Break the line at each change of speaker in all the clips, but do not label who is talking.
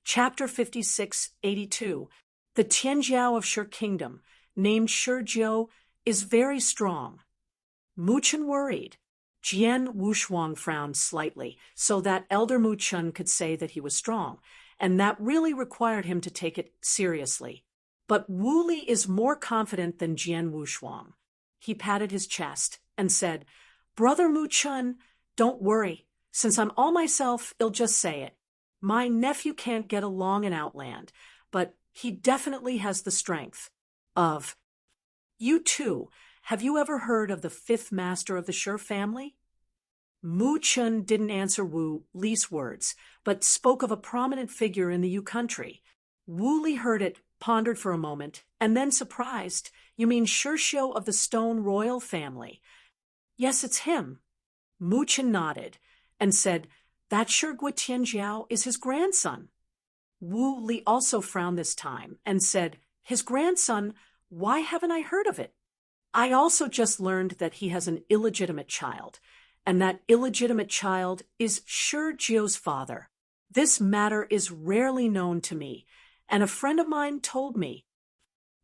Chapter 5682. The Tianjiao of Shi Kingdom, named Shijiao, is very strong. Mu Chen worried. Jian Wushuang frowned slightly, so that Elder Mu Chen could say that he was strong, and that really required him to take it seriously. But Wu Li is more confident than Jian Wushuang. He patted his chest and said, "Brother Mu Chen, don't worry. Since I'm all myself, I'll just say it. My nephew can't get along in Outland, but he definitely has the strength of... You too, have you ever heard of the fifth master of the Shi family?" Mu Chen didn't answer Wu Li's words, but spoke of a prominent figure in the Yu country. Wu Li heard it, pondered for a moment, and then surprised, "You mean Shijiao of the Stone Royal family?" "Yes, it's him." Mu Chen nodded and said, "That Shigua Tianjiao is his grandson." Wu Li also frowned this time and said, "His grandson? Why haven't I heard of it?" "I also just learned that he has an illegitimate child, and that illegitimate child is Shijiao's father. This matter is rarely known to me, and a friend of mine told me."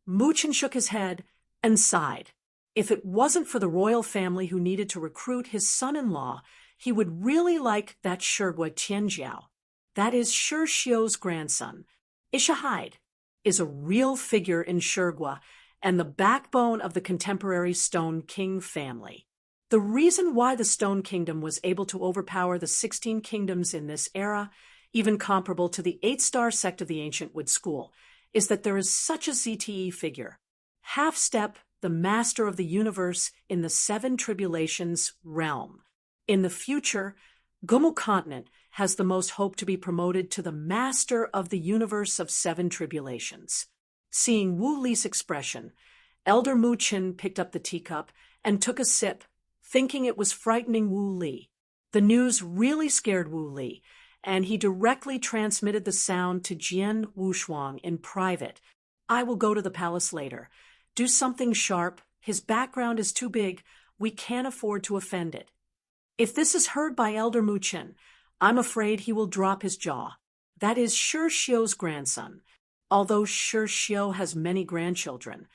Mu Chen shook his head and sighed. If it wasn't for the royal family who needed to recruit his son-in-law, he would really like that Shigua Tianjiao. That is Shijiao's grandson. Ishihide is a real figure in Shigua and the backbone of the contemporary Stone King family. The reason why the Stone Kingdom was able to overpower the 16 kingdoms in this era, even comparable to the 8-star sect of the ancient Wood School, is that there is such a ZTE figure. Half-Step, the master of the universe in the 7 tribulations realm. In the future, Gumu Continent has the most hope to be promoted to the master of the universe of 7 tribulations. Seeing Wu Li's expression, Elder Mu Chen picked up the teacup and took a sip, thinking it was frightening Wu Li. The news really scared Wu Li, and he directly transmitted the sound to Jian Wushuang in private. "I will go to the palace later. Do something sharp. His background is too big. We can't afford to offend it." If this is heard by Elder Mu Chen, I'm afraid he will drop his jaw. That is Shijiao's grandson. Although Shijiao has many grandchildren,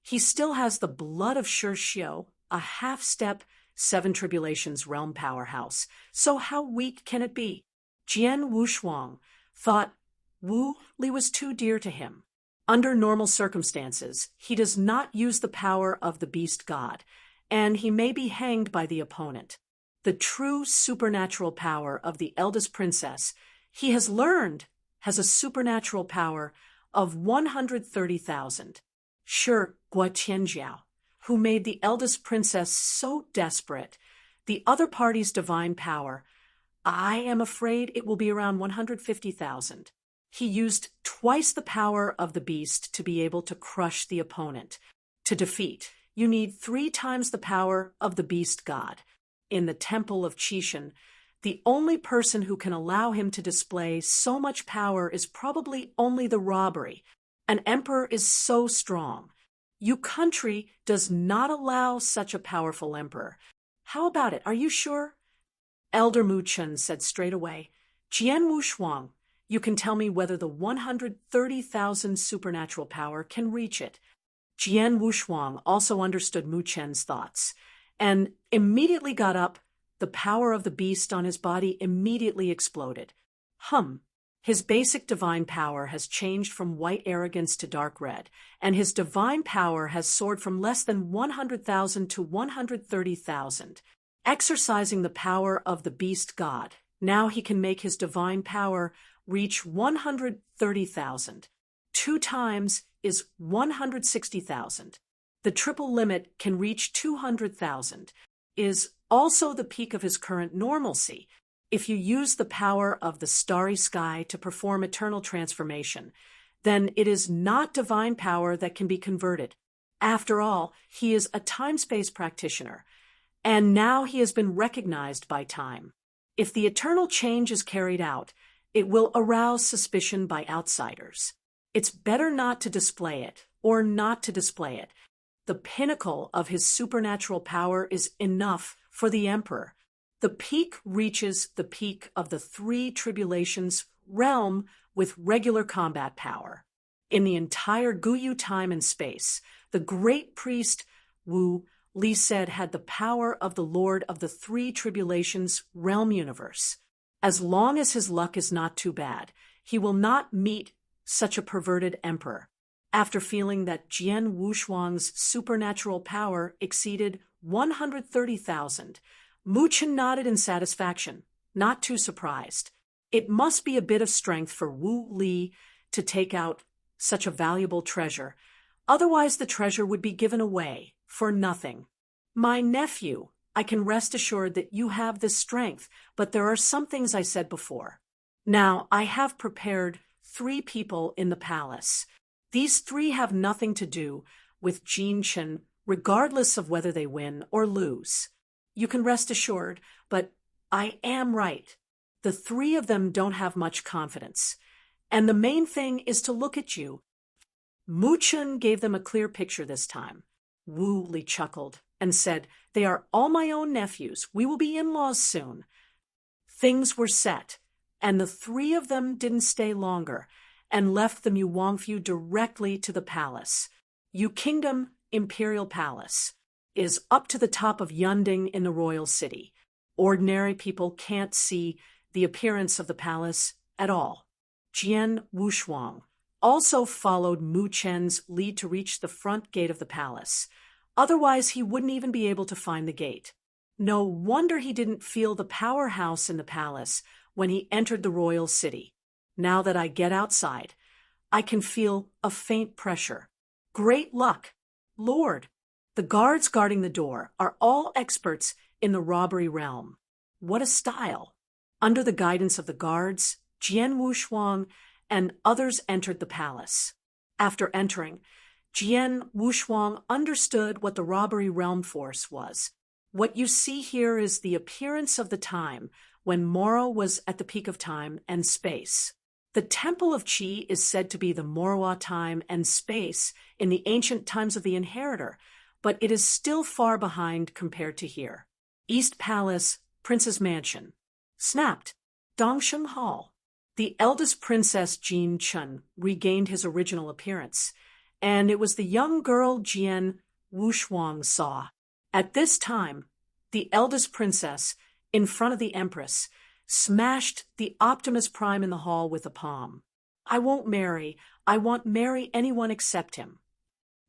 he still has the blood of Shijiao, a half-step 7 tribulations realm powerhouse. So how weak can it be? Jian Wushuang thought Wu Li was too dear to him. Under normal circumstances, he does not use the power of the beast god, and he may be hanged by the opponent. The true supernatural power of the eldest princess, he has learned, has a supernatural power of 130,000. Shigua Tianjiao, who made the eldest princess so desperate, the other party's divine power, I am afraid it will be around 150,000. He used twice the power of the beast to be able to crush the opponent. To defeat, you need 3 times the power of the beast god. In the temple of Qishan, the only person who can allow him to display so much power is probably only the robbery. An emperor is so strong. Yu country does not allow such a powerful emperor. How about it? Are you sure? Elder Mu Chen said straight away, "Jian Wushuang, you can tell me whether the 130,000 supernatural power can reach it." Jian Wushuang also understood Mu Chen's thoughts, and immediately got up. The power of the beast on his body immediately exploded. His basic divine power has changed from white arrogance to dark red, and his divine power has soared from less than 100,000 to 130,000. Exercising the power of the beast god, now he can make his divine power reach 130,000. 2 times is 160,000. The triple limit can reach 200,000, is also the peak of his current normalcy. If you use the power of the starry sky to perform eternal transformation, then it is not divine power that can be converted. After all, he is a time-space practitioner, and now he has been recognized by time. If the eternal change is carried out, it will arouse suspicion by outsiders. It's better not to display it, or not to display it. The pinnacle of his supernatural power is enough for the emperor. The peak reaches the peak of the 3 tribulations realm with regular combat power. In the entire Guyu time and space, the great priest Wu Li said had the power of the Lord of the Three Tribulations realm universe. As long as his luck is not too bad, he will not meet such a perverted emperor. After feeling that Jian Wushuang's supernatural power exceeded 130,000, Mu Chen nodded in satisfaction, not too surprised. It must be a bit of strength for Wu Li to take out such a valuable treasure. Otherwise, the treasure would be given away for nothing. My nephew, I can rest assured that you have this strength, but there are some things I said before. Now, I have prepared 3 people in the palace. These 3 have nothing to do with Jin Chen, regardless of whether they win or lose. You can rest assured, but I am right. The 3 of them don't have much confidence. And the main thing is to look at you. Mu Chen gave them a clear picture this time. Wu Li chuckled and said, "They are all my own nephews. We will be in-laws soon." Things were set, and the 3 of them didn't stay longer and left the Mu Wangfu directly to the palace. Yu Kingdom Imperial Palace is up to the top of Yunding in the royal city. Ordinary people can't see the appearance of the palace at all. Jian Wushuang also followed Mu Chen's lead to reach the front gate of the palace. Otherwise, he wouldn't even be able to find the gate. No wonder he didn't feel the powerhouse in the palace when he entered the royal city. Now that I get outside, I can feel a faint pressure. Great luck, Lord. The guards guarding the door are all experts in the robbery realm. What a style. Under the guidance of the guards, Jian Wushuang and others entered the palace. After entering, Jian Wushuang understood what the robbery realm force was. What you see here is the appearance of the time when Moro was at the peak of time and space. The Temple of Qi is said to be the Morwa time and space in the ancient times of the Inheritor, but it is still far behind compared to here. East Palace, Prince's Mansion. Snapped. Dongsheng Hall. The eldest princess Jin Chen regained his original appearance, and it was the young girl Jian Wushuang saw. At this time, the eldest princess, in front of the empress, smashed the Optimus Prime in the hall with a palm. "I won't marry. I won't marry anyone except him."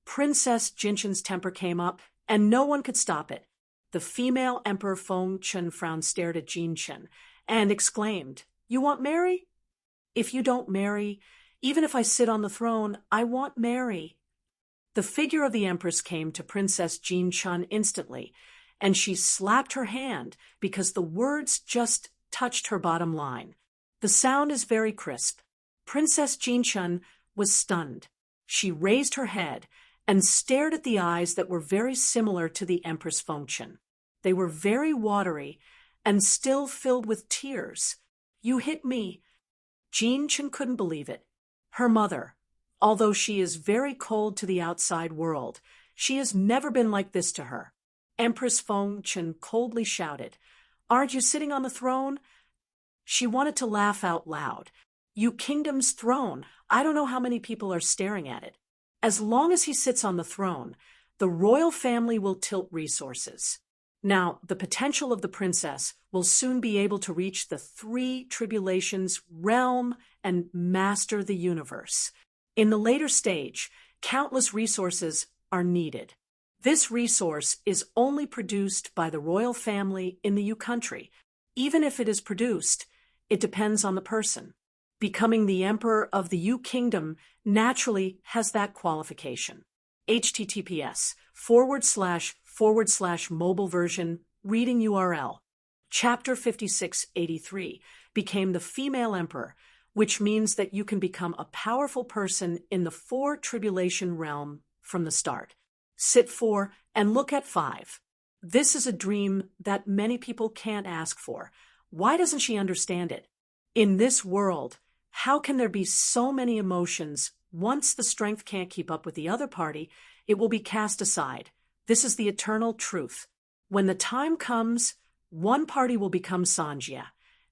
Princess Jinchen's temper came up, and no one could stop it. The female Emperor Feng Chen frowned, stared at Jin Chen, and exclaimed, "You won't marry? If you don't marry, even if I sit on the throne, I won't marry." The figure of the empress came to Princess Jin Chen instantly, and she slapped her hand because the words just touched her bottom line. The sound is very crisp. Princess Jin Chen was stunned. She raised her head and stared at the eyes that were very similar to the Empress Feng Chen. They were very watery and still filled with tears. "You hit me." Jin Chen couldn't believe it. Her mother, although she is very cold to the outside world, she has never been like this to her. Empress Feng Chen coldly shouted, "Aren't you sitting on the throne?" She wanted to laugh out loud. "Yu Kingdom's throne. I don't know how many people are staring at it. As long as he sits on the throne, the royal family will tilt resources. Now, the potential of the princess will soon be able to reach the 3 tribulations realm and master the universe. In the later stage, countless resources are needed. This resource is only produced by the royal family in the Yu country. Even if it is produced, it depends on the person. Becoming the emperor of the Yu Kingdom naturally has that qualification. https://mobile version reading URL. Chapter 5683 became the female emperor, which means that you can become a powerful person in the 4 tribulation realm from the start. Sit 4 and look at 5. This is a dream that many people can't ask for. Why doesn't she understand it? In this world, how can there be so many emotions? Once the strength can't keep up with the other party, it will be cast aside. This is the eternal truth. When the time comes, one party will become Sanjia,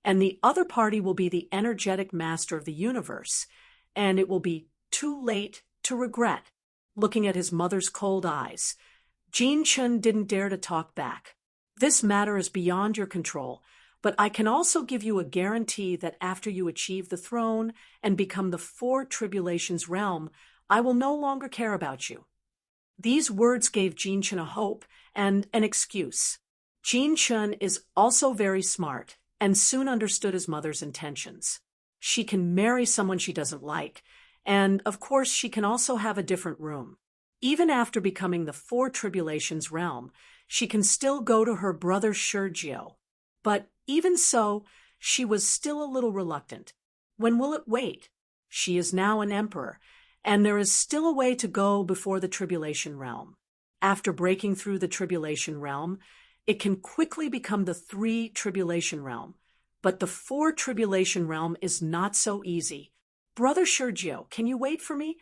and the other party will be the energetic master of the universe, and it will be too late to regret. Looking at his mother's cold eyes, Jin Chun didn't dare to talk back. This matter is beyond your control, but I can also give you a guarantee that after you achieve the throne and become the four tribulations realm, I will no longer care about you. These words gave Jin Chun a hope and an excuse. Jin Chun is also very smart and soon understood his mother's intentions. She can marry someone she doesn't like, and of course she can also have a different room. Even after becoming the four tribulations realm, she can still go to her brother Sergio. But even so, she was still a little reluctant. When will it wait? She is now an emperor, and there is still a way to go before the tribulation realm. After breaking through the tribulation realm, it can quickly become the three tribulation realm. But the four tribulation realm is not so easy. Brother Sergio, can you wait for me?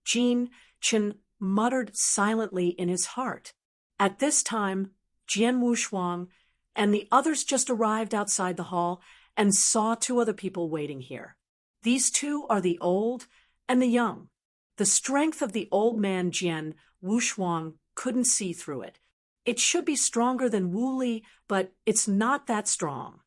Jin Chun muttered silently in his heart. At this time, Jian Wushuang and the others just arrived outside the hall and saw two other people waiting here. These two are the old and the young. The strength of the old man Jian Wushuang couldn't see through it. It should be stronger than Wu Li, but it's not that strong.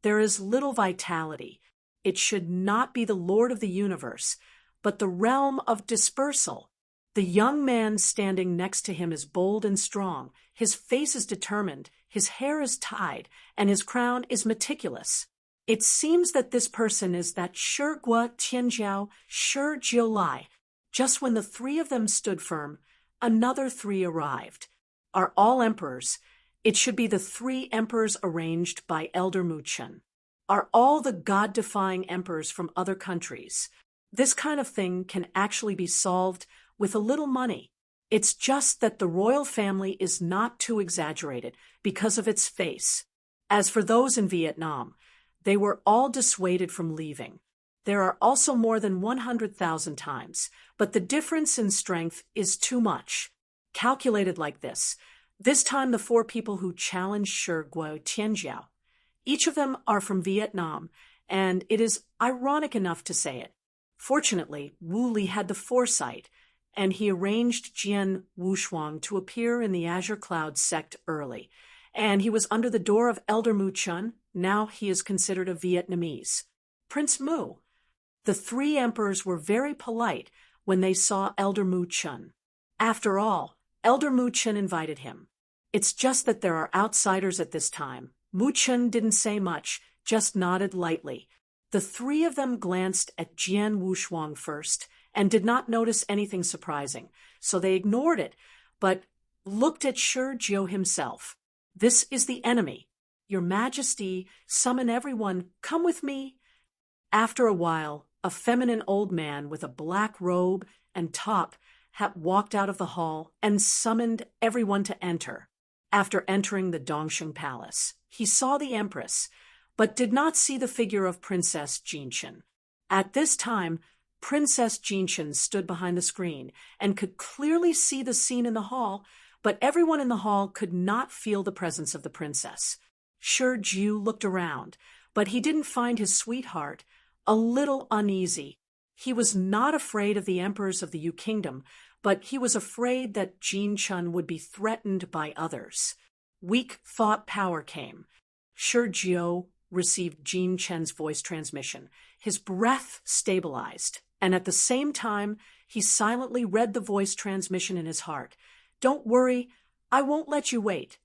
There is little vitality. It should not be the Lord of the universe, but the realm of dispersal. The young man standing next to him is bold and strong. His face is determined, his hair is tied, and his crown is meticulous. It seems that this person is that Shi Gua Tianjiao Shi Jiulai. Just when the three of them stood firm, another three arrived. Are all emperors? It should be the three emperors arranged by Elder Muchen. Are all the god-defying emperors from other countries? This kind of thing can actually be solved with a little money. It's just that the royal family is not too exaggerated because of its face. As for those in Vietnam, they were all dissuaded from leaving. There are also more than 100,000 times, but the difference in strength is too much. Calculated like this time the four people who challenged Shi Gua Tianjiao, each of them are from Vietnam, and it is ironic enough to say it. Fortunately, Wu Li had the foresight, and he arranged Jian Wushuang to appear in the Azure Cloud sect early, and he was under the door of Elder Mu Chun. Now he is considered a Vietnamese. Prince Mu. The three emperors were very polite when they saw Elder Mu Chun. After all, Elder Mu Chun invited him. It's just that there are outsiders at this time. Mu Chun didn't say much, just nodded lightly. The three of them glanced at Jian Wushuang first and did not notice anything surprising, so they ignored it, but looked at Sergio himself. This is the enemy. Your Majesty, summon everyone, come with me. After a while, a feminine old man with a black robe and top hat walked out of the hall and summoned everyone to enter. After entering the Dongsheng Palace, he saw the Empress, but did not see the figure of Princess Jinchen. At this time, Princess Jinchen stood behind the screen and could clearly see the scene in the hall, but everyone in the hall could not feel the presence of the princess. Sergio looked around, but he didn't find his sweetheart, a little uneasy. He was not afraid of the emperors of the Yu Kingdom, but he was afraid that Jin Chun would be threatened by others. Weak thought power came. Sergio received Jin Chen's voice transmission. His breath stabilized, and at the same time, he silently read the voice transmission in his heart. Don't worry, I won't let you wait.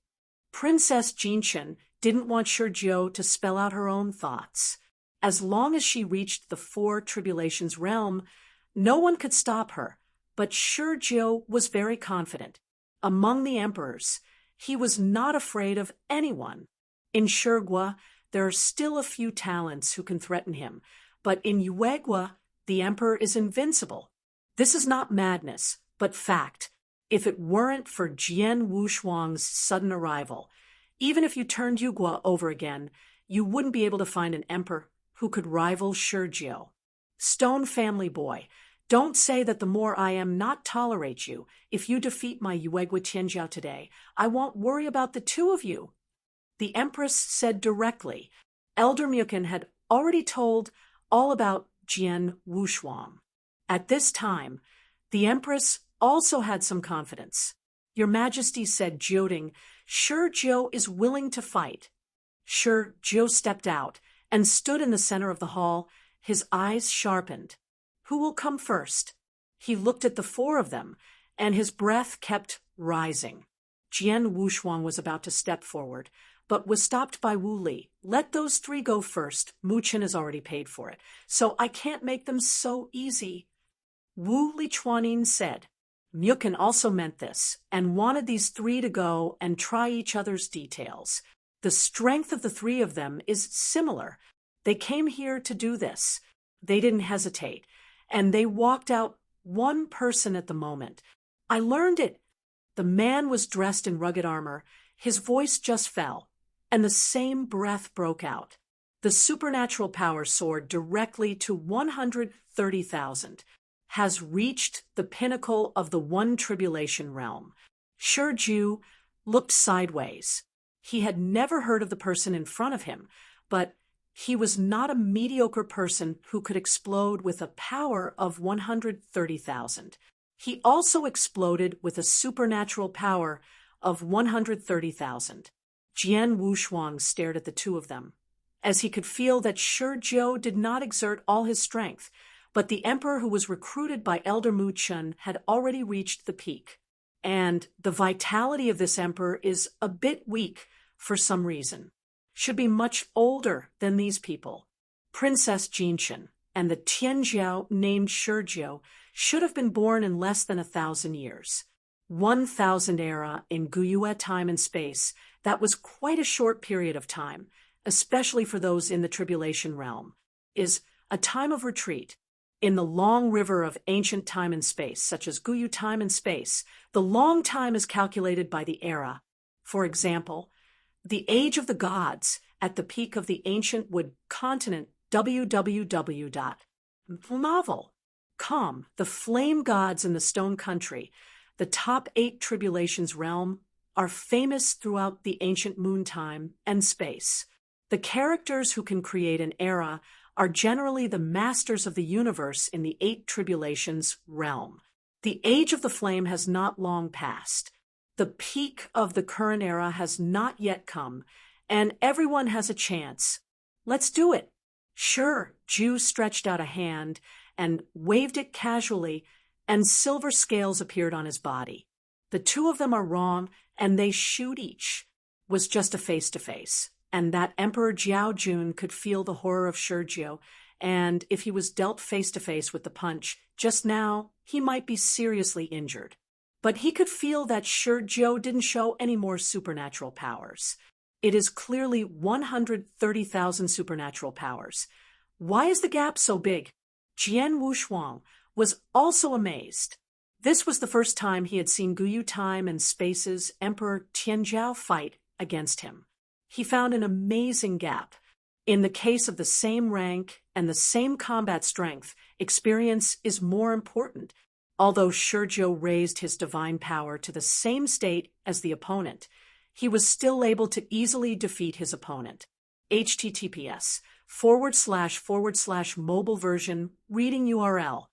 Princess Jin Chen didn't want Sergio to spell out her own thoughts. As long as she reached the four tribulations realm, no one could stop her. But Sergio was very confident. Among the emperors, he was not afraid of anyone. In Shurgua, there are still a few talents who can threaten him, but in Yuegua, the emperor is invincible. This is not madness, but fact. If it weren't for Jian Wushuang's sudden arrival, even if you turned Yuegua over again, you wouldn't be able to find an emperor who could rival Sergio. Stone family boy, don't say that the more I am not tolerate you. If you defeat my Yuegua Tianjiao today, I won't worry about the two of you. The Empress said directly, Elder Mukin had already told all about Jian Wushuang. At this time, the Empress also had some confidence. Your Majesty said, doting, "Sure, Zhou is willing to fight." Sure, Zhou stepped out and stood in the center of the hall, his eyes sharpened. Who will come first? He looked at the four of them, and his breath kept rising. Jian Wushuang was about to step forward, but was stopped by Wu Li. "Let those three go first. Mu Chen has already paid for it, so I can't make them so easy." Wu Li Chuanin said. Mukin also meant this, and wanted these three to go and try each other's details. The strength of the three of them is similar. They came here to do this. They didn't hesitate, and they walked out one person at the moment. I learned it. The man was dressed in rugged armor. His voice just fell, and the same breath broke out. The supernatural power soared directly to 130,000. Has reached the pinnacle of the one tribulation realm. Shi Ju looked sideways. He had never heard of the person in front of him, but he was not a mediocre person who could explode with a power of 130,000. He also exploded with a supernatural power of 130,000. Jian Wushuang stared at the two of them, as he could feel that Shi Zhou did not exert all his strength, but the emperor who was recruited by Elder Mu Chen had already reached the peak. And the vitality of this emperor is a bit weak for some reason. Should be much older than these people. Princess Jinshan and the Tianjiao named Shi Zhou should have been born in less than 1,000 years. 1,000 era in Guyue time and space, that was quite a short period of time, especially for those in the tribulation realm, is a time of retreat. In the long river of ancient time and space, such as Guyu time and space, the long time is calculated by the era. For example, the age of the gods at the peak of the ancient wood continent www.novel.com, the flame gods in the stone country, the top 8 tribulations realm, are famous throughout the ancient moon time and space. The characters who can create an era are generally the masters of the universe in the 8 tribulations realm. The age of the flame has not long passed. The peak of the current era has not yet come, and everyone has a chance. Let's do it. Sure, Ju stretched out a hand and waved it casually, and silver scales appeared on his body. The two of them are wrong, and they shoot each. Was just a face-to-face. And that Emperor Jiao Jun could feel the horror of Shi Zhou, and if he was dealt face-to-face with the punch just now, he might be seriously injured. But he could feel that Shi Zhou didn't show any more supernatural powers. It is clearly 130,000 supernatural powers. Why is the gap so big? Jian Wushuang was also amazed. This was the first time he had seen Guyu Time and Space's Emperor Tianjiao fight against him. He found an amazing gap. In the case of the same rank and the same combat strength, experience is more important. Although Shi Zhou raised his divine power to the same state as the opponent, he was still able to easily defeat his opponent. https://mobile version reading URL.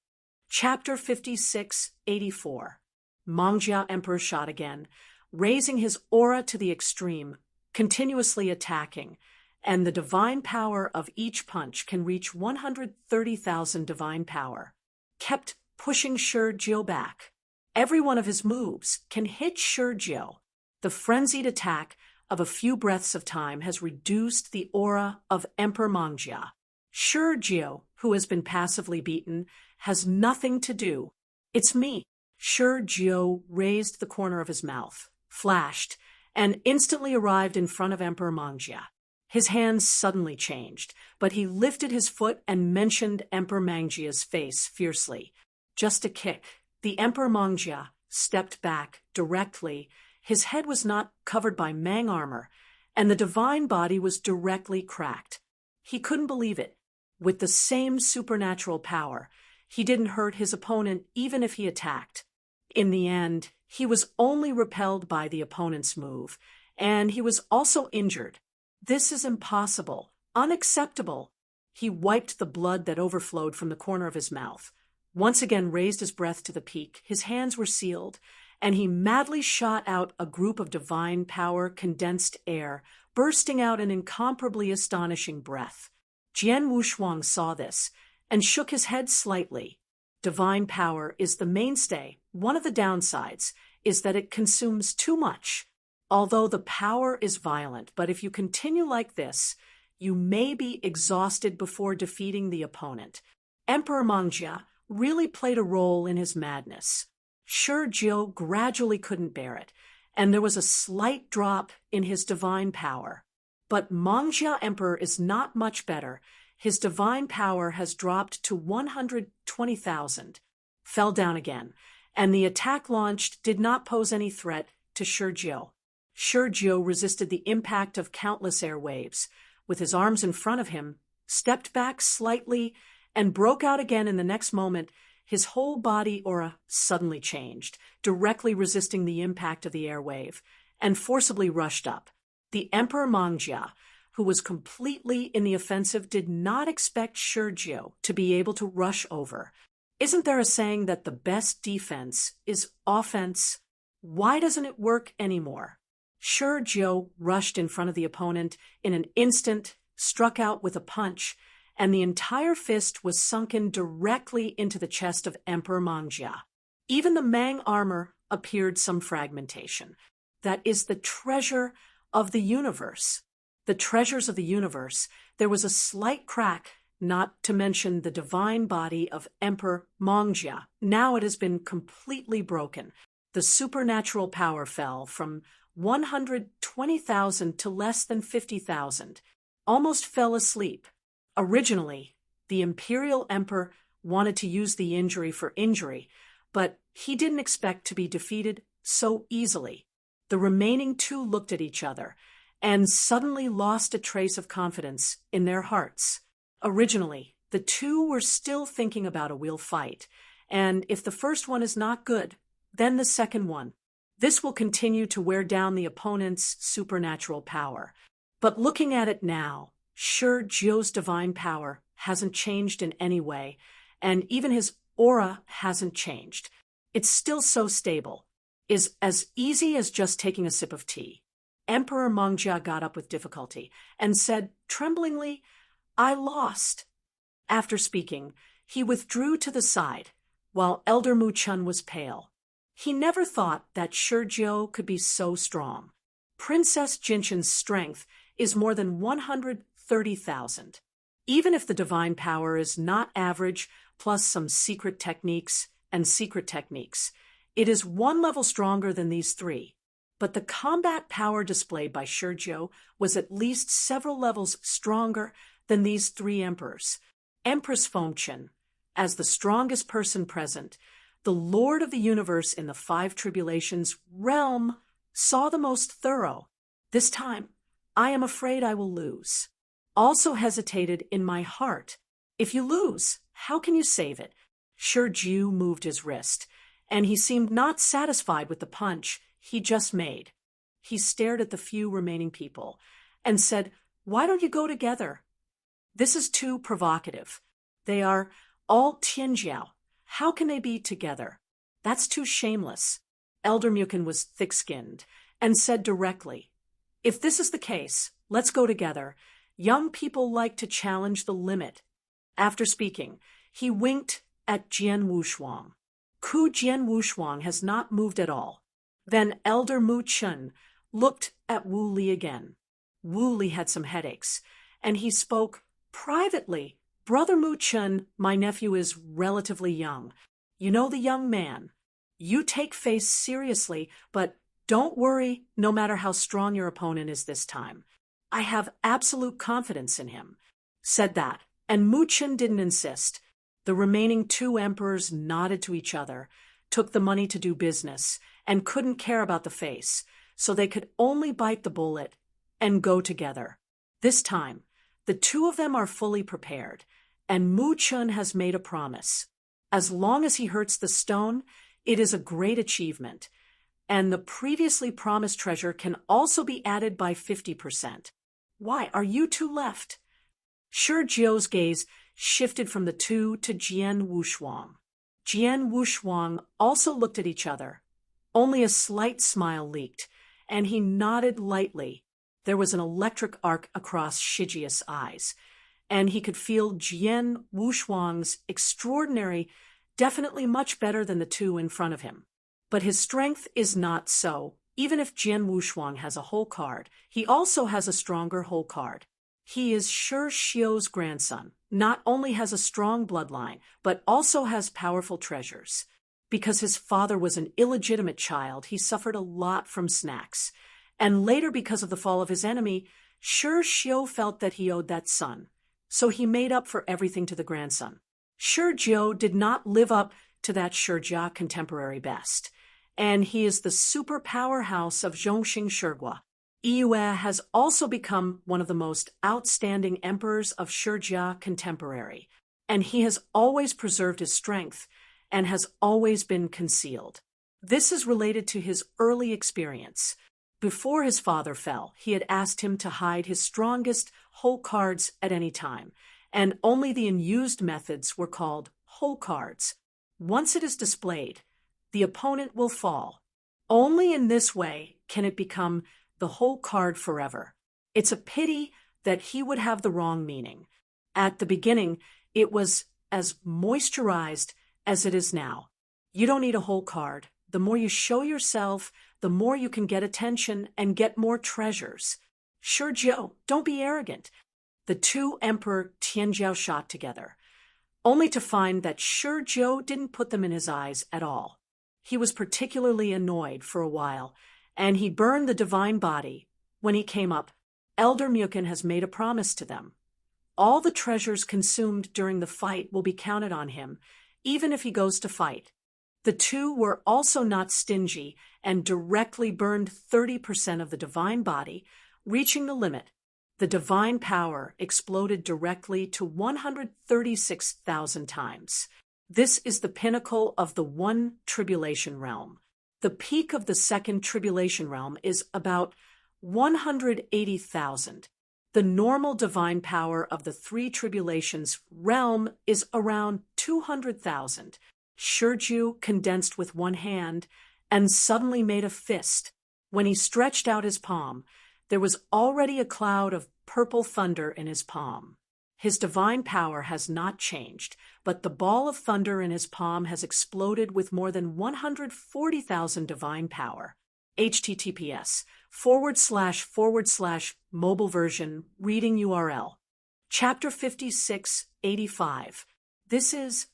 Chapter 5684. Mangjia Emperor shot again, raising his aura to the extreme, continuously attacking, and the divine power of each punch can reach 130,000 divine power. Kept pushing Shi Zhou back. Every one of his moves can hit Shi Zhou. The frenzied attack of a few breaths of time has reduced the aura of Emperor Mangjia. Shi Zhou, who has been passively beaten, has nothing to do. It's me. Shi Zhou raised the corner of his mouth, flashed, and instantly arrived in front of Emperor Mangjia. His hands suddenly changed, but he lifted his foot and mentioned Emperor Mangjia's face fiercely. Just a kick. The Emperor Mangjia stepped back directly. His head was not covered by Mang armor, and the divine body was directly cracked. He couldn't believe it. With the same supernatural power, he didn't hurt his opponent even if he attacked. In the end, he was only repelled by the opponent's move, and he was also injured. This is impossible. unacceptable. He wiped the blood that overflowed from the corner of his mouth, once again raised his breath to the peak, his hands were sealed, and he madly shot out a group of divine power condensed air, bursting out an incomparably astonishing breath. Jian Wushuang saw this, and shook his head slightly. Divine power is the mainstay. One of the downsides is that it consumes too much. Although the power is violent, but if you continue like this, you may be exhausted before defeating the opponent. Emperor Mangjia really played a role in his madness. Shi Jiu gradually couldn't bear it, and there was a slight drop in his divine power. But Mangjia Emperor is not much better. His divine power has dropped to 120,000, fell down again, and the attack launched did not pose any threat to Shi Jiu. Shi Jiu resisted the impact of countless air waves, with his arms in front of him, stepped back slightly, and broke out again in the next moment. His whole body aura suddenly changed, directly resisting the impact of the air wave, and forcibly rushed up. The Emperor Mangjia, who was completely in the offensive, did not expect Shi Jiu to be able to rush over. Isn't there a saying that the best defense is offense? Why doesn't it work anymore? Shi Jiu rushed in front of the opponent in an instant, struck out with a punch, and the entire fist was sunken directly into the chest of Emperor Mangjia. Even the Mang armor appeared some fragmentation. That is the treasure of the universe. The treasures of the universe, there was a slight crack, not to mention the divine body of Emperor Mangjia. Now it has been completely broken. The supernatural power fell from 120,000 to less than 50,000. Almost fell asleep. Originally, the Imperial Emperor wanted to use the injury for injury, but he didn't expect to be defeated so easily. The remaining two looked at each other and suddenly lost a trace of confidence in their hearts. Originally, the two were still thinking about a real fight, and if the first one is not good, then the second one. This will continue to wear down the opponent's supernatural power. But looking at it now, Shi Jiu's divine power hasn't changed in any way, and even his aura hasn't changed. It's still so stable. Is as easy as just taking a sip of tea. Emperor Mangjia got up with difficulty and said tremblingly, "I lost." After speaking, he withdrew to the side, while Elder Mu Chun was pale. He never thought that Shi Jiu could be so strong. Princess Jinshan's strength is more than 130,000. Even if the divine power is not average, plus some secret techniques, it is one level stronger than these three. But the combat power displayed by Shi Jiu was at least several levels stronger than these three emperors. Empress Fengchen, as the strongest person present, the Lord of the Universe in the Five Tribulations realm, saw the most thorough. This time, I am afraid I will lose. Also hesitated in my heart. If you lose, how can you save it? Shi Jiu moved his wrist, and he seemed not satisfied with the punch he just made. He stared at the few remaining people and said, "Why don't you go together? This is too provocative. They are all Tianjiao. How can they be together? That's too shameless." Elder Mukin was thick-skinned and said directly, "If this is the case, let's go together. Young people like to challenge the limit." After speaking, he winked at Jian Wushuang. Jian Wushuang has not moved at all. Then Elder Mu Chun looked at Wu Li again. Wu Li had some headaches, and he spoke privately. "Brother Mu Chun, my nephew is relatively young. You know the young man. You take face seriously, but don't worry no matter how strong your opponent is this time. I have absolute confidence in him." Said that, and Mu Chun didn't insist. The remaining two emperors nodded to each other, took the money to do business, and couldn't care about the face, so they could only bite the bullet and go together. This time, the two of them are fully prepared, and Mu Chun has made a promise. As long as he hurts the stone, it is a great achievement, and the previously promised treasure can also be added by 50%. "Why are you two left?" Shi Jiao's gaze shifted from the two to Jian Wushuang. Jian Wushuang also looked at each other. Only a slight smile leaked, and he nodded lightly. There was an electric arc across Shijia's eyes, and he could feel Jian Wushuang's extraordinary, definitely much better than the two in front of him. But his strength is not so. Even if Jian Wushuang has a whole card, he also has a stronger whole card. He is Shi Xiu's grandson, not only has a strong bloodline, but also has powerful treasures. Because his father was an illegitimate child, he suffered a lot from snacks. And later, because of the fall of his enemy, Shi Xiu felt that he owed that son. So he made up for everything to the grandson. Shi Jiao did not live up to that Shi Jia contemporary best. And he is the super powerhouse of Zhongxing Shigua. Yue has also become one of the most outstanding emperors of Shi Jia contemporary, and he has always preserved his strength and has always been concealed. This is related to his early experience. Before his father fell, he had asked him to hide his strongest whole cards at any time, and only the unused methods were called whole cards. Once it is displayed, the opponent will fall. Only in this way can it become the whole card forever. It's a pity that he would have the wrong meaning. At the beginning, it was as moisturized as it is now. You don't need a whole card. The more you show yourself, the more you can get attention and get more treasures. Shi Jiao, don't be arrogant. The two Emperor Tianjiao shot together, only to find that Shi Jiao didn't put them in his eyes at all. He was particularly annoyed for a while, and he burned the divine body. When he came up, Elder Mukin has made a promise to them. All the treasures consumed during the fight will be counted on him, even if he goes to fight. The two were also not stingy and directly burned 30% of the divine body, reaching the limit. The divine power exploded directly to 136,000 times. This is the pinnacle of the one tribulation realm. The peak of the second tribulation realm is about 180,000. The normal divine power of the three tribulations realm is around 200,000. Shiju condensed with one hand and suddenly made a fist. When he stretched out his palm, there was already a cloud of purple thunder in his palm. His divine power has not changed, but the ball of thunder in his palm has exploded with more than 140,000 divine power. https:// mobile version reading URL. Chapter 5685. This is...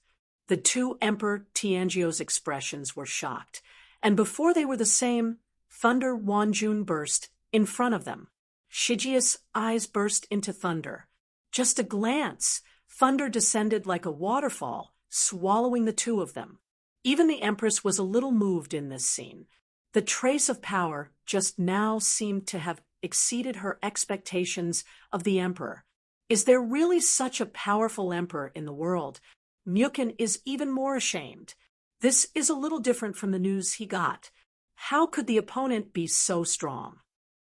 The two Emperor Tianjiao's expressions were shocked, and before they were the same, Thunder Wanjun burst in front of them. Shijia's eyes burst into thunder. Just a glance, thunder descended like a waterfall, swallowing the two of them. Even the Empress was a little moved in this scene. The trace of power just now seemed to have exceeded her expectations of the Emperor. Is there really such a powerful Emperor in the world? Mukin is even more ashamed. This is a little different from the news he got. How could the opponent be so strong?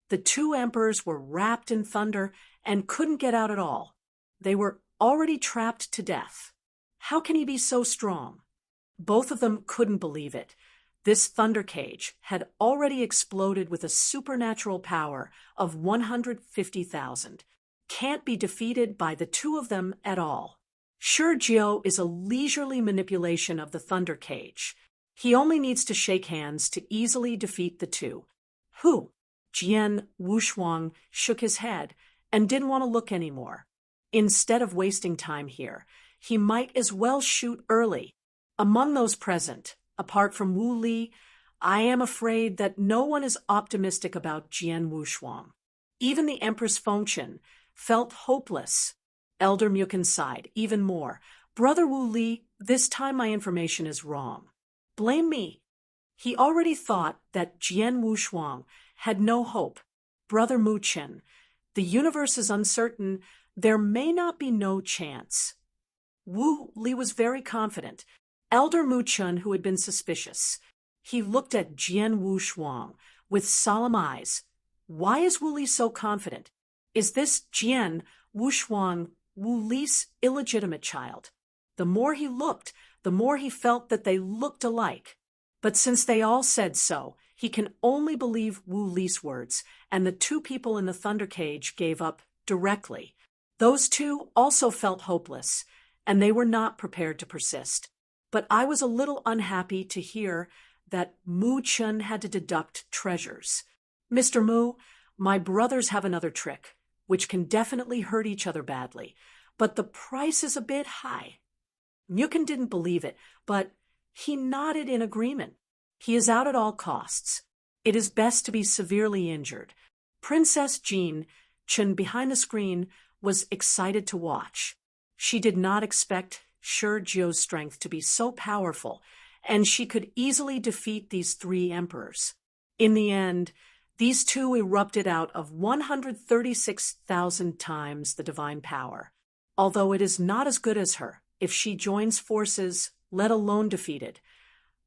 The two emperors were wrapped in thunder and couldn't get out at all. They were already trapped to death. How can he be so strong? Both of them couldn't believe it. This thunder cage had already exploded with a supernatural power of 150,000. Can't be defeated by the two of them at all. Shi Jiao is a leisurely manipulation of the thunder cage. He only needs to shake hands to easily defeat the two. Who? Jian Wushuang shook his head and didn't want to look anymore. Instead of wasting time here, he might as well shoot early. Among those present, apart from Wu Li, I am afraid that no one is optimistic about Jian Wushuang. Even the Empress Fengchen felt hopeless. Elder Mukin sighed even more. Brother Wu Li, this time my information is wrong. Blame me. He already thought that Jian Wushuang had no hope. Brother Mu Chen, the universe is uncertain. There may not be no chance. Wu Li was very confident. Elder Mu Chen, who had been suspicious. He looked at Jian Wushuang with solemn eyes. Why is Wu Li so confident? Is this Jian Wushuang Wu Li's illegitimate child. The more he looked, the more he felt that they looked alike. But since they all said so, he can only believe Wu Li's words, and the two people in the thunder cage gave up directly. Those two also felt hopeless, and they were not prepared to persist. But I was a little unhappy to hear that Mu Chun had to deduct treasures. Mr. Mu, my brothers have another trick, which can definitely hurt each other badly, but the price is a bit high. Myukin didn't believe it, but he nodded in agreement. He is out at all costs. It is best to be severely injured. Princess Jean Chun behind the screen was excited to watch. She did not expect Shi Jiu's strength to be so powerful, and she could easily defeat these three emperors. In the end, these two erupted out of 136,000 times the divine power. Although it is not as good as her, if she joins forces, let alone defeated,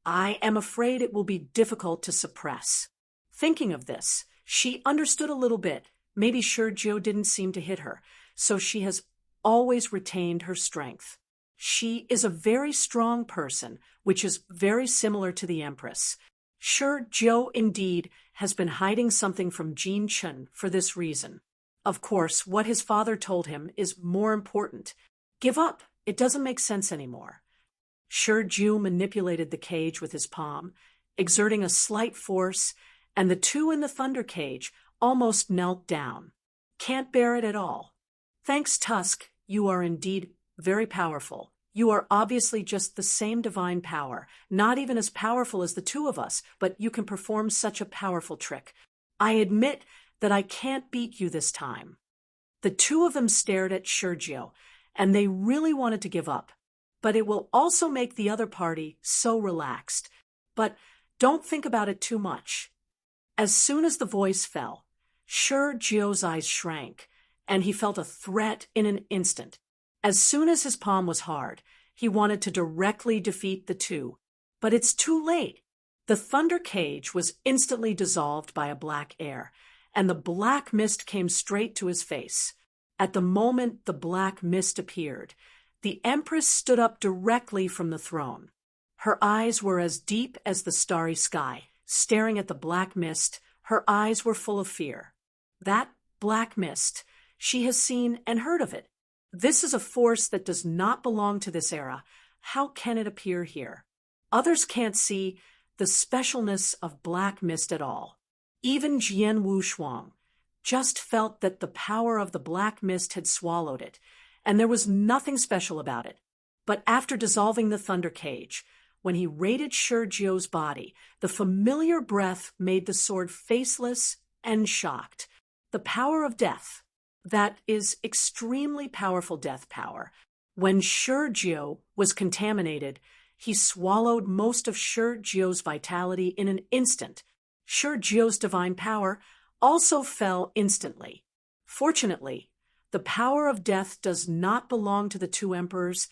I am afraid it will be difficult to suppress. Thinking of this, she understood a little bit. Maybe Shi Jiu didn't seem to hit her, so she has always retained her strength. She is a very strong person, which is very similar to the Empress. Shi Jiu indeed has been hiding something from Jean Chun for this reason. Of course, what his father told him is more important. Give up. It doesn't make sense anymore. Shi Jiu manipulated the cage with his palm, exerting a slight force, and the two in the thunder cage almost knelt down. Can't bear it at all. Thanks, Tusk, you are indeed very powerful. You are obviously just the same divine power, not even as powerful as the two of us, but you can perform such a powerful trick. I admit that I can't beat you this time. The two of them stared at Shi Jiu, and they really wanted to give up. But it will also make the other party so relaxed. But don't think about it too much. As soon as the voice fell, Shi Jiu's eyes shrank, and he felt a threat in an instant. As soon as his palm was hard, he wanted to directly defeat the two. But it's too late. The thunder cage was instantly dissolved by a black air, and the black mist came straight to his face. At the moment the black mist appeared, the Empress stood up directly from the throne. Her eyes were as deep as the starry sky. Staring at the black mist, her eyes were full of fear. That black mist, she has seen and heard of it. This is a force that does not belong to this era. How can it appear here? Others can't see the specialness of black mist at all. Even Jian Wushuang just felt that the power of the black mist had swallowed it, and there was nothing special about it. But after dissolving the thunder cage, when he raided Shi Jiu's body, the familiar breath made the sword faceless and shocked. The power of death. That is extremely powerful death power. When Shi Jiu was contaminated, he swallowed most of Shi Jiu's vitality in an instant. Shi Jiu's divine power also fell instantly. Fortunately, the power of death does not belong to the two emperors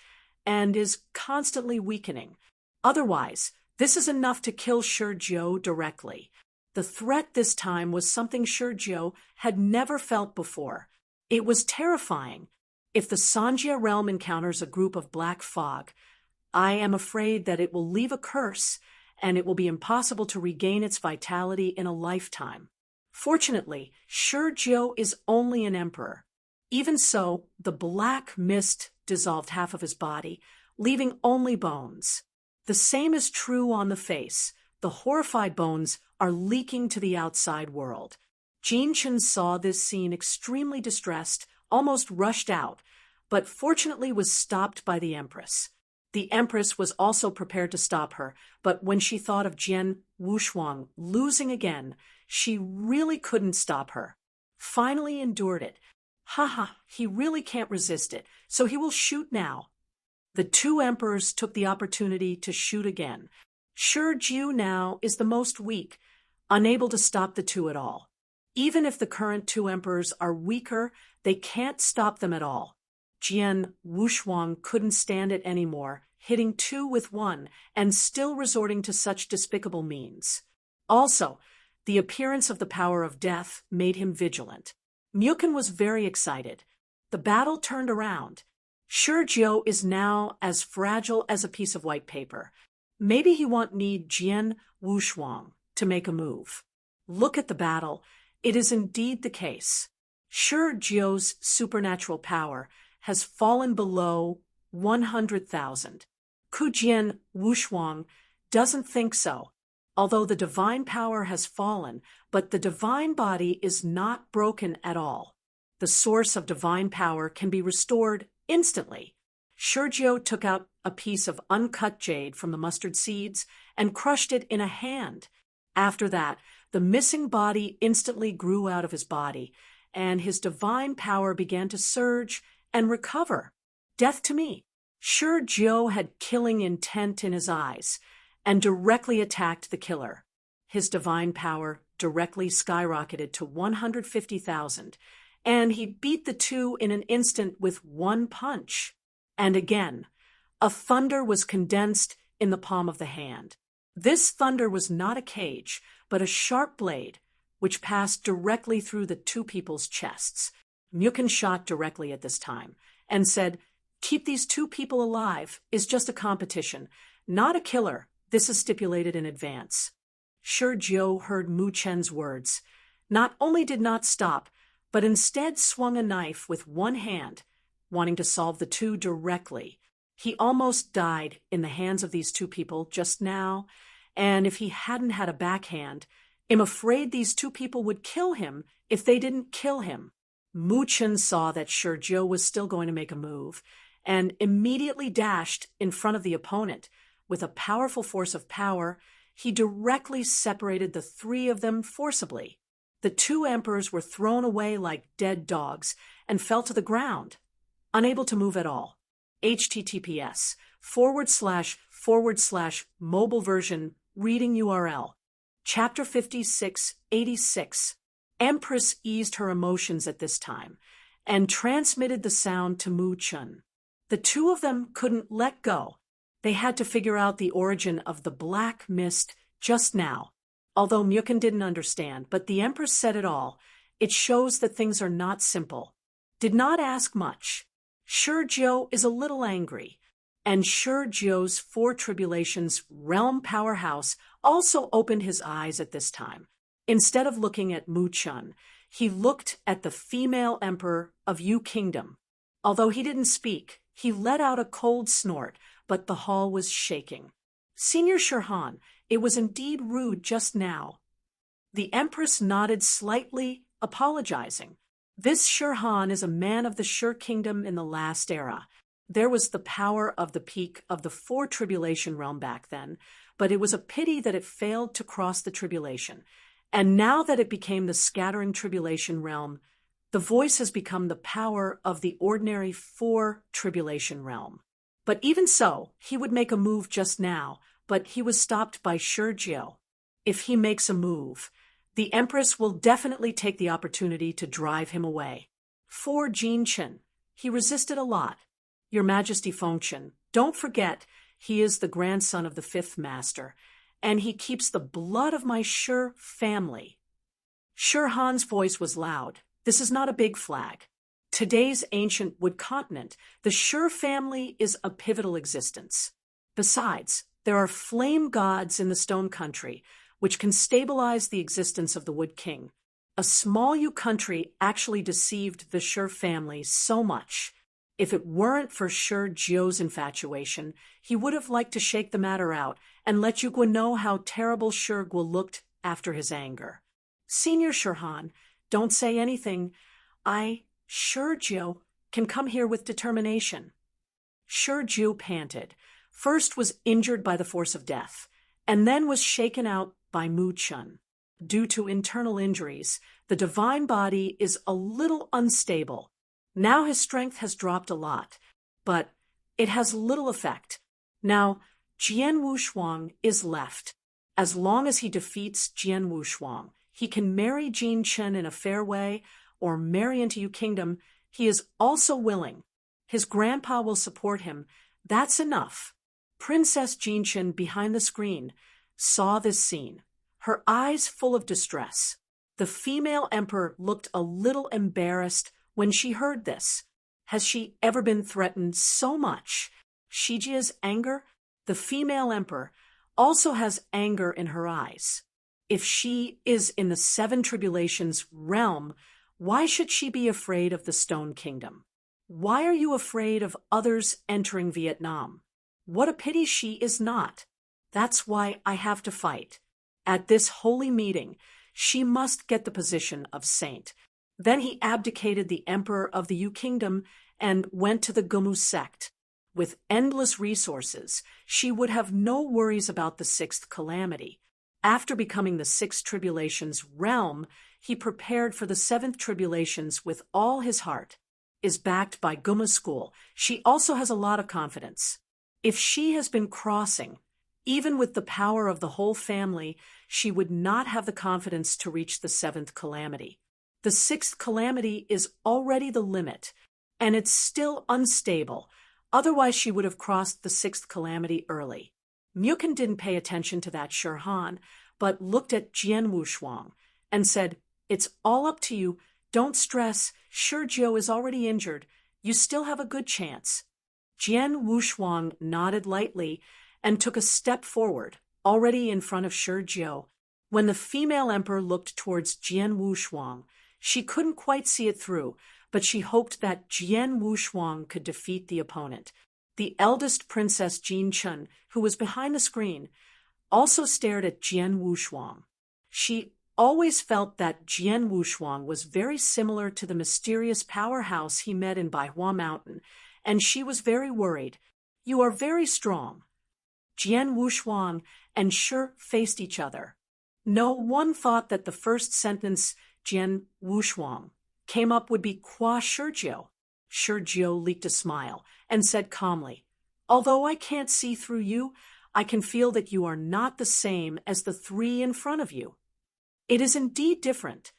and is constantly weakening. Otherwise, this is enough to kill Shi Jiu directly. The threat this time was something Shi Jiu had never felt before. It was terrifying. If the Sanjia realm encounters a group of black fog, I am afraid that it will leave a curse, and it will be impossible to regain its vitality in a lifetime. Fortunately, Shi Jiu is only an emperor. Even so, the black mist dissolved half of his body, leaving only bones. The same is true on the face. The horrified bones are leaking to the outside world. Jean Chun saw this scene extremely distressed, almost rushed out, but fortunately was stopped by the Empress. The Empress was also prepared to stop her, but when she thought of Jian Wushuang losing again, she really couldn't stop her. Finally endured it. He really can't resist it, so he will shoot now. The two emperors took the opportunity to shoot again. Shi Jiu now is the most weak, unable to stop the two at all. Even if the current two emperors are weaker, they can't stop them at all. Jian Wushuang couldn't stand it anymore, hitting two with one and still resorting to such despicable means. Also, the appearance of the power of death made him vigilant. Myukin was very excited. The battle turned around. Shurjo is now as fragile as a piece of white paper. Maybe he won't need Jian Wushuang to make a move. Look at the battle. It is indeed the case. Shurjo's supernatural power has fallen below 100,000. Jian Wushuang doesn't think so. Although the divine power has fallen, but the divine body is not broken at all. The source of divine power can be restored instantly. Shurjo took out a piece of uncut jade from the mustard seeds and crushed it in a hand. After that, the missing body instantly grew out of his body, and his divine power began to surge and recover. Death to me. Shurjo had killing intent in his eyes and directly attacked the killer. His divine power directly skyrocketed to 150,000, and he beat the two in an instant with one punch. And again, a thunder was condensed in the palm of the hand. This thunder was not a cage, but a sharp blade, which passed directly through the two people's chests. Mukun shot directly at this time and said, "Keep these two people alive is just a competition, not a killer. This is stipulated in advance." Shurjo heard Mu Chen's words, not only did not stop, but instead swung a knife with one hand, wanting to solve the two directly. He almost died in the hands of these two people just now, and if he hadn't had a backhand, I'm afraid these two people would kill him if they didn't kill him. Mu Chen saw that Shurjo was still going to make a move, and immediately dashed in front of the opponent. With a powerful force of power, he directly separated the three of them forcibly. The two emperors were thrown away like dead dogs and fell to the ground, unable to move at all. https://mobile version reading URL. Chapter 5686. Empress eased her emotions at this time and transmitted the sound to Mu Chen. The two of them couldn't let go. They had to figure out the origin of the black mist just now. Although Mukun didn't understand, but the Empress said it all. It shows that things are not simple. Did not ask much. Shurjo is a little angry, and Shurjo's Four Tribulations realm powerhouse also opened his eyes at this time. Instead of looking at Mu Chen, he looked at the female emperor of Yu Kingdom. Although he didn't speak, he let out a cold snort, but the hall was shaking. "Senior Shurhan, it was indeed rude just now." The Empress nodded slightly, apologizing. This Shurhan is a man of the Shur Kingdom in the last era. There was the power of the peak of the Four Tribulation realm back then, but it was a pity that it failed to cross the tribulation. And now that it became the scattering tribulation realm, the voice has become the power of the ordinary Four Tribulation realm. But even so, he would make a move just now, but he was stopped by Shurjo. If he makes a move, the Empress will definitely take the opportunity to drive him away. For Jinchen, he resisted a lot. Your Majesty Fengchen, don't forget, he is the grandson of the fifth master, and he keeps the blood of my Shur family. Shurhan's voice was loud. This is not a big flag. Today's ancient wood continent, the Shur family is a pivotal existence. Besides, there are flame gods in the stone country, which can stabilize the existence of the Wood King. A small Yu country actually deceived the Shur family so much. If it weren't for Shurjo's infatuation, he would have liked to shake the matter out and let Yuguo know how terrible Shurguo looked after his anger. "Senior Shurhan, don't say anything. Shurjo, can come here with determination." Shurjo panted. First was injured by the force of death, and then was shaken out by Mu Chen. Due to internal injuries, the divine body is a little unstable. Now his strength has dropped a lot, but it has little effect. Now, Jian Wushuang is left. As long as he defeats Jian Wushuang, he can marry Jin Chen in a fair way, or marry into Yu Kingdom. He is also willing. His grandpa will support him. That's enough. Princess Jinchen, behind the screen, saw this scene, her eyes full of distress. The female emperor looked a little embarrassed when she heard this. Has she ever been threatened so much? Shijia's anger, the female emperor, also has anger in her eyes. If she is in the seven tribulations realm, why should she be afraid of the Stone Kingdom? Why are you afraid of others entering Vietnam? What a pity she is not. That's why I have to fight. At this holy meeting, she must get the position of saint. Then he abdicated the emperor of the Yu Kingdom and went to the Gumu sect. With endless resources, she would have no worries about the sixth calamity. After becoming the sixth tribulations realm, he prepared for the seventh tribulations with all his heart. Is backed by Guma school. She also has a lot of confidence. If she has been crossing, even with the power of the whole family, she would not have the confidence to reach the seventh calamity. The sixth calamity is already the limit, and it's still unstable. Otherwise, she would have crossed the sixth calamity early. Mukin didn't pay attention to that Shirhan, but looked at Jian Wushuang and said, "It's all up to you. Don't stress. Shizhou is already injured. You still have a good chance." Jian Wushuang nodded lightly and took a step forward, already in front of Shizhou. When the female emperor looked towards Jian Wushuang, she couldn't quite see it through, but she hoped that Jian Wushuang could defeat the opponent. The eldest princess Jin Chun, who was behind the screen, also stared at Jian Wushuang. She always felt that Jian Wushuang was very similar to the mysterious powerhouse he met in Baihua Mountain, and she was very worried. "You are very strong." Jian Wushuang and Shi faced each other. No one thought that the first sentence Jian Wushuang came up would be Qua Shizhou. Shizhou leaked a smile and said calmly, "Although I can't see through you, I can feel that you are not the same as the three in front of you." It is indeed different.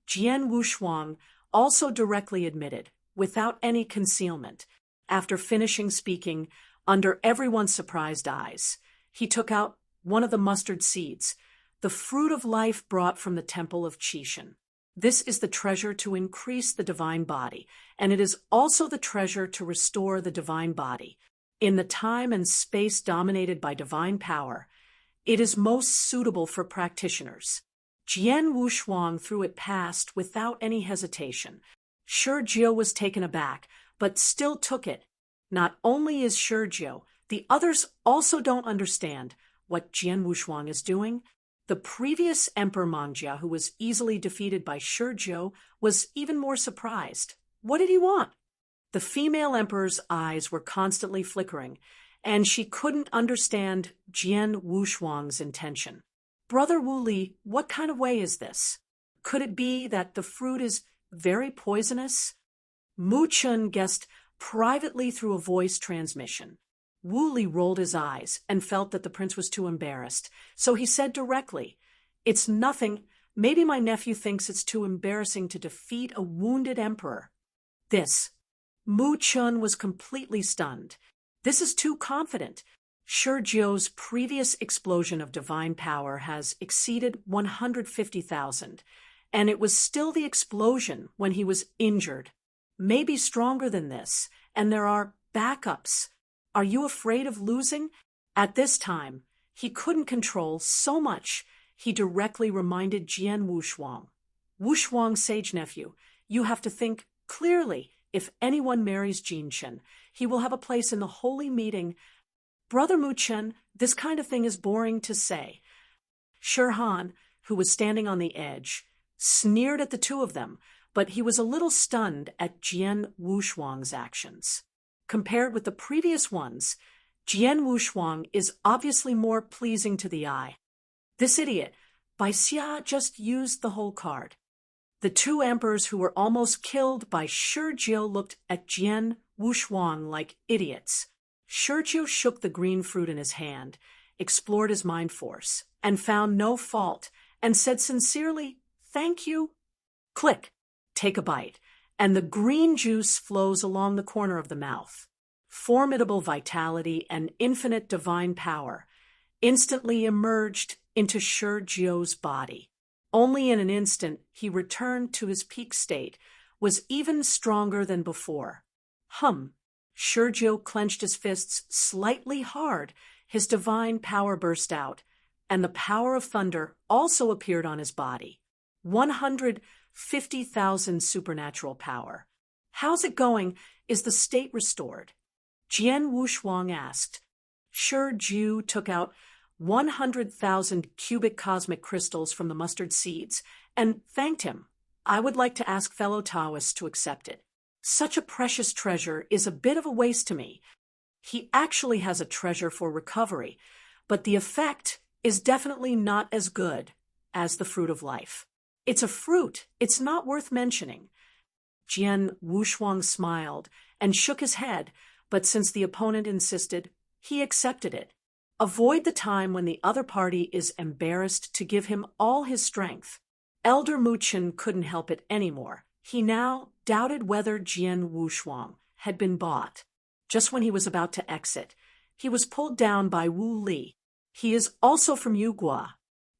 Jian Wushuang also directly admitted, without any concealment. After finishing speaking, under everyone's surprised eyes, he took out one of the mustard seeds, the fruit of life brought from the temple of Qishan. This is the treasure to increase the divine body, and it is also the treasure to restore the divine body. In the time and space dominated by divine power, it is most suitable for practitioners. Jian Wushuang threw it past without any hesitation. Shizhou was taken aback, but still took it. Not only is Shizhou, the others also don't understand what Jian Wushuang is doing. The previous Emperor Mangjia, who was easily defeated by Shizhou, was even more surprised. What did he want? The female emperor's eyes were constantly flickering, and she couldn't understand Jian Wushuang's intention. "Brother Wu Li, what kind of way is this? Could it be that the fruit is very poisonous?" Mu Chun guessed privately through a voice transmission. Wu Li rolled his eyes and felt that the prince was too embarrassed, so he said directly, "It's nothing. Maybe my nephew thinks it's too embarrassing to defeat a wounded emperor." This. Mu Chun was completely stunned. This is too confident. Shizhou's previous explosion of divine power has exceeded 150,000, and it was still the explosion when he was injured. Maybe stronger than this, and there are backups. Are you afraid of losing? At this time, he couldn't control so much. He directly reminded Jian Wushuang. "Wushuang, sage nephew, you have to think clearly. If anyone marries Jinchen, he will have a place in the holy meeting." "Brother Muchen, this kind of thing is boring to say." Shirhan, who was standing on the edge, sneered at the two of them, but he was a little stunned at Jian Wushuang's actions. Compared with the previous ones, Jian Wushuang is obviously more pleasing to the eye. This idiot, Bai Xia, just used the whole card. The two emperors who were almost killed by Shizhou looked at Jian Wushuang like idiots. Shizhou shook the green fruit in his hand, explored his mind force, and found no fault, and said sincerely, "Thank you." Click, take a bite, and the green juice flows along the corner of the mouth. Formidable vitality and infinite divine power instantly emerged into Shizhou's body. Only in an instant he returned to his peak state, was even stronger than before. Shurjo clenched his fists slightly hard. His divine power burst out, and the power of thunder also appeared on his body. 150,000 supernatural power. How's it going? Is the state restored? Jian Wushuang asked. Shurju took out 100,000 cubic cosmic crystals from the mustard seeds and thanked him. I would like to ask fellow Taoists to accept it. Such a precious treasure is a bit of a waste to me. He actually has a treasure for recovery, but the effect is definitely not as good as the fruit of life. It's a fruit. It's not worth mentioning. Jian Wushuang smiled and shook his head, but since the opponent insisted, he accepted it. Avoid the time when the other party is embarrassed to give him all his strength. Elder Muchen couldn't help it anymore. He now doubted whether Jian Wushuang had been bought. Just when he was about to exit, he was pulled down by Wu Li. He is also from Yugua.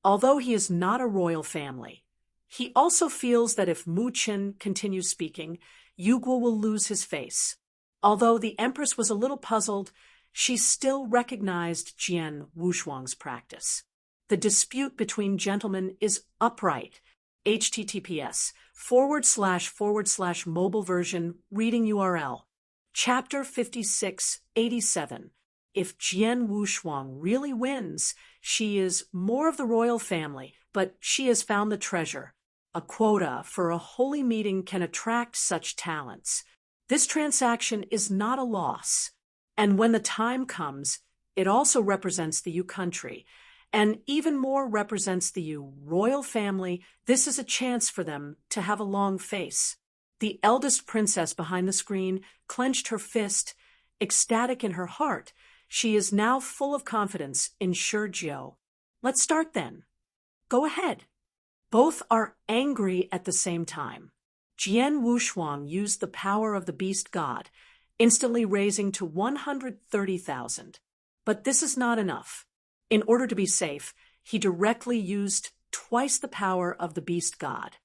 Although he is not a royal family, he also feels that if Mu Qin continues speaking, Yugua will lose his face. Although the Empress was a little puzzled, she still recognized Jian Wushuang's practice. The dispute between gentlemen is upright. https:// mobile version reading URL. Chapter 5687. If Jian Wushuang really wins, she is more of the royal family, but she has found the treasure. A quota for a holy meeting can attract such talents. This transaction is not a loss. And when the time comes, it also represents the Yu country, and even more represents the Yu royal family. This is a chance for them to have a long face. The eldest princess behind the screen clenched her fist, ecstatic in her heart. She is now full of confidence in Shurjo. Let's start then. Go ahead. Both are angry at the same time. Jian Wushuang used the power of the beast god, instantly raising to 130,000. But this is not enough. In order to be safe, he directly used twice the power of the beast god.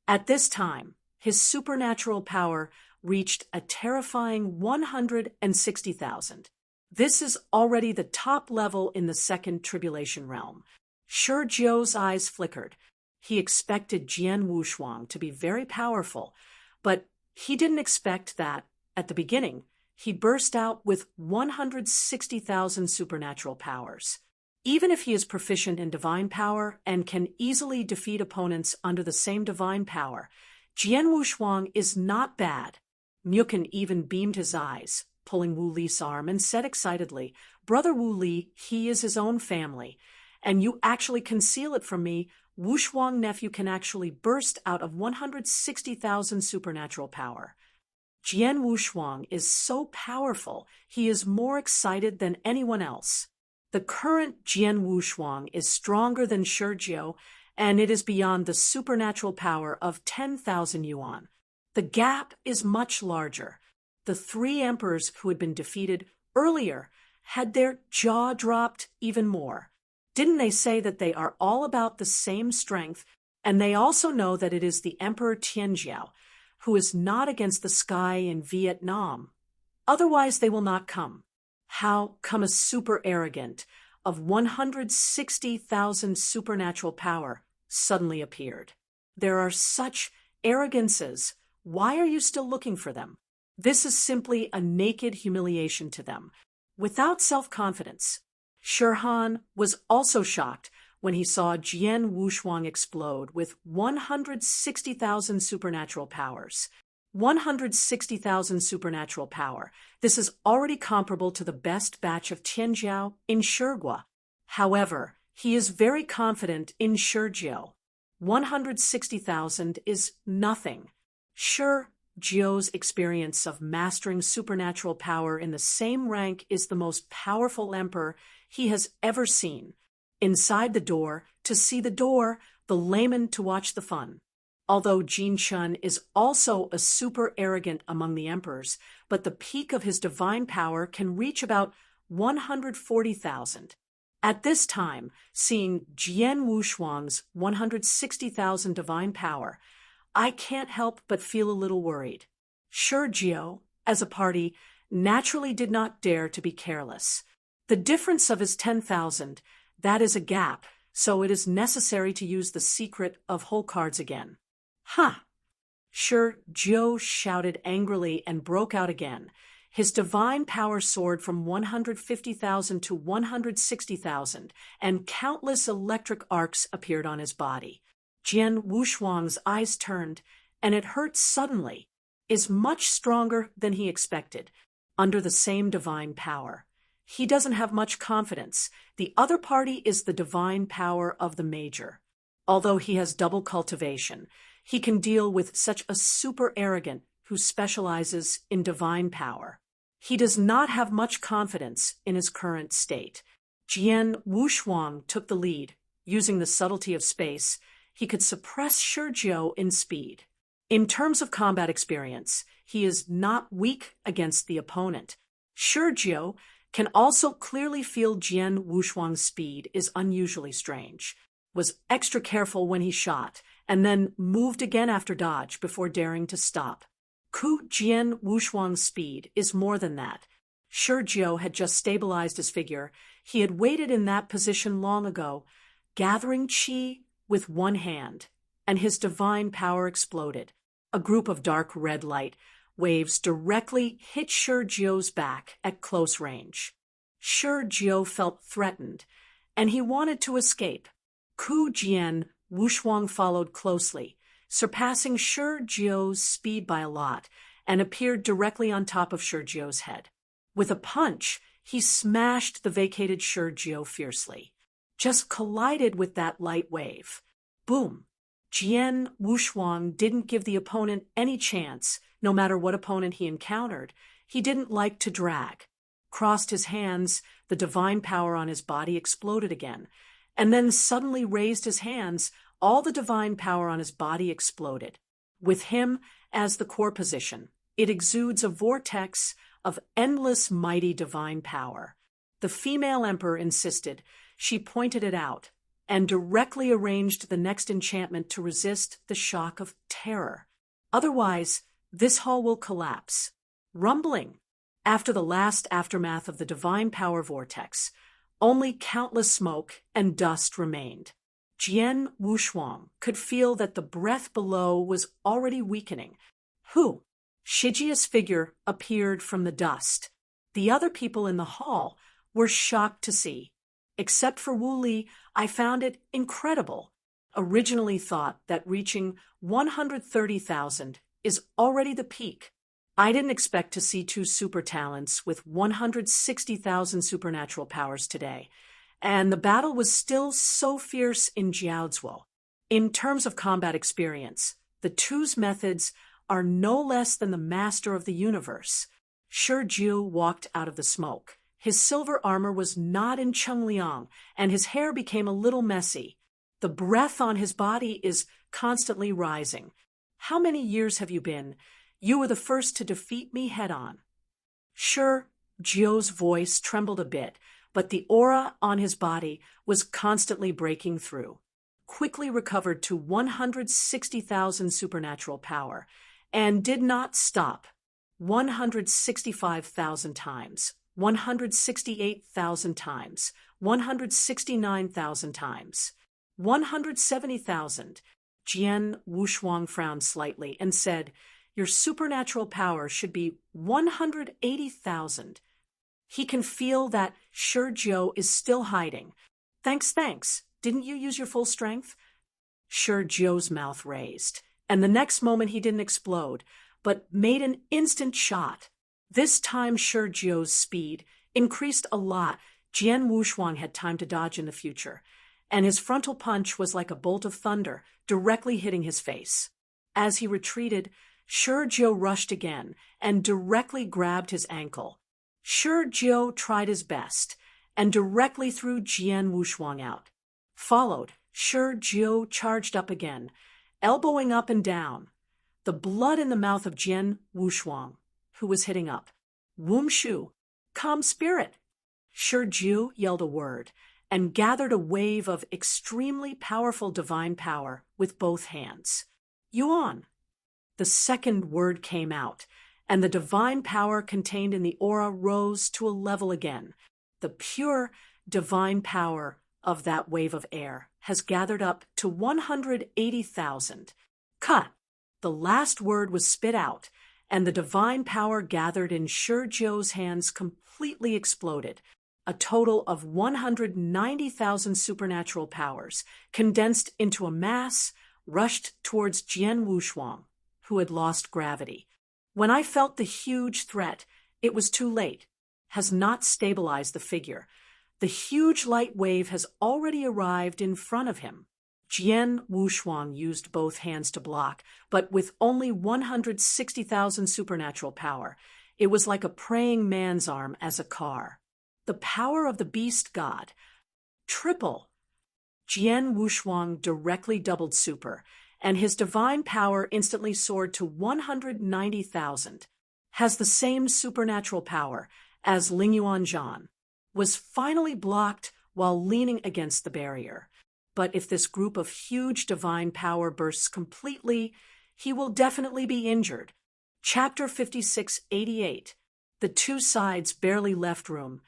At this time, his supernatural power reached a terrifying 160,000. This is already the top level in the second tribulation realm. Shurjo's eyes flickered. He expected Jian Wushuang to be very powerful, but he didn't expect that, at the beginning, he burst out with 160,000 supernatural powers. Even if he is proficient in divine power and can easily defeat opponents under the same divine power, Jian Wushuang is not bad. Muchen even beamed his eyes, pulling Wu Li's arm, and said excitedly, "Brother Wu Li, he is his own family, and you actually conceal it from me. Wushuang nephew can actually burst out of 160,000 supernatural power." Jian Wushuang is so powerful, he is more excited than anyone else. The current Jian Wushuang is stronger than Shurjo, and it is beyond the supernatural power of 10,000 yuan. The gap is much larger. The three emperors who had been defeated earlier had their jaw dropped even more. Didn't they say that they are all about the same strength, and they also know that it is the Emperor Tianjiao, who is not against the sky in Vietnam. Otherwise they will not come. How come a super arrogant of 160,000 supernatural power suddenly appeared? There are such arrogances. Why are you still looking for them? This is simply a naked humiliation to them, without self-confidence. Shurhan was also shocked when he saw Jian Wushuang explode with 160,000 supernatural powers. 160,000 supernatural power. This is already comparable to the best batch of Tianjiao in Shurgua. However, he is very confident in Shurjo. 160,000 is nothing. Shurjo's experience of mastering supernatural power in the same rank is the most powerful emperor he has ever seen. Inside the door, to see the door, the layman to watch the fun. Although Jin Chun is also a super arrogant among the emperors, but the peak of his divine power can reach about 140,000. At this time, seeing Jian Wushuang's 160,000 divine power, I can't help but feel a little worried. Shurjo, as a party, naturally did not dare to be careless. The difference of his 10,000, that is a gap, so it is necessary to use the secret of whole cards again. Huh! Sure, Joe shouted angrily and broke out again. His divine power soared from 150,000 to 160,000, and countless electric arcs appeared on his body. Jian Wushuang's eyes turned, and it hurt suddenly. Is much stronger than he expected, under the same divine power. He doesn't have much confidence. The other party is the divine power of the major. Although he has double cultivation, he can deal with such a super arrogant who specializes in divine power. He does not have much confidence in his current state. Jian Wushuang took the lead. Using the subtlety of space, he could suppress Shizhou in speed. In terms of combat experience, he is not weak against the opponent. Shizhou can also clearly feel Jian Wushuang's speed is unusually strange, was extra careful when he shot, and then moved again after dodge before daring to stop. Jian Wushuang's speed is more than that. Shizhou had just stabilized his figure. He had waited in that position long ago, gathering qi with one hand, and his divine power exploded. A group of dark red light waves directly hit Shizhou's back at close range. Shizhou felt threatened, and he wanted to escape. Jian Wushuang followed closely, surpassing Shizhou's speed by a lot, and appeared directly on top of Shizhou's head. With a punch, he smashed the vacated Shizhou fiercely. Just collided with that light wave. Boom! Jian Wushuang didn't give the opponent any chance, no matter what opponent he encountered. He didn't like to drag. Crossed his hands, the divine power on his body exploded again, and then suddenly raised his hands. All the divine power on his body exploded. With him as the core position, it exudes a vortex of endless mighty divine power. The female emperor insisted. She pointed it out, and directly arranged the next enchantment to resist the shock of terror. Otherwise, this hall will collapse. Rumbling. After the last aftermath of the divine power vortex, only countless smoke and dust remained. Jian Wushuang could feel that the breath below was already weakening. Shijia's figure appeared from the dust. The other people in the hall were shocked to see. Except for Wu Li, I found it incredible. Originally thought that reaching 130,000 is already the peak. I didn't expect to see two super talents with 160,000 supernatural powers today, and the battle was still so fierce in Jiaozuo. In terms of combat experience, the two's methods are no less than the master of the universe. Shizhou walked out of the smoke. His silver armor was not in Chengliang, and his hair became a little messy. The breath on his body is constantly rising. How many years have you been? You were the first to defeat me head-on. Shizhou's voice trembled a bit, but the aura on his body was constantly breaking through. Quickly recovered to 160,000 supernatural power, and did not stop. 165,000 times. 168,000 times, 169,000 times, 170,000. Jian Wushuang frowned slightly and said, "Your supernatural power should be 180,000. He can feel that Shizhou is still hiding. Thanks. Didn't you use your full strength?" Shizhou's mouth raised, and the next moment he didn't explode, but made an instant shot. This time Shizhou's speed increased a lot. Jian Wushuang had time to dodge in the future, and his frontal punch was like a bolt of thunder, directly hitting his face. As he retreated, Shizhou rushed again and directly grabbed his ankle. Shizhou tried his best and directly threw Jian Wushuang out. Followed, Shizhou charged up again, elbowing up and down. The blood in the mouth of Jian Wushuang, who was hitting up. "Wumshu, calm spirit." Shizhou yelled a word and gathered a wave of extremely powerful divine power with both hands. "Yuan." The second word came out, and the divine power contained in the aura rose to a level again. The pure divine power of that wave of air has gathered up to 180,000. Cut! The last word was spit out, and the divine power gathered in Shurjo's hands completely exploded. A total of 190,000 supernatural powers, condensed into a mass, rushed towards Jian Wushuang, who had lost gravity. When I felt the huge threat, it was too late. Has not stabilized the figure. The huge light wave has already arrived in front of him. Jian Wushuang used both hands to block, but with only 160,000 supernatural power, it was like a praying man's arm as a car. The power of the beast god. Triple. Jian Wushuang directly doubled super, and his divine power instantly soared to 190,000. Has the same supernatural power as Lingyuan Zhan. Was finally blocked while leaning against the barrier. But if this group of huge divine power bursts completely, he will definitely be injured. Chapter 5688. The two sides barely left room,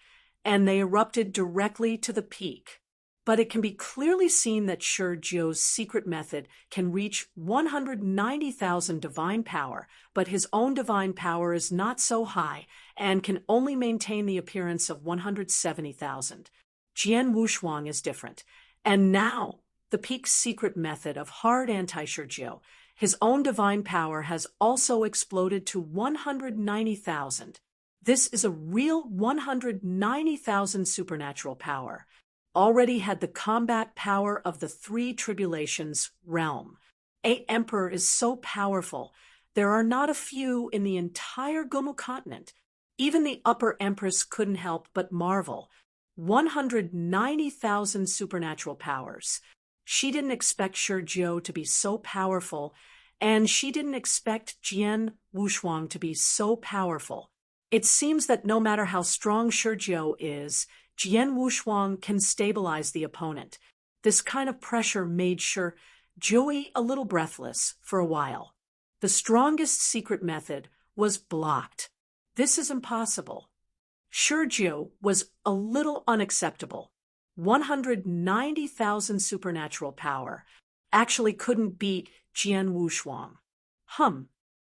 and they erupted directly to the peak. But it can be clearly seen that Shurjo's secret method can reach 190,000 divine power, but his own divine power is not so high and can only maintain the appearance of 170,000. Jian Wushuang is different. And now, the peak secret method of hard anti-Shurjo, his own divine power has also exploded to 190,000. This is a real 190,000 supernatural power. Already had the combat power of the three tribulations realm. A emperor is so powerful, there are not a few in the entire Gomu continent. Even the upper empress couldn't help but marvel. 190,000 supernatural powers. She didn't expect Shurjo to be so powerful, and she didn't expect Jian Wushuang to be so powerful. It seems that no matter how strong Shurjo is, Jian Wushuang can stabilize the opponent. This kind of pressure made Shurjo a little breathless for a while. The strongest secret method was blocked. This is impossible. Shurjo was a little unacceptable. 190,000 supernatural power actually couldn't beat Jian Wushuang.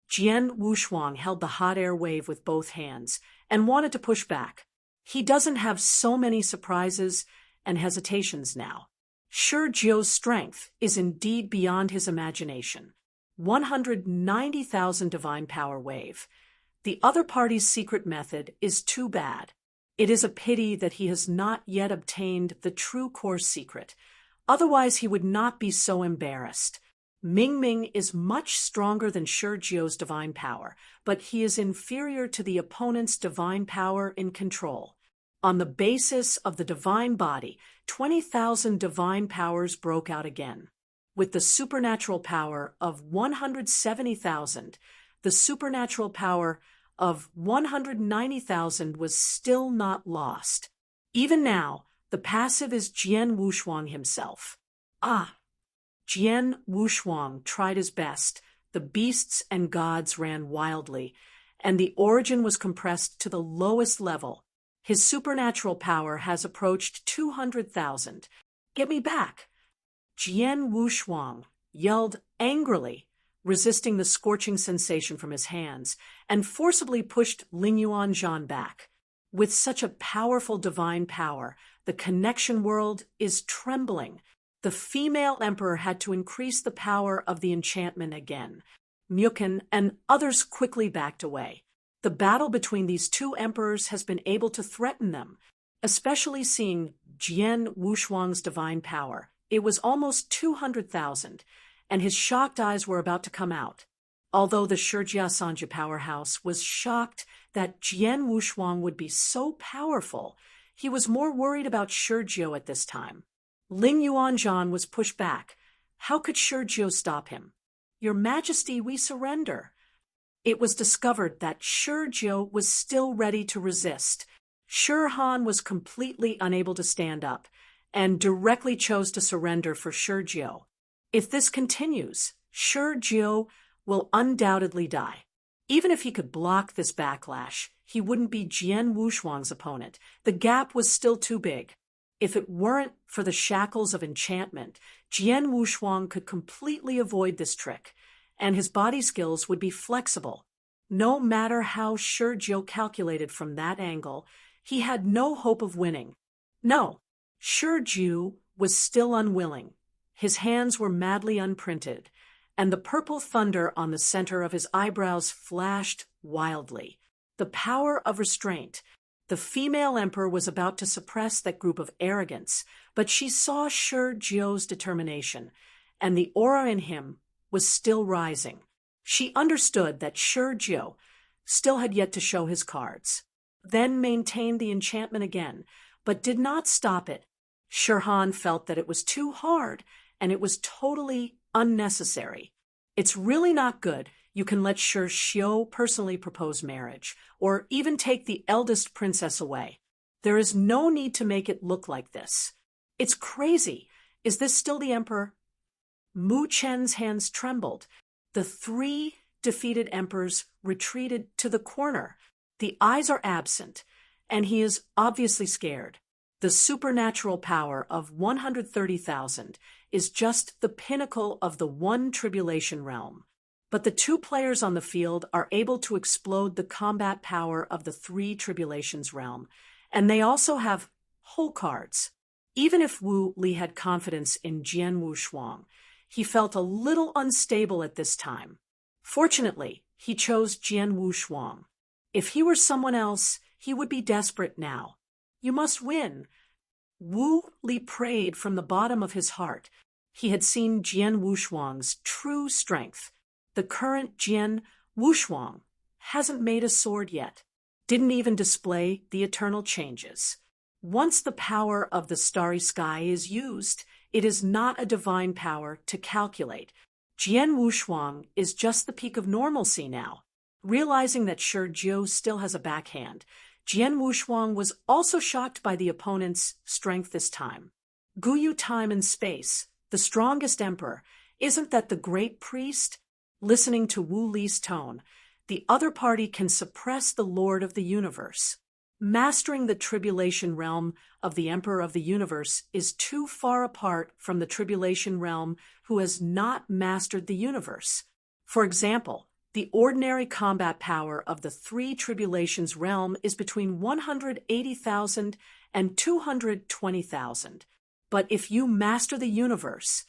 Jian Wushuang held the hot air wave with both hands and wanted to push back. He doesn't have so many surprises and hesitations now. Shurjo's strength is indeed beyond his imagination. 190,000 divine power wave. The other party's secret method is too bad. It is a pity that he has not yet obtained the true core secret. Otherwise, he would not be so embarrassed. Ming is much stronger than Shurjo's divine power, but he is inferior to the opponent's divine power in control. On the basis of the divine body, 20,000 divine powers broke out again. With the supernatural power of 170,000, the supernatural power of 190,000 was still not lost. Even now, the passive is Jian Wushuang himself. Jian Wushuang tried his best. The beasts and gods ran wildly, and the origin was compressed to the lowest level. His supernatural power has approached 200,000. Get me back! Jian Wushuang yelled angrily, resisting the scorching sensation from his hands, and forcibly pushed Lingyuan Zhan back. With such a powerful divine power, the connection world is trembling. The female emperor had to increase the power of the enchantment again. Mukun and others quickly backed away. The battle between these two emperors has been able to threaten them, especially seeing Jian Wushuang's divine power. It was almost 200,000, and his shocked eyes were about to come out. Although the Shurjia Sanja powerhouse was shocked that Jian Wushuang would be so powerful, he was more worried about Shurjo at this time. Lingyuan Zhan was pushed back. How could Shurjo stop him? Your Majesty, we surrender. It was discovered that Shurjo was still ready to resist. Shurhan was completely unable to stand up, and directly chose to surrender for Shurjo. If this continues, Shurjo will undoubtedly die. Even if he could block this backlash, he wouldn't be Jian Wushuang's opponent. The gap was still too big. If it weren't for the shackles of enchantment, Jian Wushuang could completely avoid this trick, and his body skills would be flexible. No matter how Shi Jiu calculated from that angle, he had no hope of winning. No, Shi Jiu was still unwilling. His hands were madly unprinted, and the purple thunder on the center of his eyebrows flashed wildly. The power of restraint. The female emperor was about to suppress that group of arrogance, but she saw Shi Jiu's determination, and the aura in him was still rising. She understood that Shi Jiu still had yet to show his cards, then maintained the enchantment again, but did not stop it. Shi Han felt that it was too hard, and it was totally unnecessary. It's really not good. You can let Shi Xiu personally propose marriage, or even take the eldest princess away. There is no need to make it look like this. It's crazy. Is this still the emperor? Mu Chen's hands trembled. The three defeated emperors retreated to the corner. The eyes are absent, and he is obviously scared. The supernatural power of 130,000 is just the pinnacle of the one tribulation realm. But the two players on the field are able to explode the combat power of the three tribulations realm, and they also have whole cards. Even if Wu Li had confidence in Jian Wushuang, he felt a little unstable at this time. Fortunately, he chose Jian Wushuang. If he were someone else, he would be desperate now. You must win. Wu Li prayed from the bottom of his heart. He had seen Jian Wushuang's true strength. The current Jian Wushuang hasn't made a sword yet, didn't even display the eternal changes. Once the power of the starry sky is used, it is not a divine power to calculate. Jian Wushuang is just the peak of normalcy now. Realizing that Shi Jiu still has a backhand, Jian Wushuang was also shocked by the opponent's strength this time. Guyu Time and Space, the strongest emperor, isn't that the great priest? Listening to Wu Li's tone, the other party can suppress the Lord of the Universe. Mastering the tribulation realm of the Emperor of the Universe is too far apart from the tribulation realm who has not mastered the universe. For example, the ordinary combat power of the three tribulations realm is between 180,000 and 220,000. But if you master the universe,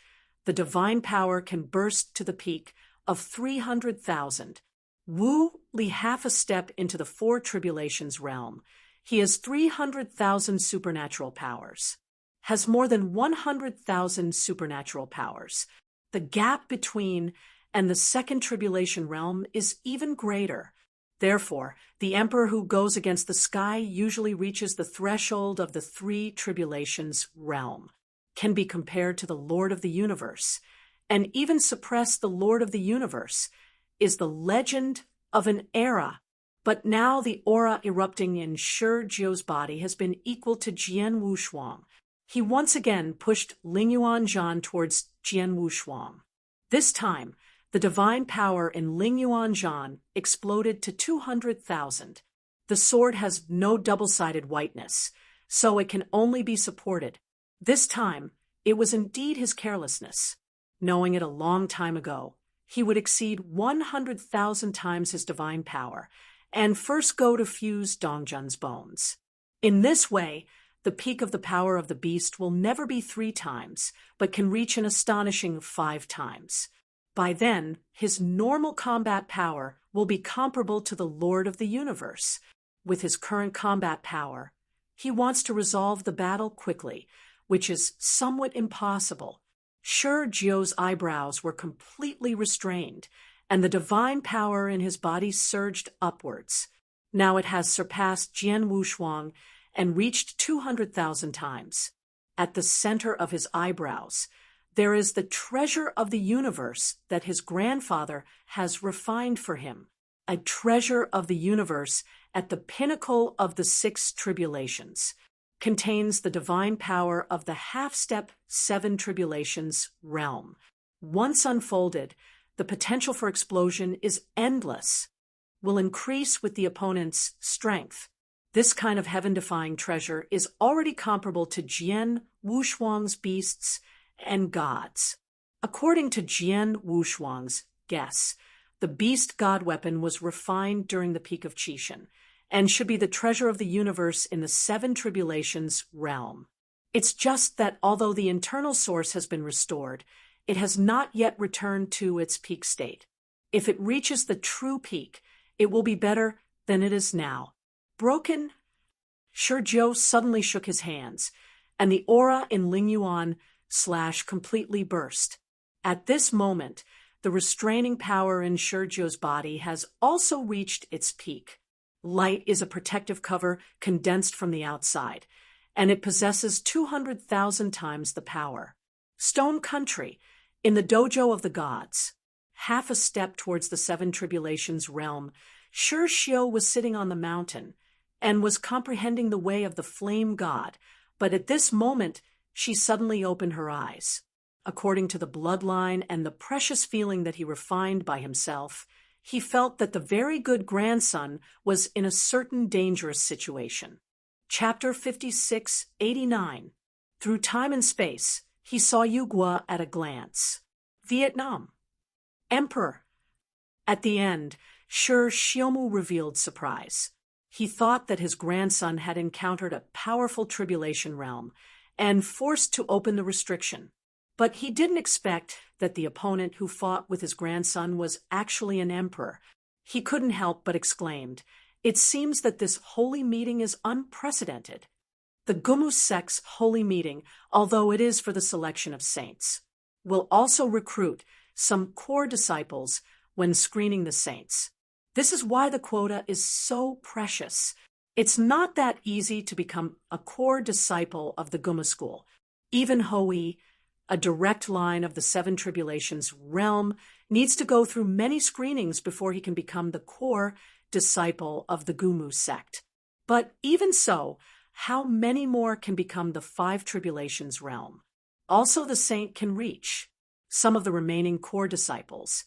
the divine power can burst to the peak of 300,000. Wu Li half a step into the four tribulations realm. He has 300,000 supernatural powers, has more than 100,000 supernatural powers. The gap between and the second tribulation realm is even greater. Therefore, the emperor who goes against the sky usually reaches the threshold of the three tribulations realm, can be compared to the Lord of the Universe, and even suppress the Lord of the Universe is the legend of an era. But now the aura erupting in Shi Jiu's body has been equal to Jian Wushuang. He once again pushed Lingyuan Zhan towards Jian Wushuang. This time, the divine power in Lingyuan Zhan exploded to 200,000. The sword has no double-sided whiteness, so it can only be supported. This time, it was indeed his carelessness. Knowing it a long time ago, he would exceed 100,000 times his divine power, and first go to fuse Dongjun's bones. In this way, the peak of the power of the beast will never be 3 times, but can reach an astonishing 5 times. By then, his normal combat power will be comparable to the Lord of the Universe. With his current combat power, he wants to resolve the battle quickly, which is somewhat impossible. Shi Jiu's eyebrows were completely restrained, and the divine power in his body surged upwards. Now it has surpassed Jian Wushuang and reached 200,000 times. At the center of his eyebrows, there is the treasure of the universe that his grandfather has refined for him, a treasure of the universe at the pinnacle of the 6 tribulations, contains the divine power of the half-step 7 tribulations realm. Once unfolded, the potential for explosion is endless. will increase with the opponent's strength. This kind of heaven-defying treasure is already comparable to Jian Wushuang's beasts and gods. According to Jian Wushuang's guess, the beast god weapon was refined during the peak of Qixin and should be the treasure of the universe in the Seven Tribulations realm. It's just that although the internal source has been restored, it has not yet returned to its peak state. If it reaches the true peak, it will be better than it is now. Broken? Shizhou suddenly shook his hands, and the aura in Ling Yuan / completely burst. At this moment, the restraining power in Shizhou's body has also reached its peak. Light is a protective cover condensed from the outside, and it possesses 200,000 times the power. Stone Country, in the dojo of the gods. Half a step towards the Seven Tribulations realm, Shizhou was sitting on the mountain and was comprehending the way of the flame god, but at this moment she suddenly opened her eyes. According to the bloodline and the precious feeling that he refined by himself, he felt that the very good grandson was in a certain dangerous situation. Chapter 5689. Through time and space, he saw Yu Guo at a glance. Vietnam. Emperor. At the end, Shizhou revealed surprise. He thought that his grandson had encountered a powerful tribulation realm and forced to open the restriction. But he didn't expect that the opponent who fought with his grandson was actually an emperor. He couldn't help but exclaimed, "It seems that this holy meeting is unprecedented." The Gumu sect's holy meeting, although it is for the selection of saints, will also recruit some core disciples when screening the saints. This is why the quota is so precious. It's not that easy to become a core disciple of the Gumu school. Even Hoi, a direct line of the Seven Tribulations realm, needs to go through many screenings before he can become the core disciple of the Gumu sect. But even so, how many more can become the Five Tribulations realm? Also, the saint can reach some of the remaining core disciples.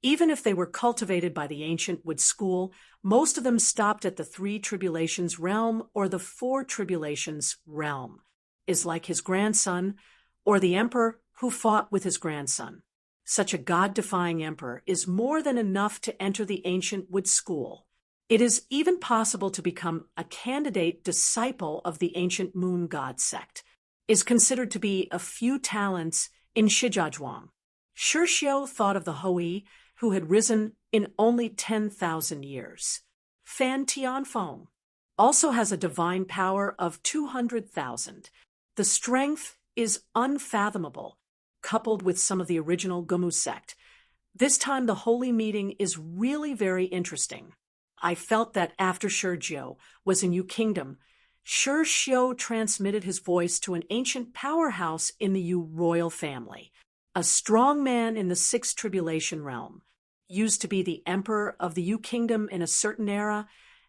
Even if they were cultivated by the ancient Wood school, most of them stopped at the Three Tribulations realm or the Four Tribulations realm, is like his grandson, or the emperor who fought with his grandson. Such a god-defying emperor is more than enough to enter the ancient Wood school. It is even possible to become a candidate disciple of the ancient moon god sect, is considered to be a few talents in Shijiazhuang. Shizhou thought of the Hoi, who had risen in only 10,000 years. Fan Tianfeng also has a divine power of 200,000. The strength is unfathomable, coupled with some of the original Gumu sect. This time the holy meeting is really very interesting. I felt that after Shizhou was in Yu Kingdom, Shizhou transmitted his voice to an ancient powerhouse in the Yu royal family, a strong man in the Sixth Tribulation realm, used to be the emperor of the Yu Kingdom in a certain era,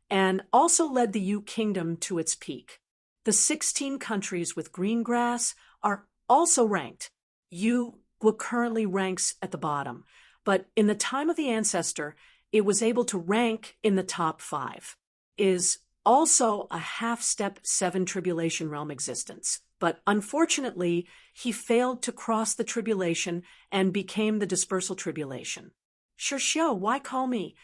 and also led the Yu Kingdom to its peak. The 16 countries with green grass are also ranked. Yu Guo currently ranks at the bottom, but in the time of the ancestor, it was able to rank in the top 5. Is also a half-step Seven Tribulation realm existence, but unfortunately, he failed to cross the tribulation and became the dispersal tribulation. Shizhou, why call me?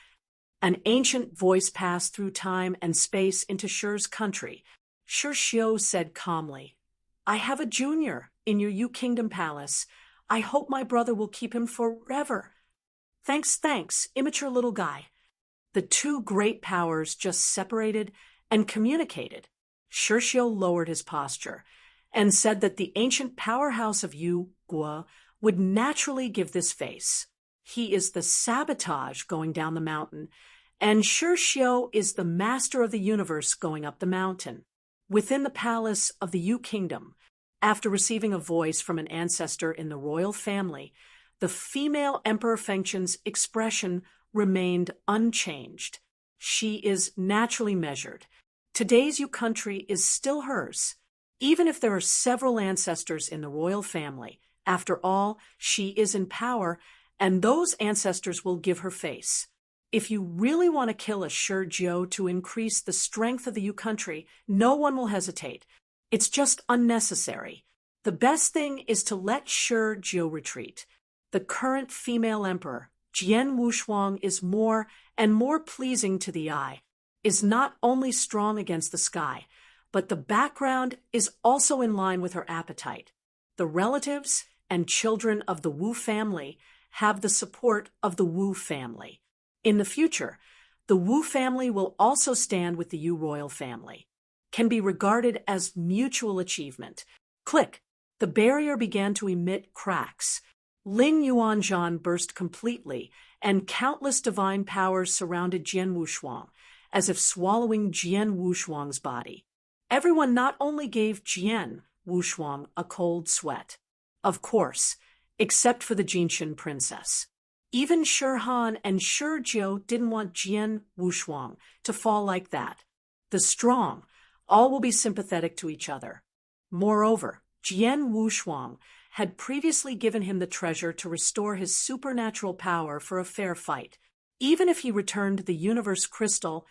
An ancient voice passed through time and space into Shir's country. Shizhou said calmly, "I have a junior in your Yu Kingdom palace. I hope my brother will keep him forever." Thanks, immature little guy. The two great powers just separated and communicated. Shizhou lowered his posture and said that the ancient powerhouse of Yu Guo would naturally give this face. He is the sabotage going down the mountain, and Shizhou is the master of the universe going up the mountain. Within the palace of the Yu Kingdom, after receiving a voice from an ancestor in the royal family, the female Emperor Fengchen's expression remained unchanged. She is naturally measured. Today's Yu country is still hers, even if there are several ancestors in the royal family. After all, she is in power, and those ancestors will give her face. If you really want to kill a Shurjo to increase the strength of the Yu country, no one will hesitate. It's just unnecessary. The best thing is to let Shurjo retreat. The current female emperor, Jian Wushuang, is more and more pleasing to the eye, is not only strong against the sky, but the background is also in line with her appetite. The relatives and children of the Wu family have the support of the Wu family. In the future, the Wu family will also stand with the Yu royal family. Can be regarded as mutual achievement. Click! The barrier began to emit cracks. Ling Yuanzhan burst completely, and countless divine powers surrounded Jian Wushuang, as if swallowing Jian Wushuang's body. Everyone not only gave Jian Wushuang a cold sweat, of course, except for the Jinshan princess. Even Shurhan and Shurjo didn't want Jian Wushuang to fall like that. The strong, all will be sympathetic to each other. Moreover, Jian Wushuang had previously given him the treasure to restore his supernatural power for a fair fight. Even if he returned the universe crystal,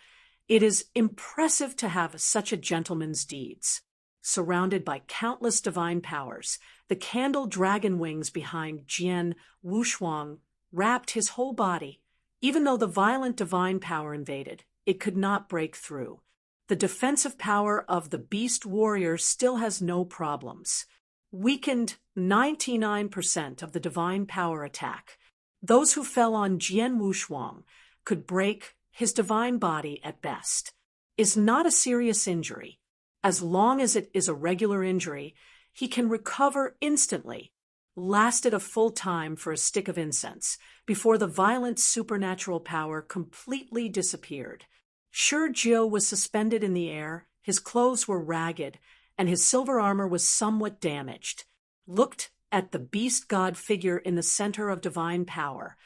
it is impressive to have such a gentleman's deeds. Surrounded by countless divine powers, the candle dragon wings behind Jian Wushuang wrapped his whole body. Even though the violent divine power invaded, it could not break through. The defensive power of the beast warrior still has no problems. Weakened 99% of the divine power attack. Those who fell on Jian Wushuang could break his divine body at best. Is not a serious injury. As long as it is a regular injury, he can recover instantly. Lasted a full time for a stick of incense before the violent supernatural power completely disappeared. Shurjo was suspended in the air, his clothes were ragged, and his silver armor was somewhat damaged. Looked at the beast god figure in the center of divine power.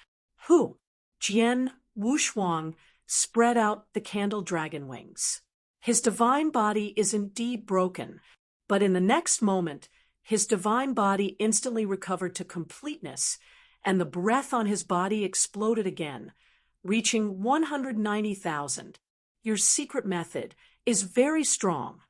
Who? Jian Wushuang spread out the candle dragon wings. His divine body is indeed broken, but in the next moment, his divine body instantly recovered to completeness, and the breath on his body exploded again, reaching 190,000. Your secret method is very strong.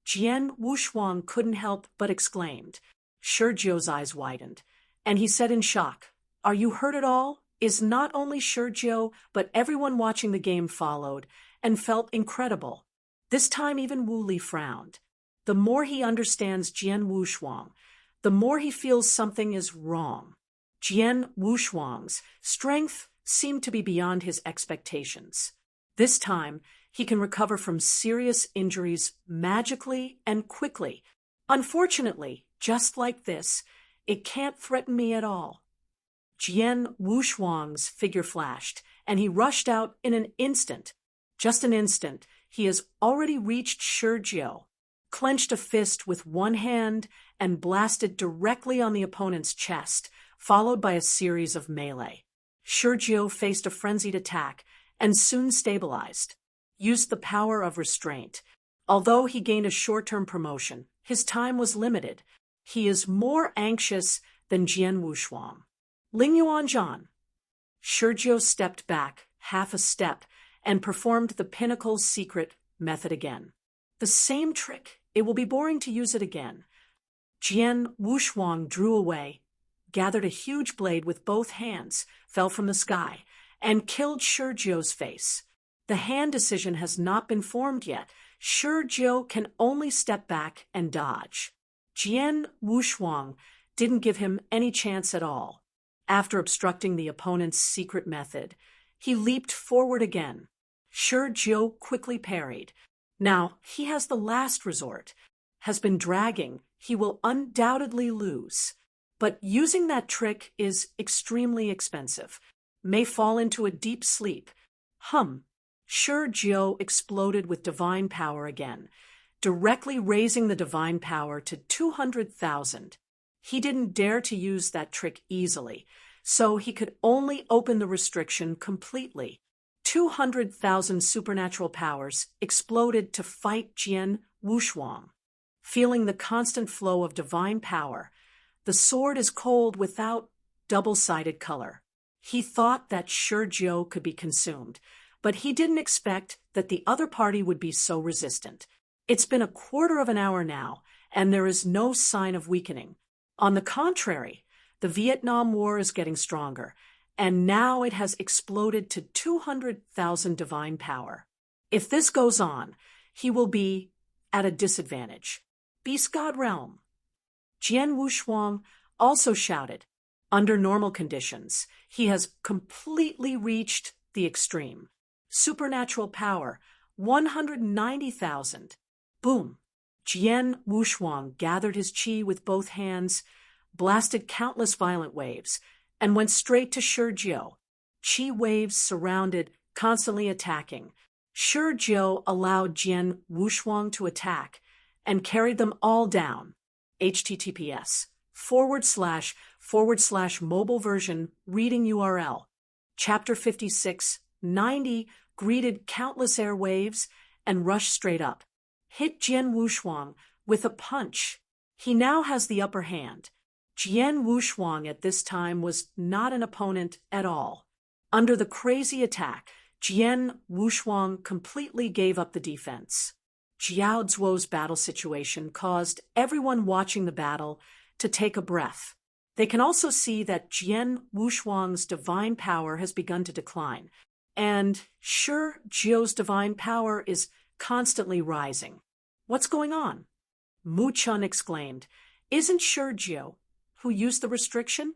Jian Wushuang couldn't help but exclaimed. Shurjo's eyes widened, and he said in shock, "Are you hurt at all?" Is not only Shurjo, but everyone watching the game followed and felt incredible. This time even Wu Li frowned. The more he understands Jian Wushuang, the more he feels something is wrong. Jian Wushuang's strength seemed to be beyond his expectations. This time, he can recover from serious injuries magically and quickly. Unfortunately, just like this, it can't threaten me at all. Jian Wushuang's figure flashed, and he rushed out in an instant. Just an instant, he has already reached Shurjo, clenched a fist with one hand, and blasted directly on the opponent's chest, followed by a series of melee. Shurjo faced a frenzied attack and soon stabilized, used the power of restraint. Although he gained a short-term promotion, his time was limited. He is more anxious than Jian Wushuang. Ling Yuanzhan. Shurjo stepped back half a step and performed the pinnacle's secret method again. The same trick. It will be boring to use it again. Jian Wushuang drew away, gathered a huge blade with both hands, fell from the sky, and killed Shurjo's face. The hand decision has not been formed yet. Shurjo can only step back and dodge. Jian Wushuang didn't give him any chance at all. After obstructing the opponent's secret method, he leaped forward again. Shurjo quickly parried. Now, he has the last resort. Has been dragging, he will undoubtedly lose. But using that trick is extremely expensive. May fall into a deep sleep. Shurjo exploded with divine power again, directly raising the divine power to 200,000. He didn't dare to use that trick easily, so he could only open the restriction completely. 200,000 supernatural powers exploded to fight Jian Wushuang. Feeling the constant flow of divine power, the sword is cold without double-sided color. He thought that Shurjo could be consumed, but he didn't expect that the other party would be so resistant. It's been a quarter of an hour now, and there is no sign of weakening. On the contrary, the Vietnam War is getting stronger, and now it has exploded to 200,000 divine power. If this goes on, he will be at a disadvantage. Beast God Realm. Jian Wushuang also shouted, under normal conditions, he has completely reached the extreme. Supernatural power, 190,000. Boom. Jian Wushuang gathered his qi with both hands, blasted countless violent waves, and went straight to Shurjo. Qi waves surrounded, constantly attacking. Shurjo allowed Jian Wushuang to attack and carried them all down. https:// mobile version reading URL. Chapter 56:90 greeted countless air waves and rushed straight up. Hit Jian Wushuang with a punch. He now has the upper hand. Jian Wushuang at this time was not an opponent at all. Under the crazy attack, Jian Wushuang completely gave up the defense. Jiao Zuo's battle situation caused everyone watching the battle to take a breath. They can also see that Jian Wushuang's divine power has begun to decline, and Shurjo's divine power is constantly rising. What's going on? Mu Chun exclaimed, "Isn't Shurjo who used the restriction?"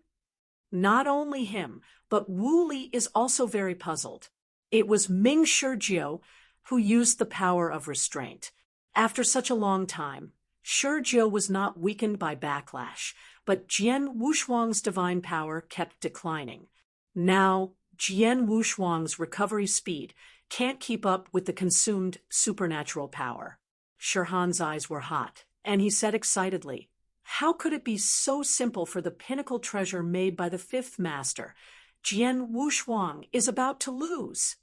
Not only him, but Wu Li is also very puzzled. It was Ming Shurjo who used the power of restraint. After such a long time, Shurjo was not weakened by backlash, but Jian Wushuang's divine power kept declining. Now, Jian Wushuang's recovery speed can't keep up with the consumed supernatural power. Shurhan's eyes were hot, and he said excitedly, "How could it be so simple for the pinnacle treasure made by the fifth master? Jian Wushuang is about to lose."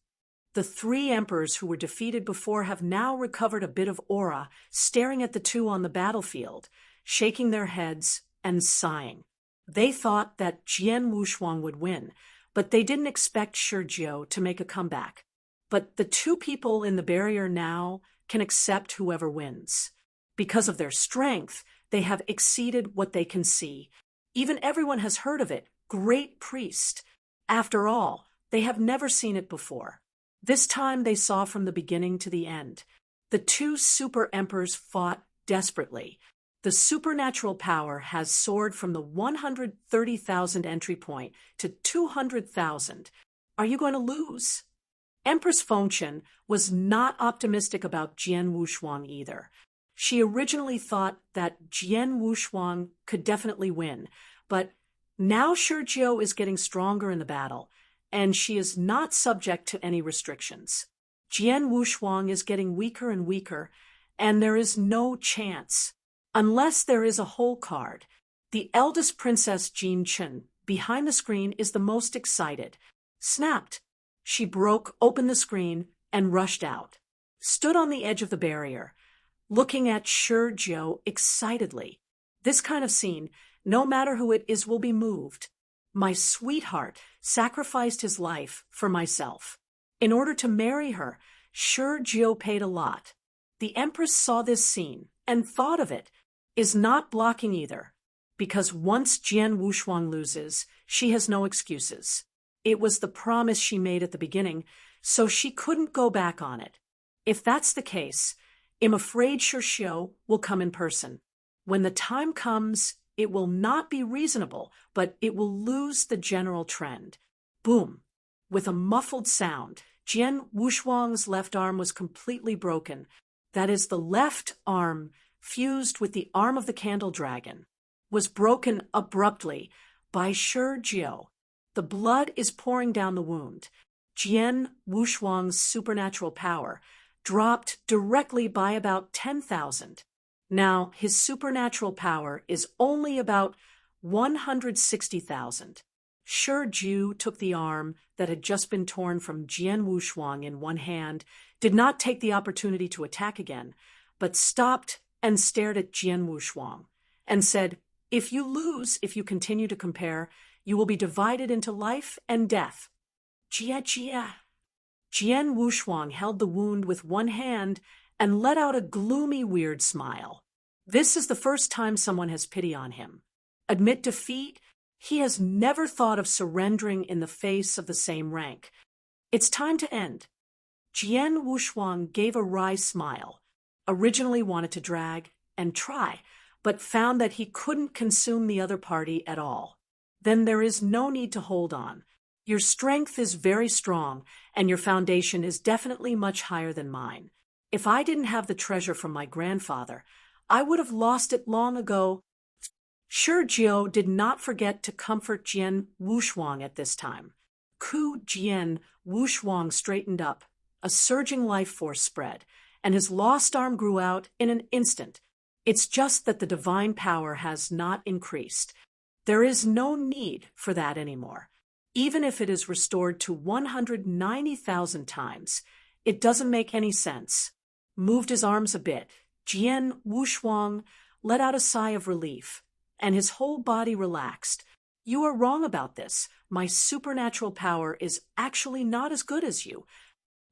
The three emperors who were defeated before have now recovered a bit of aura, staring at the two on the battlefield, shaking their heads and sighing. They thought that Jian Wushuang would win, but they didn't expect Shurjo to make a comeback. But the two people in the barrier now can accept whoever wins. Because of their strength, they have exceeded what they can see. Even everyone has heard of it, Great Priest. After all, they have never seen it before. This time they saw from the beginning to the end. The two super emperors fought desperately. The supernatural power has soared from the 130,000 entry point to 200,000. Are you going to lose? Empress Fengchen was not optimistic about Jian Wushuang either. She originally thought that Jian Wushuang could definitely win, but now Shurjo is getting stronger in the battle, and she is not subject to any restrictions. Jian Wushuang is getting weaker and weaker, and there is no chance. Unless there is a hole card. The eldest princess Jin Chen, behind the screen, is the most excited. Snapped. She broke open the screen and rushed out. Stood on the edge of the barrier, looking at Shurjo excitedly. This kind of scene, no matter who it is, will be moved. My sweetheart sacrificed his life for myself. In order to marry her, Shurjo paid a lot. The Empress saw this scene and thought of it, is not blocking either, because once Jian Wushuang loses, she has no excuses. It was the promise she made at the beginning, so she couldn't go back on it. If that's the case, I'm afraid Shurjo will come in person. When the time comes, it will not be reasonable, but it will lose the general trend. Boom! With a muffled sound, Jian Wushuang's left arm was completely broken. That is, the left arm, fused with the arm of the candle dragon, was broken abruptly by Shurjo. The blood is pouring down the wound. Jian Wushuang's supernatural power dropped directly by about 10,000. Now, his supernatural power is only about 160,000. Shurjo took the arm that had just been torn from Jian Wushuang in one hand, did not take the opportunity to attack again, but stopped and stared at Jian Wushuang and said, "If you lose, if you continue to compare, You will be divided into life and death. Jia Jia. Jian Wushuang held the wound with one hand and let out a gloomy, weird smile. This is the first time someone has pity on him. Admit defeat? He has never thought of surrendering in the face of the same rank. It's time to end. Jian Wushuang gave a wry smile, originally wanted to drag and try, but found that he couldn't consume the other party at all. Then there is no need to hold on. Your strength is very strong, and your foundation is definitely much higher than mine. If I didn't have the treasure from my grandfather, I would have lost it long ago. Shi Jiao did not forget to comfort Jian Wushuang at this time. Jian Wushuang straightened up, a surging life force spread, and his lost arm grew out in an instant. It's just that the divine power has not increased. There is no need for that anymore. Even if it is restored to 190,000 times, it doesn't make any sense. Moved his arms a bit, Jian Wushuang let out a sigh of relief, and his whole body relaxed. You are wrong about this. My supernatural power is actually not as good as you.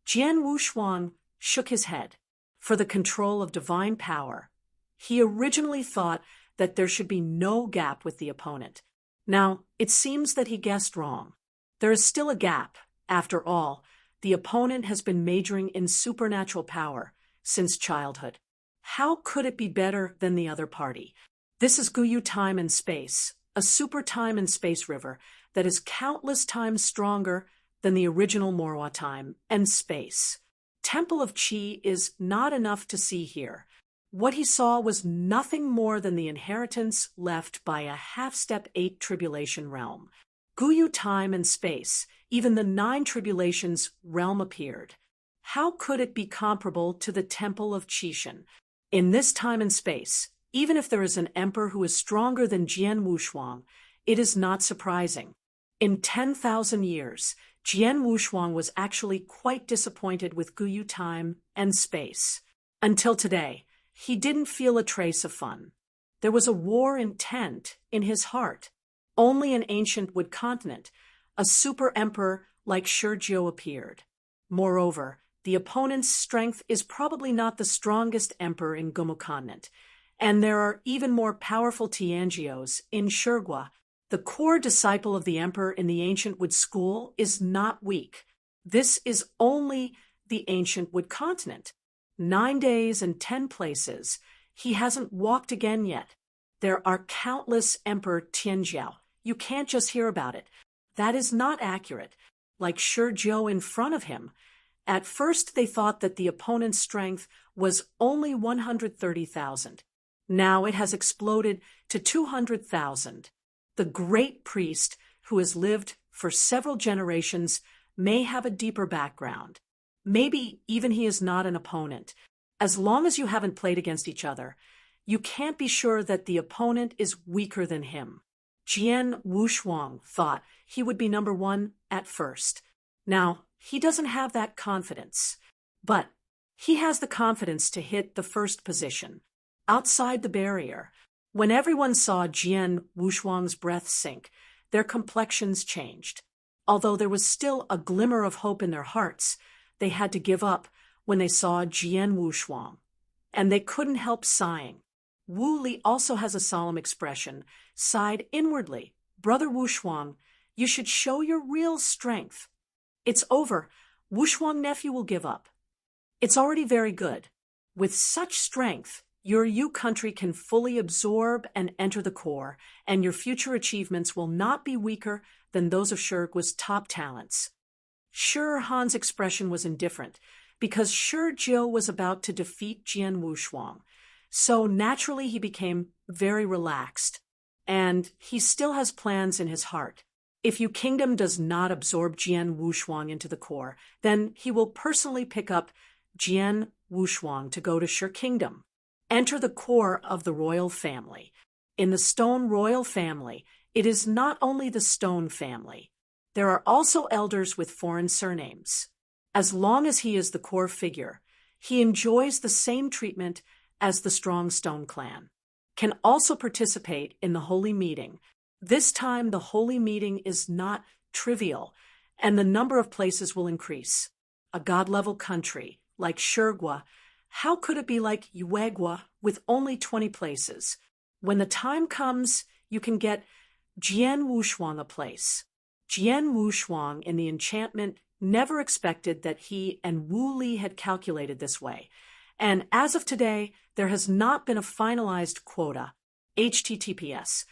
Jian Wushuang shook his head. For the control of divine power, he originally thought that there should be no gap with the opponent. Now, it seems that he guessed wrong. There is still a gap. After all, the opponent has been majoring in supernatural power since childhood. How could it be better than the other party? This is Guyu time and space, a super time and space river that is countless times stronger than the original Morwa time and space. Temple of Qi is not enough to see here. What he saw was nothing more than the inheritance left by a half-step 8 tribulation realm. Guyu time and space, even the 9 tribulations realm appeared. How could it be comparable to the Temple of Qishan? In this time and space, even if there is an emperor who is stronger than Jian Wushuang, it is not surprising. In 10,000 years, Jian Wushuang was actually quite disappointed with Guyu time and space. Until today, he didn't feel a trace of fun. There was a war intent in his heart. Only an ancient wood continent, a super emperor like Shi Jiao appeared. Moreover, the opponent's strength is probably not the strongest emperor in Gumu continent, and there are even more powerful Tianjios in Shigua. The core disciple of the emperor in the ancient wood school is not weak. This is only the ancient wood continent. 9 days and 10 places. He hasn't walked again yet. There are countless Emperor Tianjiao. You can't just hear about it. That is not accurate. Like Shi Jiao in front of him. At first they thought that the opponent's strength was only 130,000. Now it has exploded to 200,000. The great priest, who has lived for several generations, may have a deeper background. Maybe even he is not an opponent. As long as you haven't played against each other, you can't be sure that the opponent is weaker than him. Jian Wushuang thought he would be number 1 at first. Now, he doesn't have that confidence. But he has the confidence to hit the first position. Outside the barrier, when everyone saw Jian Wushuang's breath sink, their complexions changed. Although there was still a glimmer of hope in their hearts, they had to give up when they saw Jian Wushuang. And they couldn't help sighing. Wu Li also has a solemn expression, sighed inwardly. Brother Wushuang, you should show your real strength. It's over. Wushuang nephew will give up. It's already very good. With such strength, your Yu country can fully absorb and enter the core, and your future achievements will not be weaker than those of Shigua's top talents. Shi Han's expression was indifferent, because Shi Jiao was about to defeat Jian Wushuang. So naturally he became very relaxed. And he still has plans in his heart. If Yu Kingdom does not absorb Jian Wushuang into the core, then he will personally pick up Jian Wushuang to go to Shi Kingdom. Enter the core of the royal family. In the Stone royal family, it is not only the Stone family. There are also elders with foreign surnames. As long as he is the core figure, he enjoys the same treatment as the strong Stone clan. Can also participate in the holy meeting, This time the holy meeting is not trivial, and the number of places will increase. A god-level country, like Shurgwa, how could it be like Uegwa with only 20 places? When the time comes, you can get Jian Wushuang a place. Jian Wushuang in the enchantment never expected that he and Wu Li had calculated this way. And as of today, there has not been a finalized quota. https://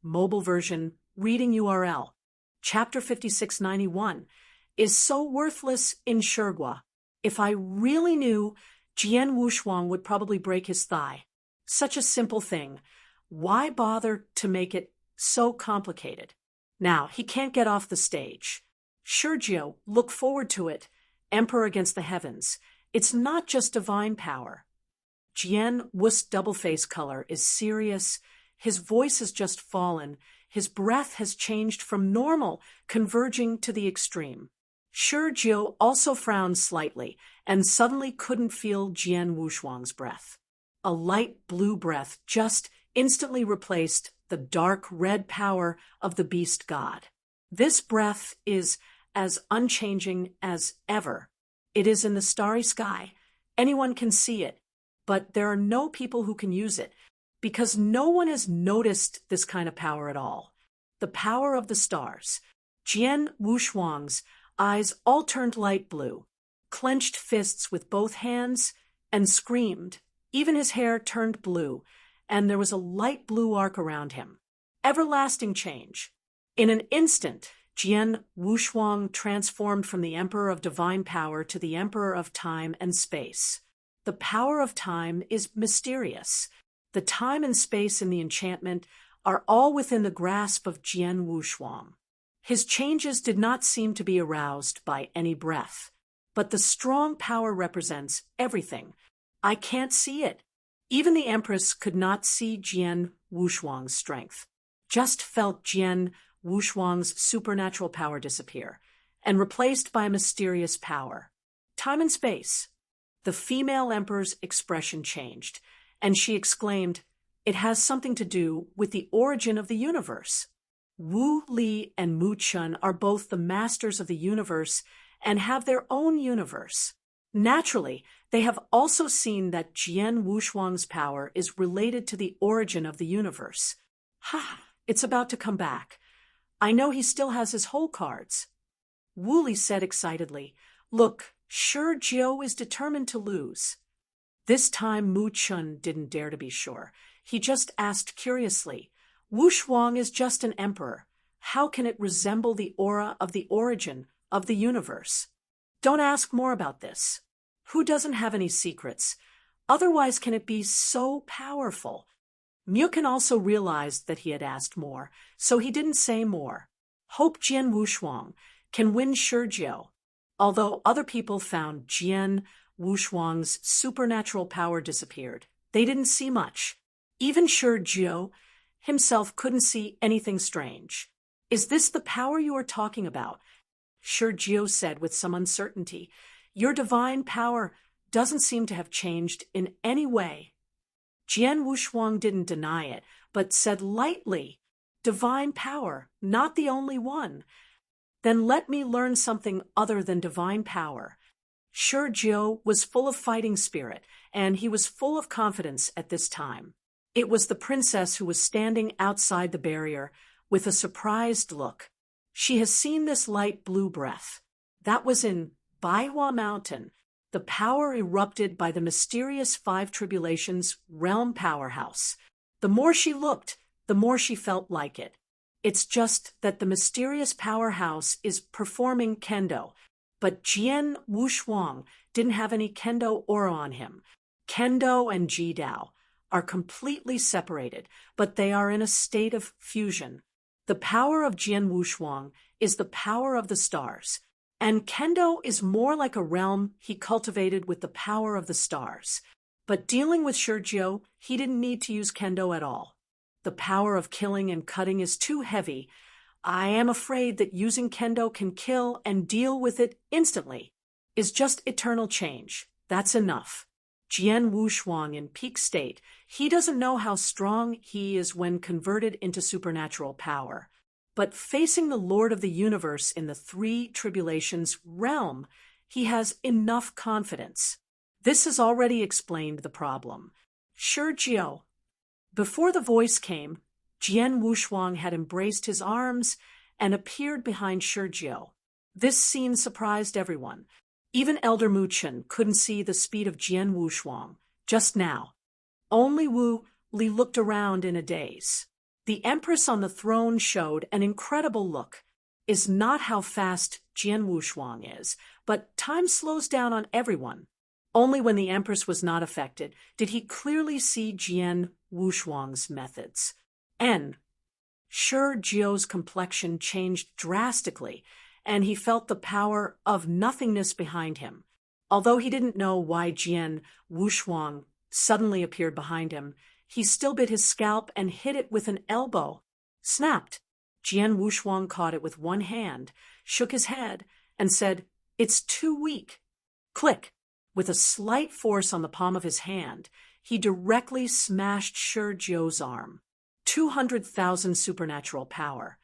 mobile version reading URL. Chapter 5691 is so worthless in Shurgwa. If I really knew, Jian Wushuang would probably break his thigh. Such a simple thing. Why bother to make it so complicated? Now, he can't get off the stage. Shurgyo, look forward to it. Emperor against the heavens. It's not just divine power. Jian Wu's double-face color is serious. His voice has just fallen. His breath has changed from normal, converging to the extreme. Shurgyo also frowned slightly and suddenly couldn't feel Jian Wushuang's breath. A light blue breath just instantly replaced the dark red power of the beast god. This breath is as unchanging as ever. It is in the starry sky. Anyone can see it, but there are no people who can use it, because no one has noticed this kind of power at all. The power of the stars. Jian Wushuang's eyes all turned light blue, clenched fists with both hands, and screamed. Even his hair turned blue, and there was a light blue arc around him. Everlasting change. In an instant, Jian Wushuang transformed from the Emperor of Divine Power to the Emperor of Time and Space. The power of time is mysterious. The time and space in the enchantment are all within the grasp of Jian Wushuang. His changes did not seem to be aroused by any breath, but the strong power represents everything. I can't see it. Even the Empress could not see Jian Wushuang's strength, just felt Jian Wushuang's supernatural power disappear, and replaced by a mysterious power. Time and space. The female emperor's expression changed, and she exclaimed, "It has something to do with the origin of the universe." Wu Li and Mu Chun are both the masters of the universe and have their own universe. Naturally, they have also seen that Jian Wushuang's power is related to the origin of the universe. Ha! It's about to come back. I know he still has his whole cards. Wu Li said excitedly, "Look, Shurgyo is determined to lose." This time Mu Chun didn't dare to be sure. He just asked curiously, "Wushuang is just an emperor. How can it resemble the aura of the origin of the universe?" Don't ask more about this. Who doesn't have any secrets? Otherwise can it be so powerful? Mukin also realized that he had asked more, so he didn't say more. Hope Jian Wushuang can win Shurgyo. Although other people found Jian Wushuang's supernatural power disappeared, they didn't see much. Even Shurgyo himself couldn't see anything strange. "Is this the power you are talking about?" Shurgyo said with some uncertainty. "Your divine power doesn't seem to have changed in any way." Jian Wushuang didn't deny it, but said lightly, "Divine power, not the only one." "Then let me learn something other than divine power." Shurgyo was full of fighting spirit, and he was full of confidence at this time. It was the princess who was standing outside the barrier with a surprised look. She has seen this light blue breath. That was in Baihua Mountain. The power erupted by the mysterious Five Tribulations realm powerhouse. The more she looked, the more she felt like it. It's just that the mysterious powerhouse is performing kendo, but Jian Wushuang didn't have any kendo aura on him. Kendo and Jidao are completely separated, but they are in a state of fusion. The power of Jian Wushuang is the power of the stars, and kendo is more like a realm he cultivated with the power of the stars. But dealing with Shurgyo, he didn't need to use kendo at all. The power of killing and cutting is too heavy. I am afraid that using kendo can kill and deal with it instantly is just eternal change. That's enough. Jian Wushuang in peak state. He doesn't know how strong he is when converted into supernatural power. But facing the Lord of the Universe in the three tribulations realm, he has enough confidence. This has already explained the problem. Shurjiu. Before the voice came, Jian Wushuang had embraced his arms and appeared behind Shurjiu. This scene surprised everyone. Even Elder Mu Chen couldn't see the speed of Jian Wushuang just now. Only Wu Li looked around in a daze. The Empress on the throne showed an incredible look. Is not how fast Jian Wushuang is, but time slows down on everyone. Only when the Empress was not affected did he clearly see Jian Wushuang's methods. Shurjiu's complexion changed drastically, and he felt the power of nothingness behind him. Although he didn't know why Jian Wushuang suddenly appeared behind him, he still bit his scalp and hit it with an elbow. Snapped. Jian Wushuang caught it with one hand, shook his head, and said, "It's too weak." Click. With a slight force on the palm of his hand, he directly smashed Shurjiu's arm. 200,000 supernatural power.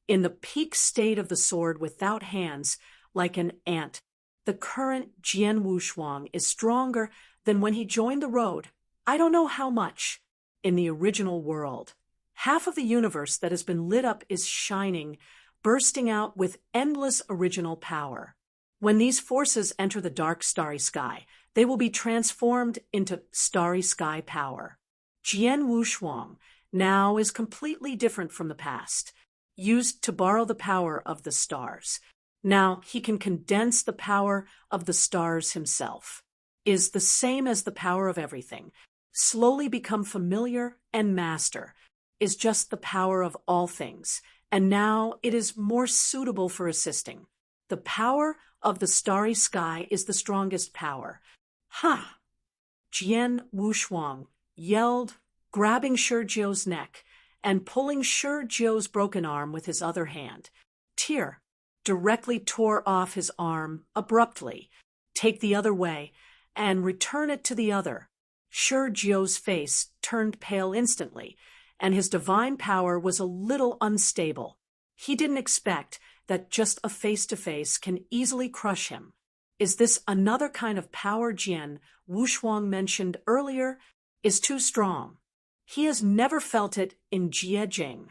In the peak state of the sword without hands, like an ant, the current Jian Wushuang is stronger than when he joined the road. I don't know how much. In the original world, half of the universe that has been lit up is shining, bursting out with endless original power. When these forces enter the dark starry sky, they will be transformed into starry sky power. Jian Wushuang now is completely different from the past, used to borrow the power of the stars. Now he can condense the power of the stars himself, is the same as the power of everything, slowly become familiar and master, is just the power of all things, and now it is more suitable for assisting. The power of the starry sky is the strongest power. Ha! Jian Wushuang yelled, grabbing Shurjiu's neck and pulling Shurjiu's broken arm with his other hand. Tear directly tore off his arm abruptly. Take the other way and return it to the other. Shurjiu's face turned pale instantly, and his divine power was a little unstable. He didn't expect that just a face-to-face can easily crush him. Is this another kind of power Jian Wushuang mentioned earlier? Is too strong. He has never felt it in Jiejing.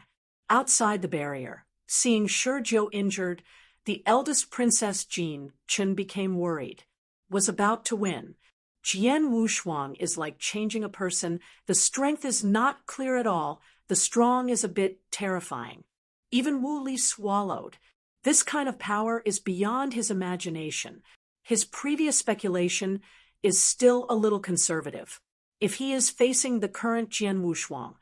Outside the barrier, seeing Shurjiu injured, the eldest princess Jin Chen became worried. Was about to win. Jian Wushuang is like changing a person. The strength is not clear at all. The strong is a bit terrifying. Even Wu Li swallowed. This kind of power is beyond his imagination. His previous speculation is still a little conservative. If he is facing the current Jian Wushuang,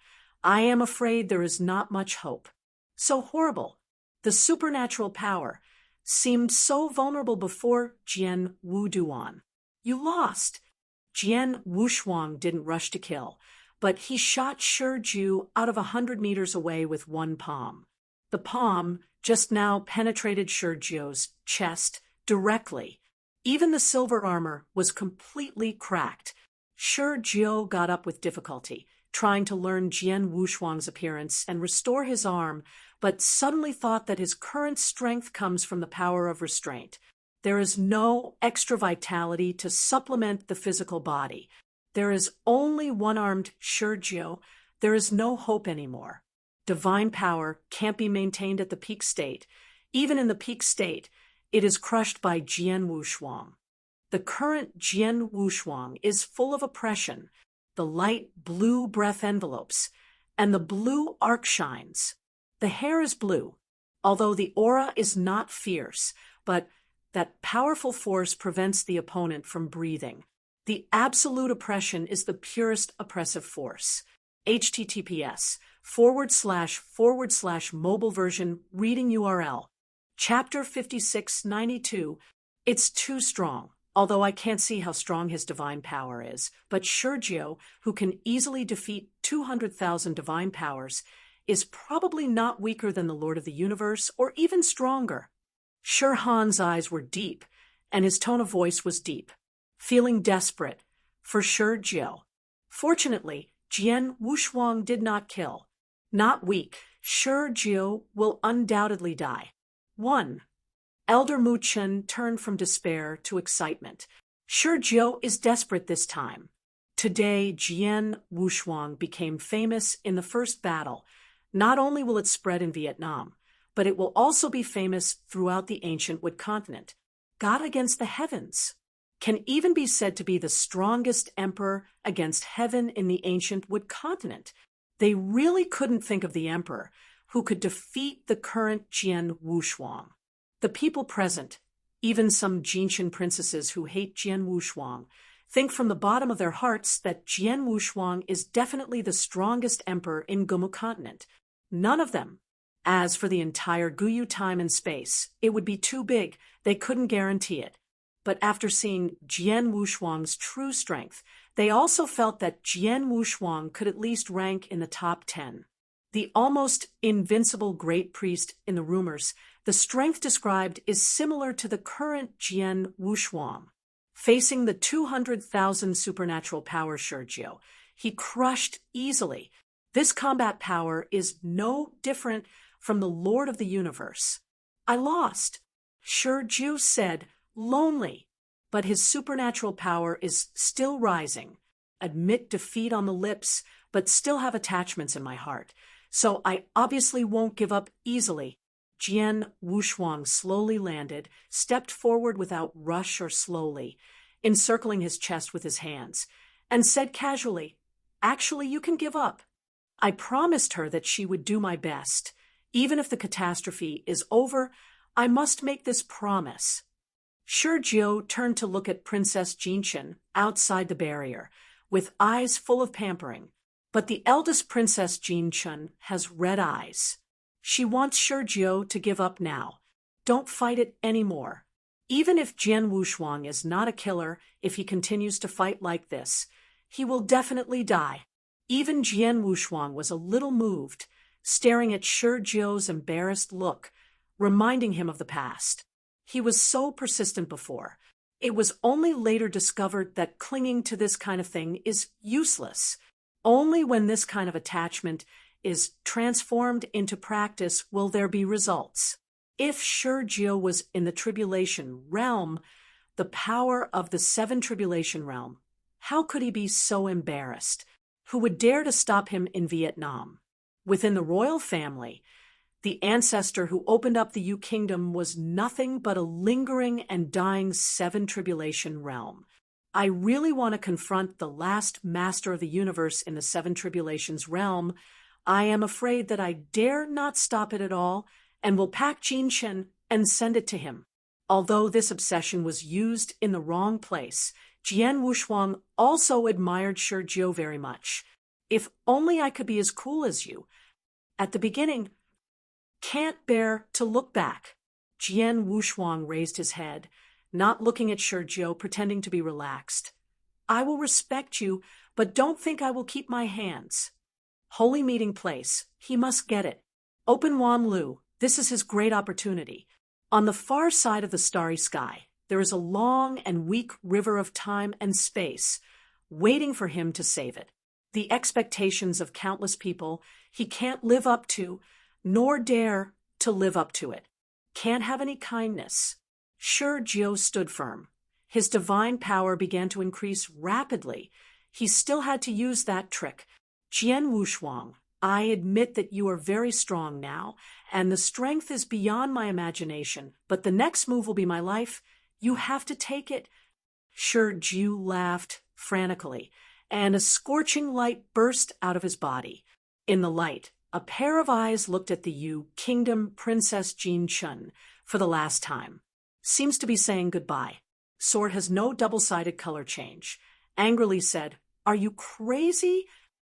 I am afraid there is not much hope. So horrible. The supernatural power seemed so vulnerable before Jian Wuduan. You lost. Jian Wushuang didn't rush to kill, but he shot Shurjiu out of 100 meters away with one palm. The palm just now penetrated Shurjiu's chest directly. Even the silver armor was completely cracked. Shurjiu got up with difficulty, trying to learn Jian Wushuang's appearance and restore his arm, but suddenly thought that his current strength comes from the power of restraint. There is no extra vitality to supplement the physical body. There is only one-armed Shurjiu. There is no hope anymore. Divine power can't be maintained at the peak state. Even in the peak state, it is crushed by Jian Wushuang. The current Jian Wushuang is full of oppression, the light blue breath envelopes, and the blue arc shines. The hair is blue, although the aura is not fierce, but that powerful force prevents the opponent from breathing. The absolute oppression is the purest oppressive force. https:// mobile version reading URL. Chapter 5692. It's too strong. Although I can't see how strong his divine power is, but Shurjiu, who can easily defeat 200,000 divine powers, is probably not weaker than the Lord of the Universe, or even stronger. Shurhan's eyes were deep, and his tone of voice was deep. Feeling desperate, for sure, Jill. Fortunately, Jian Wushuang did not kill. Not weak, sure Jiu will undoubtedly die. 1. Elder Mu Chen turned from despair to excitement. Sure Jiu is desperate this time. Today, Jian Wushuang became famous in the first battle. Not only will it spread in Vietnam, but it will also be famous throughout the ancient Wood continent. God against the heavens can even be said to be the strongest emperor against heaven in the ancient Wood continent. They really couldn't think of the emperor who could defeat the current Jian Wushuang. The people present, even some Jinshan princesses who hate Jian Wushuang, think from the bottom of their hearts that Jian Wushuang is definitely the strongest emperor in Gumu continent. None of them. As for the entire Guyu time and space, it would be too big. They couldn't guarantee it. But after seeing Jian Wushuang's true strength, they also felt that Jian Wushuang could at least rank in the top 10. The almost invincible great priest in the rumors, the strength described is similar to the current Jian Wushuang. Facing the 200,000 supernatural power Shurjiu, he crushed easily. This combat power is no different from the Lord of the Universe. I lost, Shurjiu said, lonely, but his supernatural power is still rising. Admit defeat on the lips, but still have attachments in my heart. So I obviously won't give up easily. Jian Wushuang slowly landed, stepped forward without rush or slowly, encircling his chest with his hands, and said casually, "Actually, you can give up." I promised her that she would do my best. Even if the catastrophe is over, I must make this promise. Shurjiu turned to look at Princess Jinshan outside the barrier, with eyes full of pampering. But the eldest Princess Jinshan has red eyes. She wants Shurjiu to give up now. Don't fight it anymore. Even if Jian Wushuang is not a killer, if he continues to fight like this, he will definitely die. Even Jian Wushuang was a little moved, staring at Shurjiu's embarrassed look, reminding him of the past. He was so persistent before. It was only later discovered that clinging to this kind of thing is useless. Only when this kind of attachment is transformed into practice will there be results. If Shurjiu was in the tribulation realm, the power of the 7 tribulation realm, how could he be so embarrassed? Who would dare to stop him in Vietnam? Within the royal family, the ancestor who opened up the Yu kingdom was nothing but a lingering and dying 7 tribulation realm. I really want to confront the last master of the universe in the 7 tribulations realm. I am afraid that I dare not stop it at all and will pack Jinshan and send it to him. Although this obsession was used in the wrong place, Jian Wushuang also admired Shurjiu very much. If only I could be as cool as you. At the beginning, can't bear to look back. Jian Wushuang raised his head, not looking at Shurjiu, pretending to be relaxed. I will respect you, but don't think I will keep my hands. Holy meeting place, he must get it. Open Wan Lu, this is his great opportunity. On the far side of the starry sky, there is a long and weak river of time and space, waiting for him to save it. The expectations of countless people he can't live up to, nor dare to live up to it. Can't have any kindness. Shurjiu stood firm. His divine power began to increase rapidly. He still had to use that trick. Jian Wushuang, I admit that you are very strong now, and the strength is beyond my imagination, but the next move will be my life. You have to take it. Shurjiu laughed frantically, and a scorching light burst out of his body. In the light, a pair of eyes looked at the Yu Kingdom Princess Jinshan for the last time. Seems to be saying goodbye. Sword has no double-sided color change. Angrily said, "Are you crazy?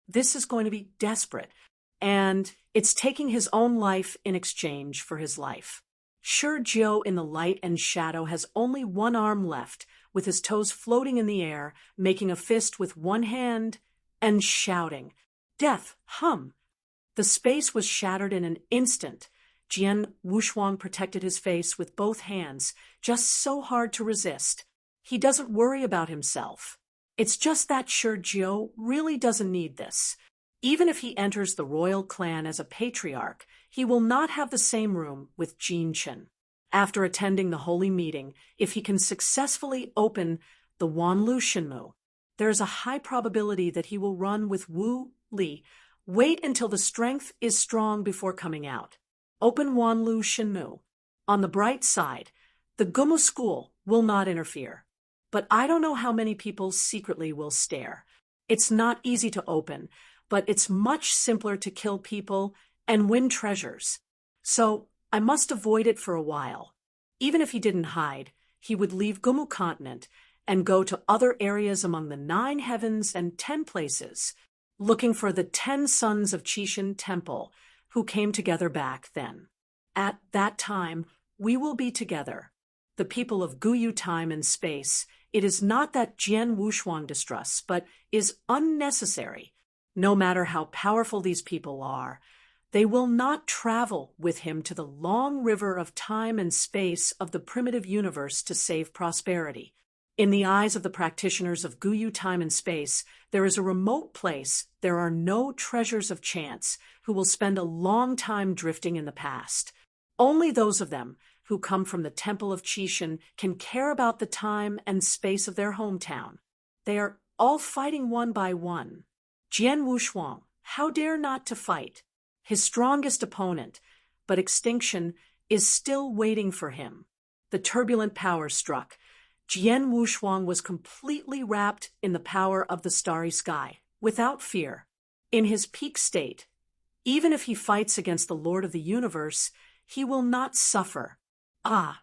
This is going to be desperate." And it's taking his own life in exchange for his life. Shurjiu in the light and shadow has only one arm left, with his toes floating in the air, making a fist with one hand, and shouting, "Death, hum!" The space was shattered in an instant. Jian Wushuang protected his face with both hands, just so hard to resist. He doesn't worry about himself. It's just that Shi Jiao really doesn't need this. Even if he enters the royal clan as a patriarch, he will not have the same room with Jin Chen. After attending the holy meeting, if he can successfully open the Wanlu Shenmu, there is a high probability that he will run with Wu Li. Wait until the strength is strong before coming out. Open Wanlu Shenmu. On the bright side, the Gumu school will not interfere. But I don't know how many people secretly will stare. It's not easy to open, but it's much simpler to kill people and win treasures. So I must avoid it for a while. Even if he didn't hide, he would leave Gumu continent and go to other areas among the 9 heavens and 10 places, looking for the 10 sons of Qishan Temple who came together back then. At that time, we will be together. The people of Guyu time and space, it is not that Jian Wushuang distrusts, but is unnecessary. No matter how powerful these people are, they will not travel with him to the long river of time and space of the primitive universe to save prosperity. In the eyes of the practitioners of Guyu time and space, there is a remote place, there are no treasures of chance, who will spend a long time drifting in the past. Only those of them who come from the Temple of Qishan can care about the time and space of their hometown. They are all fighting one by one. Jian Wushuang, how dare not to fight? His strongest opponent, but extinction is still waiting for him. The turbulent power struck. Jian Wushuang was completely wrapped in the power of the starry sky, without fear. In his peak state, even if he fights against the Lord of the Universe, he will not suffer. Ah!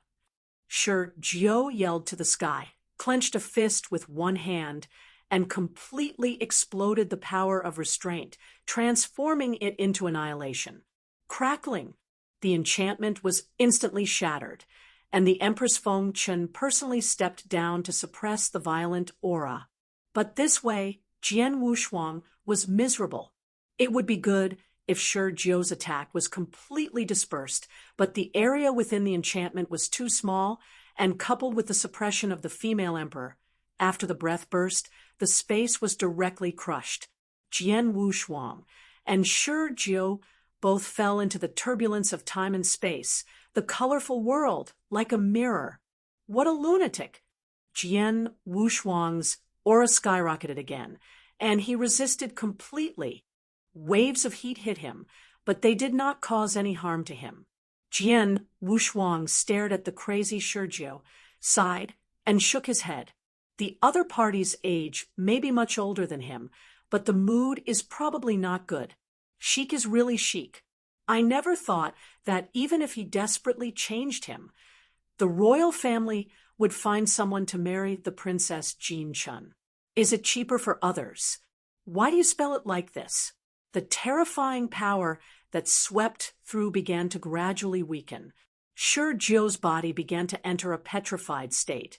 Shi Jiao yelled to the sky, clenched a fist with one hand, and completely exploded the power of restraint, transforming it into annihilation. Crackling, the enchantment was instantly shattered, and the Empress Feng Chen personally stepped down to suppress the violent aura. But this way, Jian Wushuang was miserable. It would be good if Shi Jiao's attack was completely dispersed, but the area within the enchantment was too small, and coupled with the suppression of the female emperor, after the breath burst, the space was directly crushed. Jian Wushuang and Shi Jiao both fell into the turbulence of time and space, the colorful world, like a mirror. What a lunatic! Jian Wushuang's aura skyrocketed again, and he resisted completely. Waves of heat hit him, but they did not cause any harm to him. Jian Wushuang stared at the crazy Shi Jiao, sighed, and shook his head. The other party's age may be much older than him, but the mood is probably not good. Chic is really chic. I never thought that even if he desperately changed him, the royal family would find someone to marry the Princess Jin Chen. Is it cheaper for others? Why do you spell it like this? The terrifying power that swept through began to gradually weaken. Shi Jiao's body began to enter a petrified state,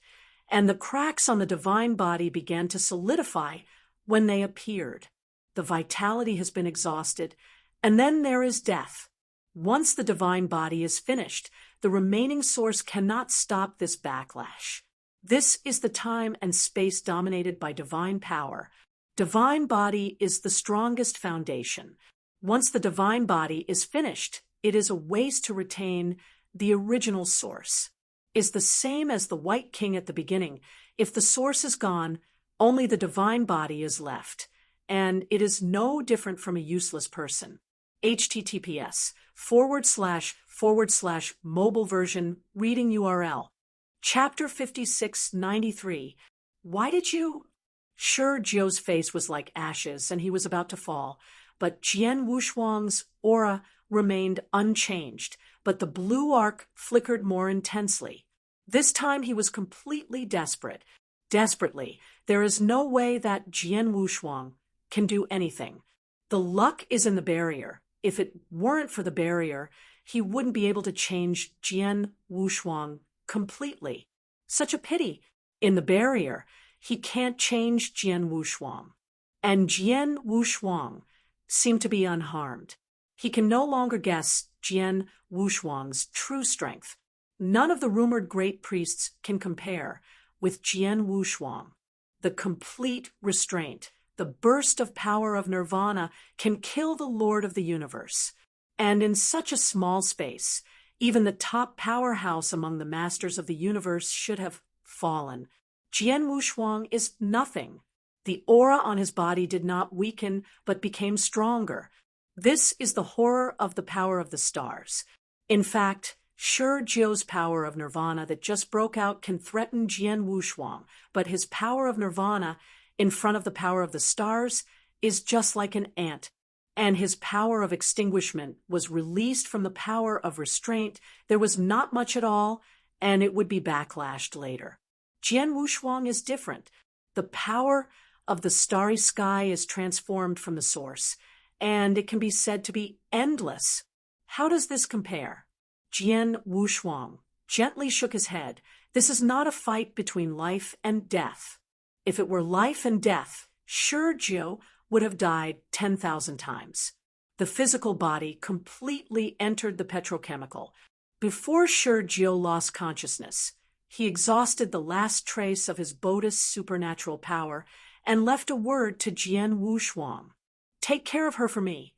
and the cracks on the divine body began to solidify when they appeared. The vitality has been exhausted, and then there is death. Once the divine body is finished, the remaining source cannot stop this backlash. This is the time and space dominated by divine power. Divine body is the strongest foundation. Once the divine body is finished, it is a waste to retain the original source. Is the same as the White King at the beginning. If the source is gone, only the divine body is left, and it is no different from a useless person. https:// mobile version reading URL. Chapter 5693. Why did you? Shi Jiao's face was like ashes, and he was about to fall, but Jian Wushuang's aura remained unchanged, but the blue arc flickered more intensely. This time he was completely desperate. Desperately, there is no way that Jian Wushuang can do anything. The luck is in the barrier. If it weren't for the barrier, he wouldn't be able to change Jian Wushuang completely. Such a pity. In the barrier, he can't change Jian Wushuang. And Jian Wushuang seemed to be unharmed. He can no longer guess Jian Wushuang's true strength. None of the rumored great priests can compare with Jian Wushuang. the complete restraint, the burst of power of nirvana can kill the Lord of the universe. And in such a small space, even the top powerhouse among the masters of the universe should have fallen. Jian Wushuang is nothing. The aura on his body did not weaken, but became stronger. This is the horror of the power of the stars. In fact, Shi Jiu's power of nirvana that just broke out can threaten Jian Wushuang, but his power of nirvana in front of the power of the stars is just like an ant. And his power of extinguishment was released from the power of restraint. There was not much at all, and it would be backlashed later. Jian Wushuang is different. The power of the starry sky is transformed from the source, and it can be said to be endless. How does this compare? Jian Wushuang gently shook his head. This is not a fight between life and death. If it were life and death, Shi Jiu would have died 10,000 times. The physical body completely entered the petrochemical. Before Shi Jiu lost consciousness, he exhausted the last trace of his Buddhist supernatural power and left a word to Jian Wushuang. Take care of her for me.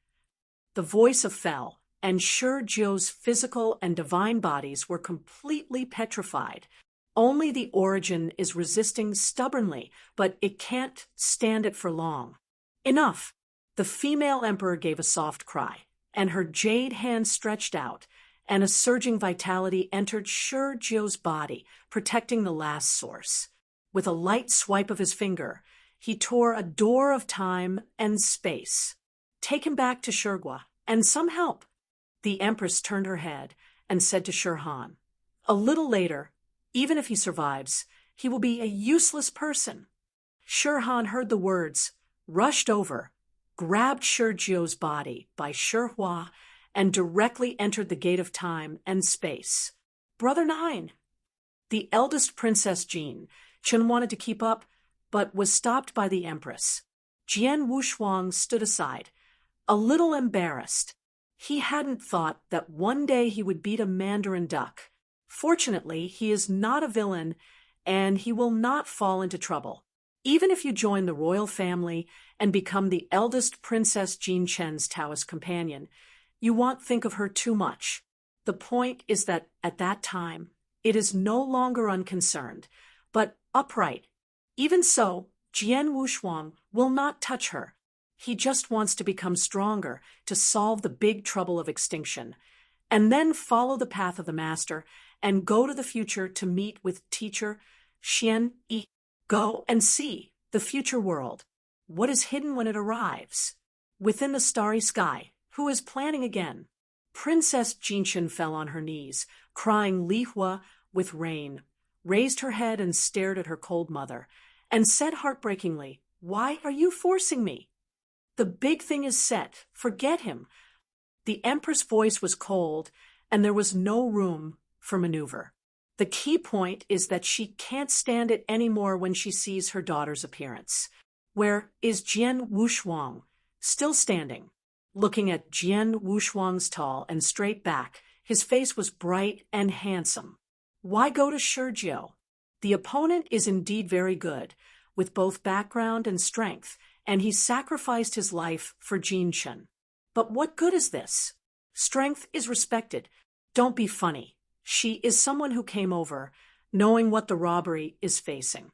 The voice of fell, and Shi Jiu's physical and divine bodies were completely petrified. Only the origin is resisting stubbornly, but it can't stand it for long. Enough! The female emperor gave a soft cry, and her jade hand stretched out, and a surging vitality entered Shi Jiu's body, protecting the last source. With a light swipe of his finger, he tore a door of time and space. Take him back to Shigua, and some help. The empress turned her head and said to Shi Han, a little later, even if he survives, he will be a useless person. Shi Han heard the words, rushed over, grabbed Shi Jiu's body by Shihua, and directly entered the gate of time and space. Brother Nine! The eldest Princess Jean, Chen wanted to keep up, but was stopped by the empress. Jian Wushuang stood aside, a little embarrassed. He hadn't thought that one day he would beat a mandarin duck. Fortunately, he is not a villain, and he will not fall into trouble. Even if you join the royal family and become the eldest Princess Jean Chen's Taoist companion, you won't think of her too much. The point is that at that time, it is no longer unconcerned, but upright. Even so, Jian Wushuang will not touch her. He just wants to become stronger, to solve the big trouble of extinction, and then follow the path of the master and go to the future to meet with teacher Xian Yi. Go and see the future world. What is hidden when it arrives? Within the starry sky, who is planning again? Princess Jinshan fell on her knees, crying Li Hua with rain, raised her head and stared at her cold mother, and said heartbreakingly, why are you forcing me? The big thing is set. Forget him. The empress' voice was cold, and there was no room for maneuver. The key point is that she can't stand it anymore when she sees her daughter's appearance. Where is Jian Wushuang? Still standing. Looking at Jian Wushuang's tall and straight back, his face was bright and handsome. Why go to Shi Jiu? The opponent is indeed very good, with both background and strength, and he sacrificed his life for Jin Chen. But what good is this? Strength is respected. Don't be funny. She is someone who came over, knowing what the robbery is facing.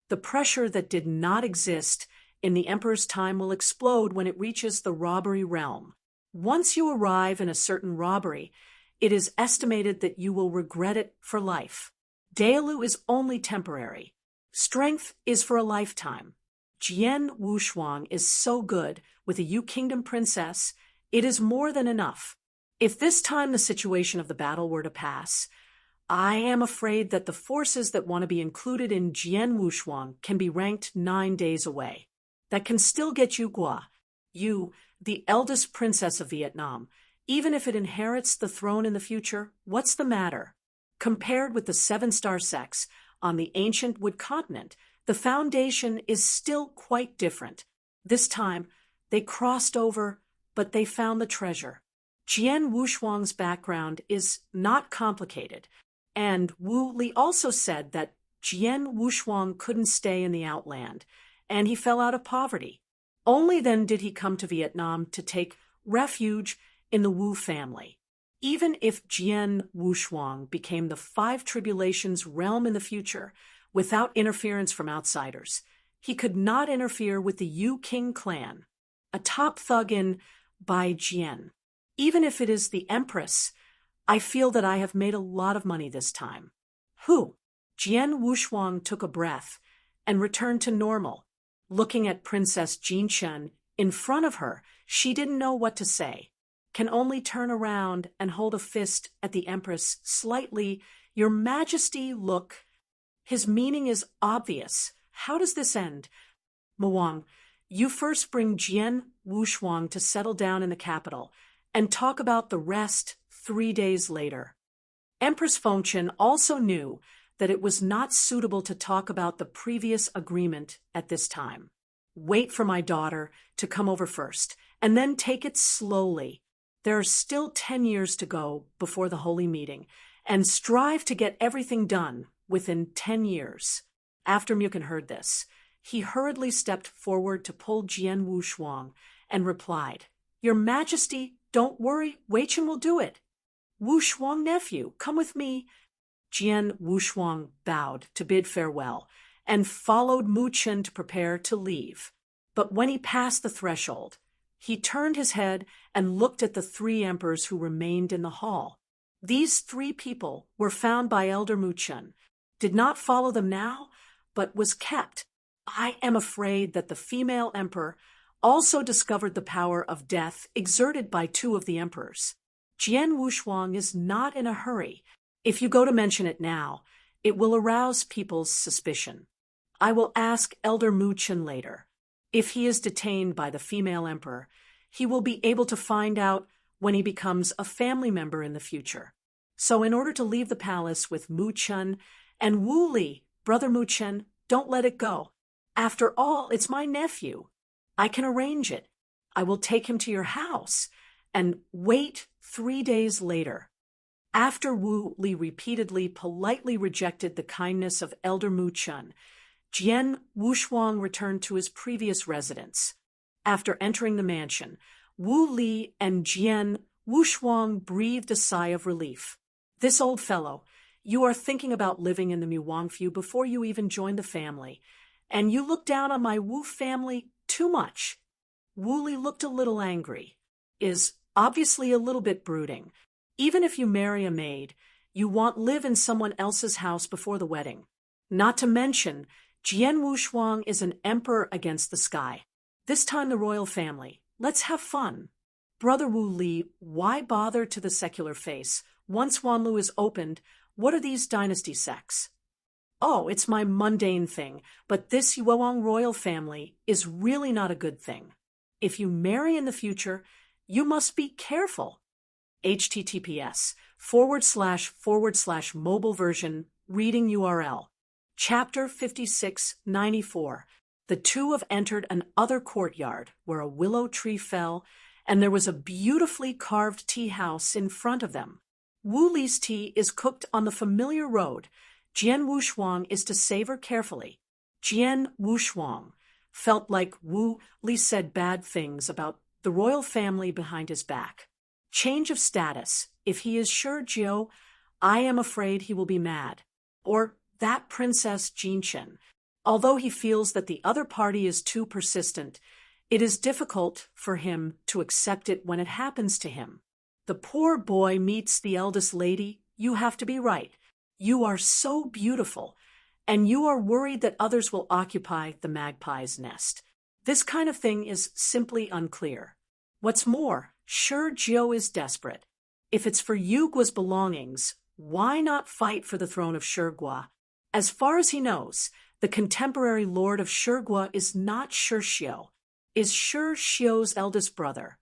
The pressure that did not exist in the emperor's time will explode when it reaches the robbery realm. Once you arrive in a certain robbery, it is estimated that you will regret it for life. Daelu is only temporary. Strength is for a lifetime. Jian Wushuang is so good with a Yu Kingdom princess, it is more than enough. If this time the situation of the battle were to pass, I am afraid that the forces that want to be included in Jian Wushuang can be ranked 9 days away. That can still get you Gua, you, the eldest princess of Vietnam. Even if it inherits the throne in the future, what's the matter? Compared with the 7-star sex on the ancient Wood continent, the foundation is still quite different. This time, they crossed over, but they found the treasure. Jian Wushuang's background is not complicated, and Wu Li also said that Jian Wushuang couldn't stay in the outland, and he fell out of poverty. Only then did he come to Vietnam to take refuge in the Wu family. Even if Jian Wushuang became the Five Tribulations realm in the future, without interference from outsiders, he could not interfere with the Yu King clan, a top thug in Bai Jian. Even if it is the Empress, I feel that I have made a lot of money this time. Who? Jian Wushuang took a breath and returned to normal. Looking at Princess Jinchen in front of her, she didn't know what to say, can only turn around and hold a fist at the Empress slightly. Your Majesty, look. His meaning is obvious. How does this end? Muang, you first bring Jian Wushuang to settle down in the capital and talk about the rest 3 days later. Empress Fengchen also knew that it was not suitable to talk about the previous agreement at this time. Wait for my daughter to come over first, and then take it slowly. There are still 10 years to go before the holy meeting, and strive to get everything done within 10 years. After Mukin heard this, he hurriedly stepped forward to pull Jian Wushuang and replied, Your Majesty, don't worry, Weichen will do it. Wushuang nephew, come with me. Jian Wushuang bowed to bid farewell and followed Mu Chen to prepare to leave. But when he passed the threshold, he turned his head and looked at the 3 emperors who remained in the hall. These 3 people were found by Elder Mu Chen, did not follow them now, but was kept. I am afraid that the female emperor also discovered the power of death exerted by 2 of the emperors. Jian Wushuang is not in a hurry. If you go to mention it now, it will arouse people's suspicion. I will ask Elder Mu Chen later. If he is detained by the female emperor, he will be able to find out when he becomes a family member in the future. So in order to leave the palace with Mu Chen and Wu Li, Brother Mu Chen, don't let it go. After all, it's my nephew. I can arrange it. I will take him to your house and wait 3 days later. After Wu Li repeatedly, politely rejected the kindness of Elder Mu Chen, Jian Wushuang returned to his previous residence. After entering the mansion, Wu Li and Jian Wushuang breathed a sigh of relief. This old fellow, you are thinking about living in the Muangfu before you even joined the family, and you look down on my Wu family too much. Wu Li looked a little angry, is obviously a little bit brooding. Even if you marry a maid, you won't live in someone else's house before the wedding. Not to mention, Jian Wushuang is an emperor against the sky. This time the royal family. Let's have fun. Brother Wu Li, why bother to the secular face? Once Wanlu is opened, what are these dynasty sects? Oh, it's my mundane thing, but this Yuoang royal family is really not a good thing. If you marry in the future, you must be careful. https:// mobile version reading URL. Chapter 5694. The 2 have entered an other courtyard where a willow tree fell, and there was a beautifully carved tea house in front of them. Wu Li's tea is cooked on the familiar road. Jian Wushuang is to savor carefully. Jian Wushuang felt like Wu Li said bad things about the royal family behind his back. Change of status. If he is sure Jiao, I am afraid he will be mad. Or that Princess Jinchen. Although he feels that the other party is too persistent, it is difficult for him to accept it when it happens to him. The poor boy meets the eldest lady. You have to be right. You are so beautiful, and you are worried that others will occupy the magpie's nest. This kind of thing is simply unclear. What's more, sure Jiao is desperate. If it's for Yu Guo's belongings, why not fight for the throne of Shigua? As far as he knows, the contemporary lord of Shigua is not Shirxiu, is Shirxiu's eldest brother,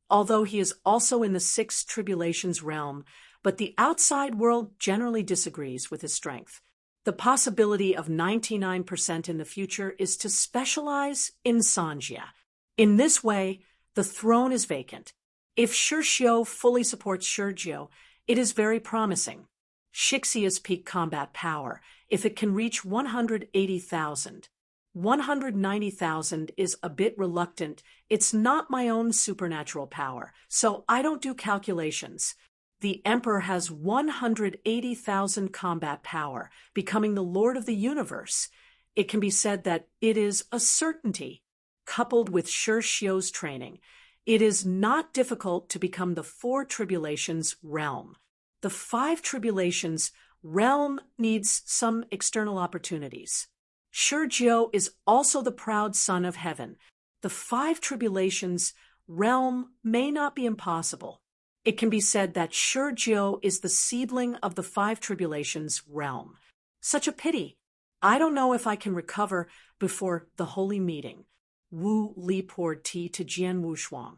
although he is also in the 6 tribulations realm, but the outside world generally disagrees with his strength. The possibility of 99% in the future is to specialize in Sanjia. In this way, the throne is vacant. If Shirxiu fully supports Shirjiu, it is very promising. Shixia's peak combat power if it can reach 180,000. 190,000 is a bit reluctant. It's not my own supernatural power, so I don't do calculations. The Emperor has 180,000 combat power, becoming the Lord of the universe. It can be said that it is a certainty. Coupled with Shi Xiu's training, it is not difficult to become the four tribulations realm. The five tribulations realm needs some external opportunities. Shi Xiu is also the proud son of heaven. The five tribulations realm may not be impossible. It can be said that Shi Xiu is the seedling of the five tribulations realm. Such a pity. I don't know if I can recover before the holy meeting. Wu Li poured tea to Jian Wushuang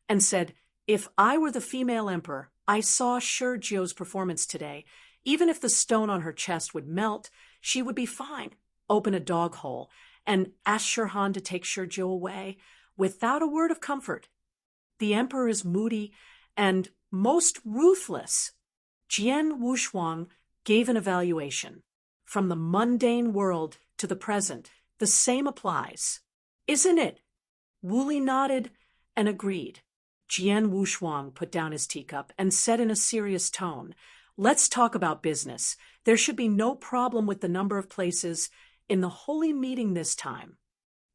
and said, if I were the female emperor, I saw Shi Xiu's performance today. Even if the stone on her chest would melt, she would be fine. Open a dog hole and ask Shirhan to take Shi Xiu away without a word of comfort. The emperor is moody and most ruthless. Jian Wushuang gave an evaluation. From the mundane world to the present, the same applies. Isn't it? Wu Li nodded and agreed. Jian Wushuang put down his teacup and said in a serious tone, let's talk about business. There should be no problem with the number of places in the holy meeting this time.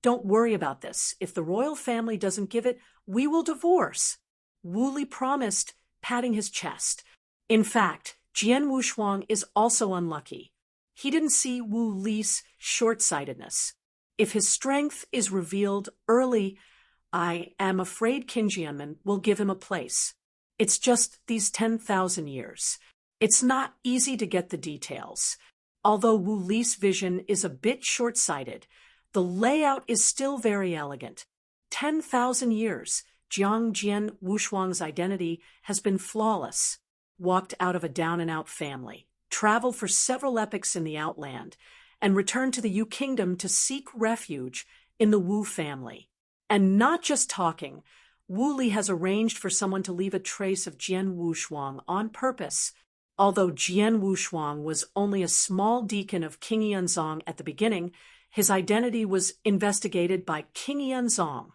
Don't worry about this. If the royal family doesn't give it, we will divorce. Wu Li promised, patting his chest. In fact, Jian Wushuang is also unlucky. He didn't see Wu Li's short-sightedness. If his strength is revealed early, I am afraid Qin Jianmen will give him a place. It's just these 10,000 years. It's not easy to get the details. Although Wu Li's vision is a bit short-sighted, the layout is still very elegant. 10,000 years, Jian Wushuang's identity has been flawless. Walked out of a down-and-out family, traveled for several epochs in the outland, and returned to the Yu Kingdom to seek refuge in the Wu family. And not just talking, Wu Li has arranged for someone to leave a trace of Jian Wushuang on purpose. Although Jian Wushuang was only a small deacon of King Yanzong at the beginning, his identity was investigated by King Yanzong.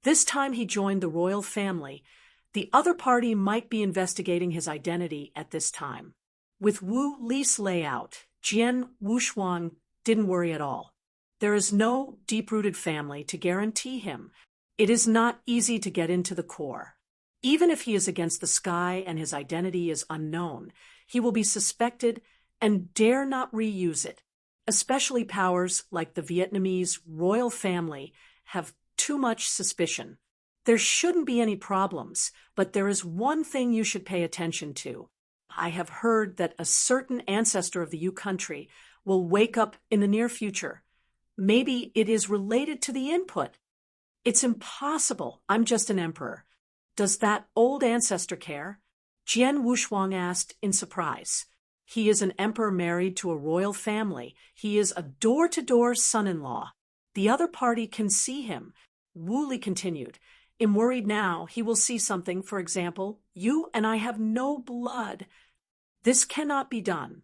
This time he joined the royal family. The other party might be investigating his identity at this time. With Wu Li's layout, Jian Wushuang didn't worry at all. There is no deep-rooted family to guarantee him. It is not easy to get into the core. Even if he is against the sky and his identity is unknown, he will be suspected and dare not reuse it. Especially powers like the Vietnamese royal family have too much suspicion. There shouldn't be any problems, but there is one thing you should pay attention to. I have heard that a certain ancestor of the Yu country will wake up in the near future. Maybe it is related to the input. It's impossible. I'm just an emperor. Does that old ancestor care? Jian Wushuang asked in surprise. He is an emperor married to a royal family. He is a door-to-door son-in-law. The other party can see him. Wu Li continued. I'm worried now he will see something, for example, you and I have no blood. This cannot be done.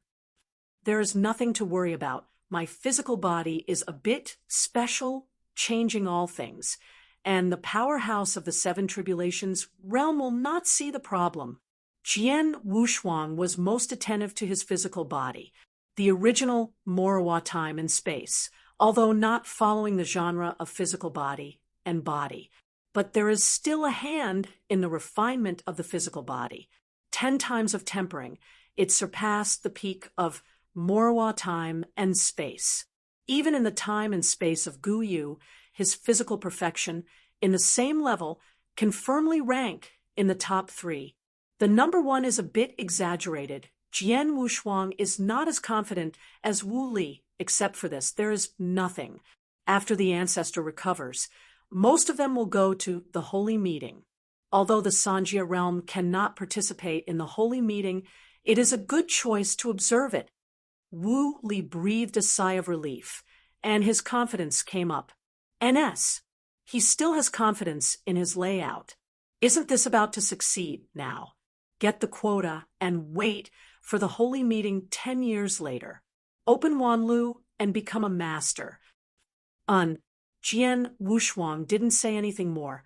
There is nothing to worry about. My physical body is a bit special, changing all things, and the powerhouse of the seven tribulations realm will not see the problem. Jian Wushuang was most attentive to his physical body, the original Morowa time and space, although not following the genre of physical body and body. But there is still a hand in the refinement of the physical body. 10 times of tempering, it surpassed the peak of Morowa time and space. Even in the time and space of Gu Yu, his physical perfection, in the same level, can firmly rank in the top 3. The number 1 is a bit exaggerated. Jian Wushuang is not as confident as Wu Li. Except for this, there is nothing. After the ancestor recovers, most of them will go to the holy meeting. Although the Sanjia realm cannot participate in the holy meeting, it is a good choice to observe it. Wu Li breathed a sigh of relief, and his confidence came up. NS. He still has confidence in his layout. Isn't this about to succeed now? Get the quota and wait for the holy meeting 10 years later. Open Wanlu and become a master. Jian Wushuang didn't say anything more.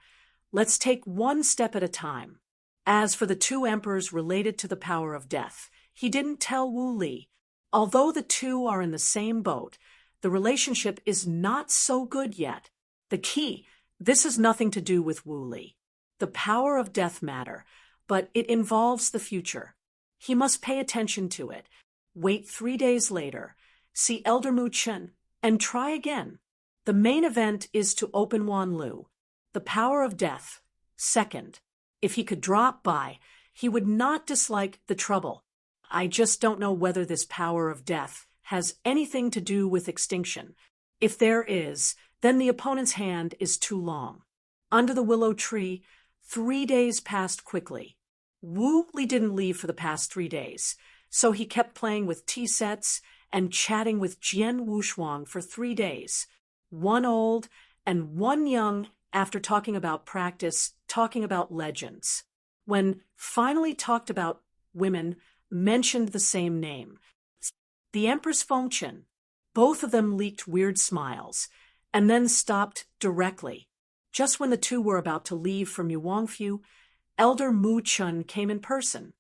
Let's take one step at a time. As for the two emperors related to the power of death, he didn't tell Wu Li. Although the two are in the same boat, the relationship is not so good yet. The key, this has nothing to do with Wu Li. The power of death matter, but it involves the future. He must pay attention to it. Wait 3 days later, see Elder Mu Chen, and try again. The main event is to open Wanlu. The power of death. Second, if he could drop by, he would not dislike the trouble. I just don't know whether this power of death has anything to do with extinction. If there is, then the opponent's hand is too long. Under the willow tree, 3 days passed quickly. Wu Li didn't leave for the past 3 days, so he kept playing with tea sets and chatting with Jian Wushuang for 3 days. One old and one young, after talking about practice, talking about legends. When finally talked about women, mentioned the same name. The Empress Fengchen. Both of them leaked weird smiles, and then stopped directly. Just when the two were about to leave for Muwangfu, Elder Mu Chen came in person.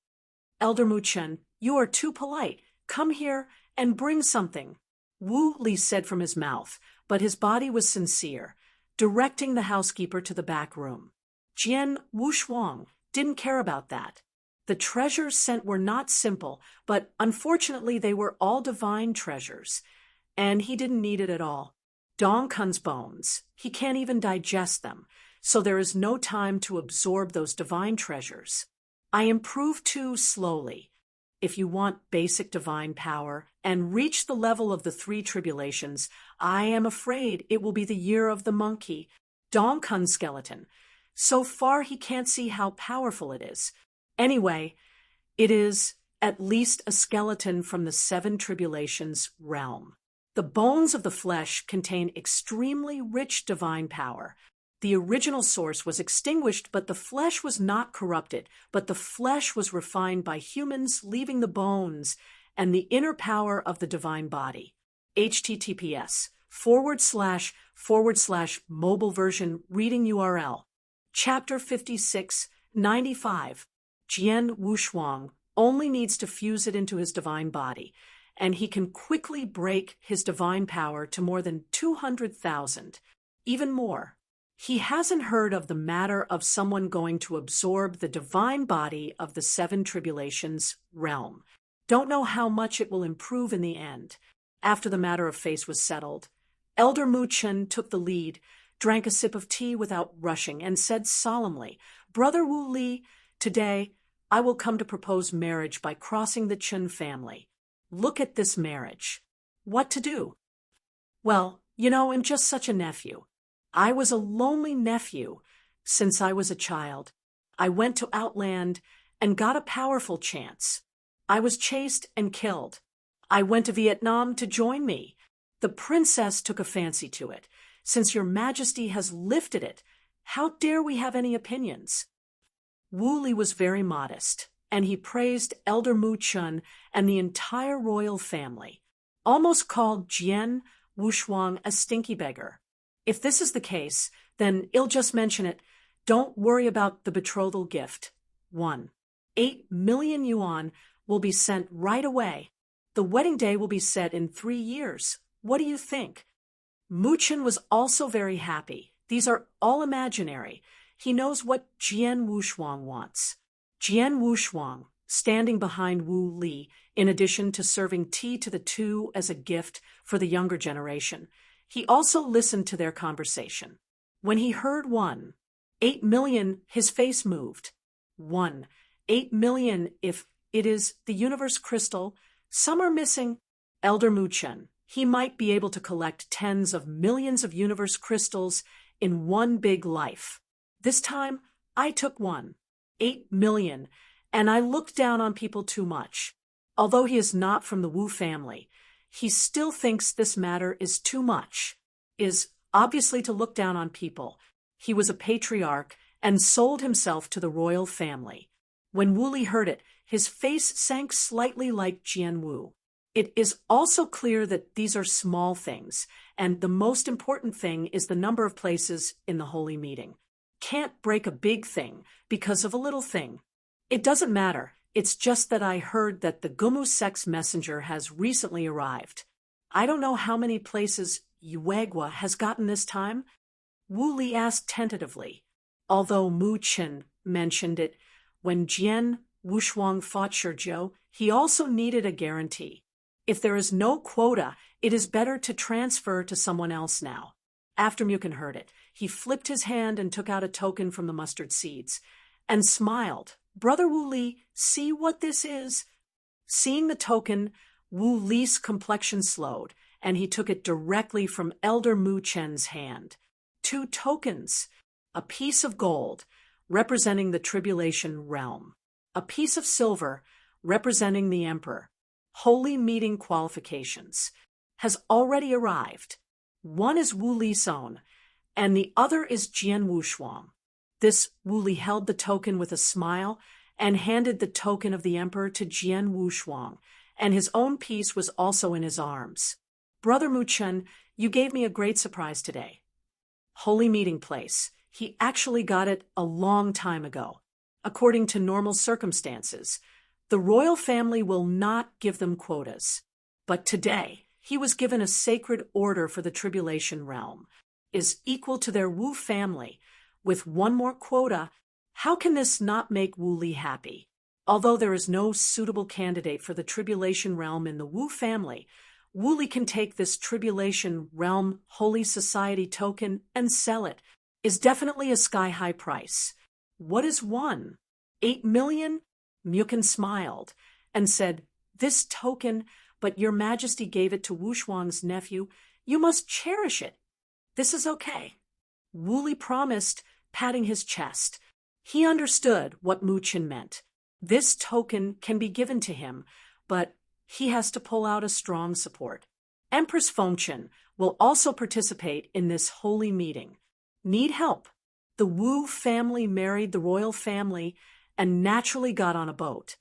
Elder Mu Chen, you are too polite. Come here and bring something. Wu Li said from his mouth, but his body was sincere, directing the housekeeper to the back room. Jian Wushuang didn't care about that. The treasures sent were not simple, but unfortunately they were all divine treasures, and he didn't need it at all. Dong Kun's bones, he can't even digest them, so there is no time to absorb those divine treasures. I improve too slowly. If you want basic divine power and reach the level of the 3 tribulations, I am afraid it will be the year of the monkey, Dong Kun's skeleton. So far he can't see how powerful it is. Anyway, it is at least a skeleton from the 7 tribulations realm. The bones of the flesh contain extremely rich divine power. The original source was extinguished, but the flesh was not corrupted, but the flesh was refined by humans, leaving the bones and the inner power of the divine body. https:////mobile version reading URL. Chapter 5695. Jian Wushuang only needs to fuse it into his divine body, and he can quickly break his divine power to more than 200,000. Even more. He hasn't heard of the matter of someone going to absorb the divine body of the 7 tribulations realm. Don't know how much it will improve in the end. After the matter of face was settled, Elder Mu Chen took the lead, drank a sip of tea without rushing, and said solemnly, Brother Wu Li, today I will come to propose marriage by crossing the Chen family. Look at this marriage. What to do? Well, I'm just such a nephew. I was a lonely nephew since I was a child. I went to Outland and got a powerful chance. I was chased and killed. I went to Vietnam to join me. The princess took a fancy to it. Since your majesty has lifted it, how dare we have any opinions? Wu Li was very modest, and he praised Elder Mu Chen and the entire royal family, almost called Jian Wushuang a stinky beggar. If this is the case, then I'll just mention it. Don't worry about the betrothal gift. 8 million yuan will be sent right away. The wedding day will be set in 3 years. What do you think? Mu Chen was also very happy. These are all imaginary. He knows what Jian Wushuang wants. Jian Wushuang, standing behind Wu Li, in addition to serving tea to the two as a gift for the younger generation, he also listened to their conversation. When he heard 8 million, his face moved. 8 million, if it is the universe crystal, some are missing. Elder Mu Chen, he might be able to collect tens of millions of universe crystals in one big life. This time, I took 8 million, and I looked down on people too much. Although he is not from the Wu family, he still thinks this matter is too much, is obviously to look down on people. He was a patriarch and sold himself to the royal family. When Wu Li heard it, his face sank slightly like Jian Wu. It is also clear that these are small things, and the most important thing is the number of places in the holy meeting. Can't break a big thing because of a little thing. It doesn't matter. It's just that I heard that the Gumu sex messenger has recently arrived. I don't know how many places Yuegwa has gotten this time. Wu Li asked tentatively, although Mu Chen mentioned it when Jian Wushuang fought Shizhou, he also needed a guarantee. If there is no quota, it is better to transfer to someone else now. After Mukin heard it, he flipped his hand and took out a token from the mustard seeds, and smiled. Brother Wu Li, see what this is? Seeing the token, Wu Li's complexion slowed, and he took it directly from Elder Mu Chen's hand. 2 tokens, a piece of gold, representing the tribulation realm, a piece of silver, representing the emperor. Holy meeting qualifications has already arrived. One is Wu Li's own, and the other is Jian Wushuang. This Wu Li held the token with a smile and handed the token of the emperor to Jian Wushuang, and his own piece was also in his arms. Brother Mu Chen, you gave me a great surprise today. Holy meeting place. He actually got it a long time ago. According to normal circumstances, the royal family will not give them quotas. But today, he was given a sacred order for the tribulation realm, is equal to their Wu family. With one more quota, how can this not make Wu Li happy? Although there is no suitable candidate for the tribulation realm in the Wu family, Wu Li can take this tribulation realm holy society token and sell it. Is definitely a sky-high price. What is one? 8 million? Mukin smiled and said, this token, but your majesty gave it to Wushuang's nephew. You must cherish it. This is okay. Wu Li promised, patting his chest. He understood what Mu Chen meant. This token can be given to him, but he has to pull out a strong support. Empress Fengchen will also participate in this holy meeting. Need help? The Wu family married the royal family and naturally got on a boat.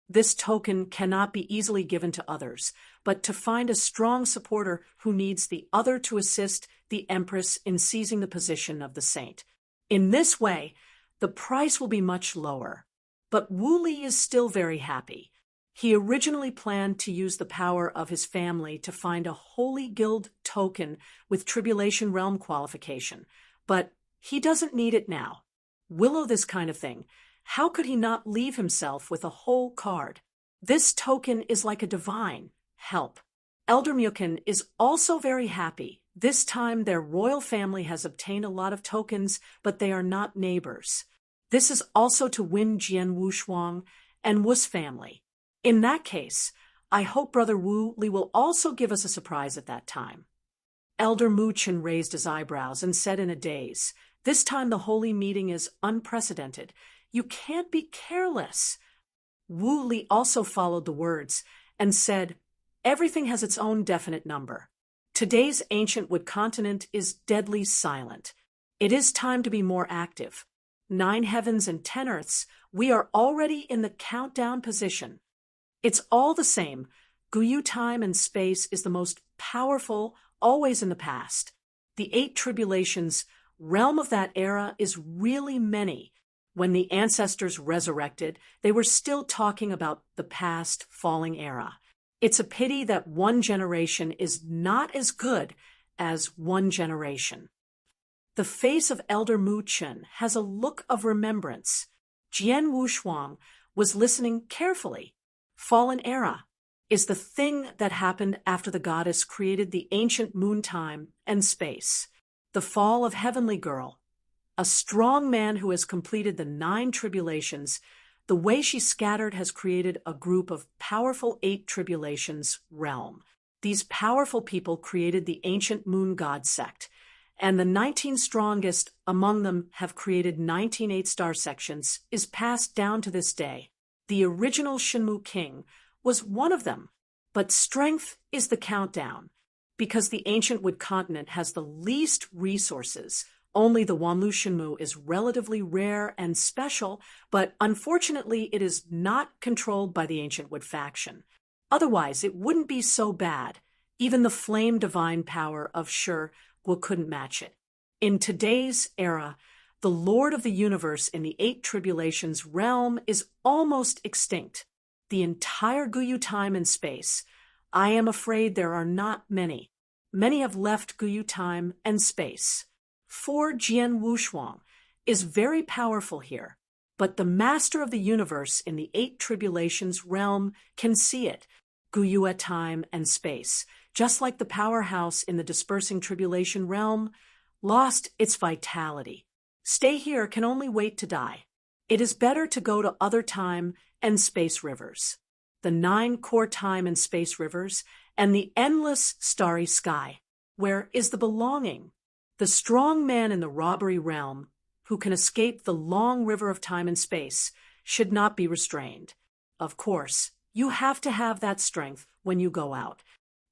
This token cannot be easily given to others, but to find a strong supporter who needs the other to assist the Empress in seizing the position of the saint. In this way, the price will be much lower. But Wu Li is still very happy. He originally planned to use the power of his family to find a Holy Guild token with Tribulation Realm qualification, but he doesn't need it now. Willow this kind of thing. How could he not leave himself with a whole card? This token is like a divine help. Elder Mukin is also very happy. This time their royal family has obtained a lot of tokens, but they are not neighbors. This is also to win Jian Wushuang and Wu's family. In that case, I hope Brother Wu Li will also give us a surprise at that time. Elder Mu Chen raised his eyebrows and said in a daze, this time the holy meeting is unprecedented. You can't be careless. Wu Li also followed the words and said, everything has its own definite number. Today's ancient wood continent is deadly silent. It is time to be more active. 9 heavens and 10 earths, we are already in the countdown position. It's all the same. Guyu time and space is the most powerful, always in the past. The 8 tribulations, realm of that era is really many. When the ancestors resurrected, they were still talking about the past falling era. It's a pity that one generation is not as good as one generation. The face of Elder Mu Chen has a look of remembrance. Jian Wushuang was listening carefully. Fallen era is the thing that happened after the goddess created the ancient moon time and space. The fall of Heavenly Girl, a strong man who has completed the 9 tribulations. The way she scattered has created a group of powerful 8 tribulations realm. These powerful people created the ancient moon god sect, and the 19 strongest among them have created 19 8-star sections is passed down to this day. The original Shenmu king was one of them, but strength is the countdown. Because the ancient wood continent has the least resources, only the Wanlu Shenmu is relatively rare and special, but unfortunately it is not controlled by the ancient wood faction. Otherwise, it wouldn't be so bad. Even the flame divine power of couldn't match it. In today's era, the Lord of the universe in the Eight Tribulations realm is almost extinct. The entire Guyu time and space. I am afraid there are not many. Many have left Guyu time and space. For Jian Wushuang is very powerful here, but the master of the universe in the Eight Tribulations realm can see it, Guyu time and space, just like the powerhouse in the dispersing tribulation realm, lost its vitality. Stay here can only wait to die. It is better to go to other time and space rivers. The 9 core time and space rivers, and the endless starry sky. Where is the belonging? The strong man in the robbery realm, who can escape the long river of time and space, should not be restrained. Of course, you have to have that strength when you go out.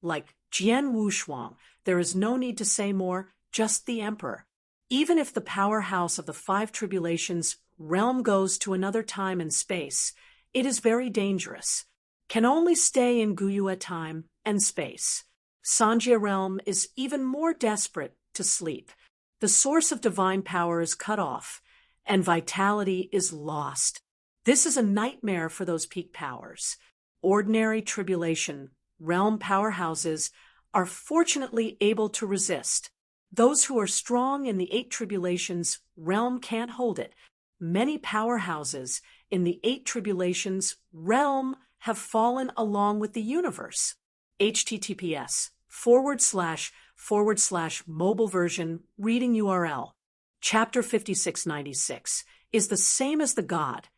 Like Jian Wushuang, there is no need to say more, just the emperor. Even if the powerhouse of the 5 tribulations realm goes to another time and space, it is very dangerous. Can only stay in Guyu time and space. Sanjia realm is even more desperate to sleep. The source of divine power is cut off, and vitality is lost. This is a nightmare for those peak powers. Ordinary tribulation realm powerhouses are fortunately able to resist. Those who are strong in the 8 tribulations realm can't hold it. Many powerhouses in the 8 tribulations realm have fallen along with the universe. https://mobile version reading URL. Chapter 5696 is the same as the God,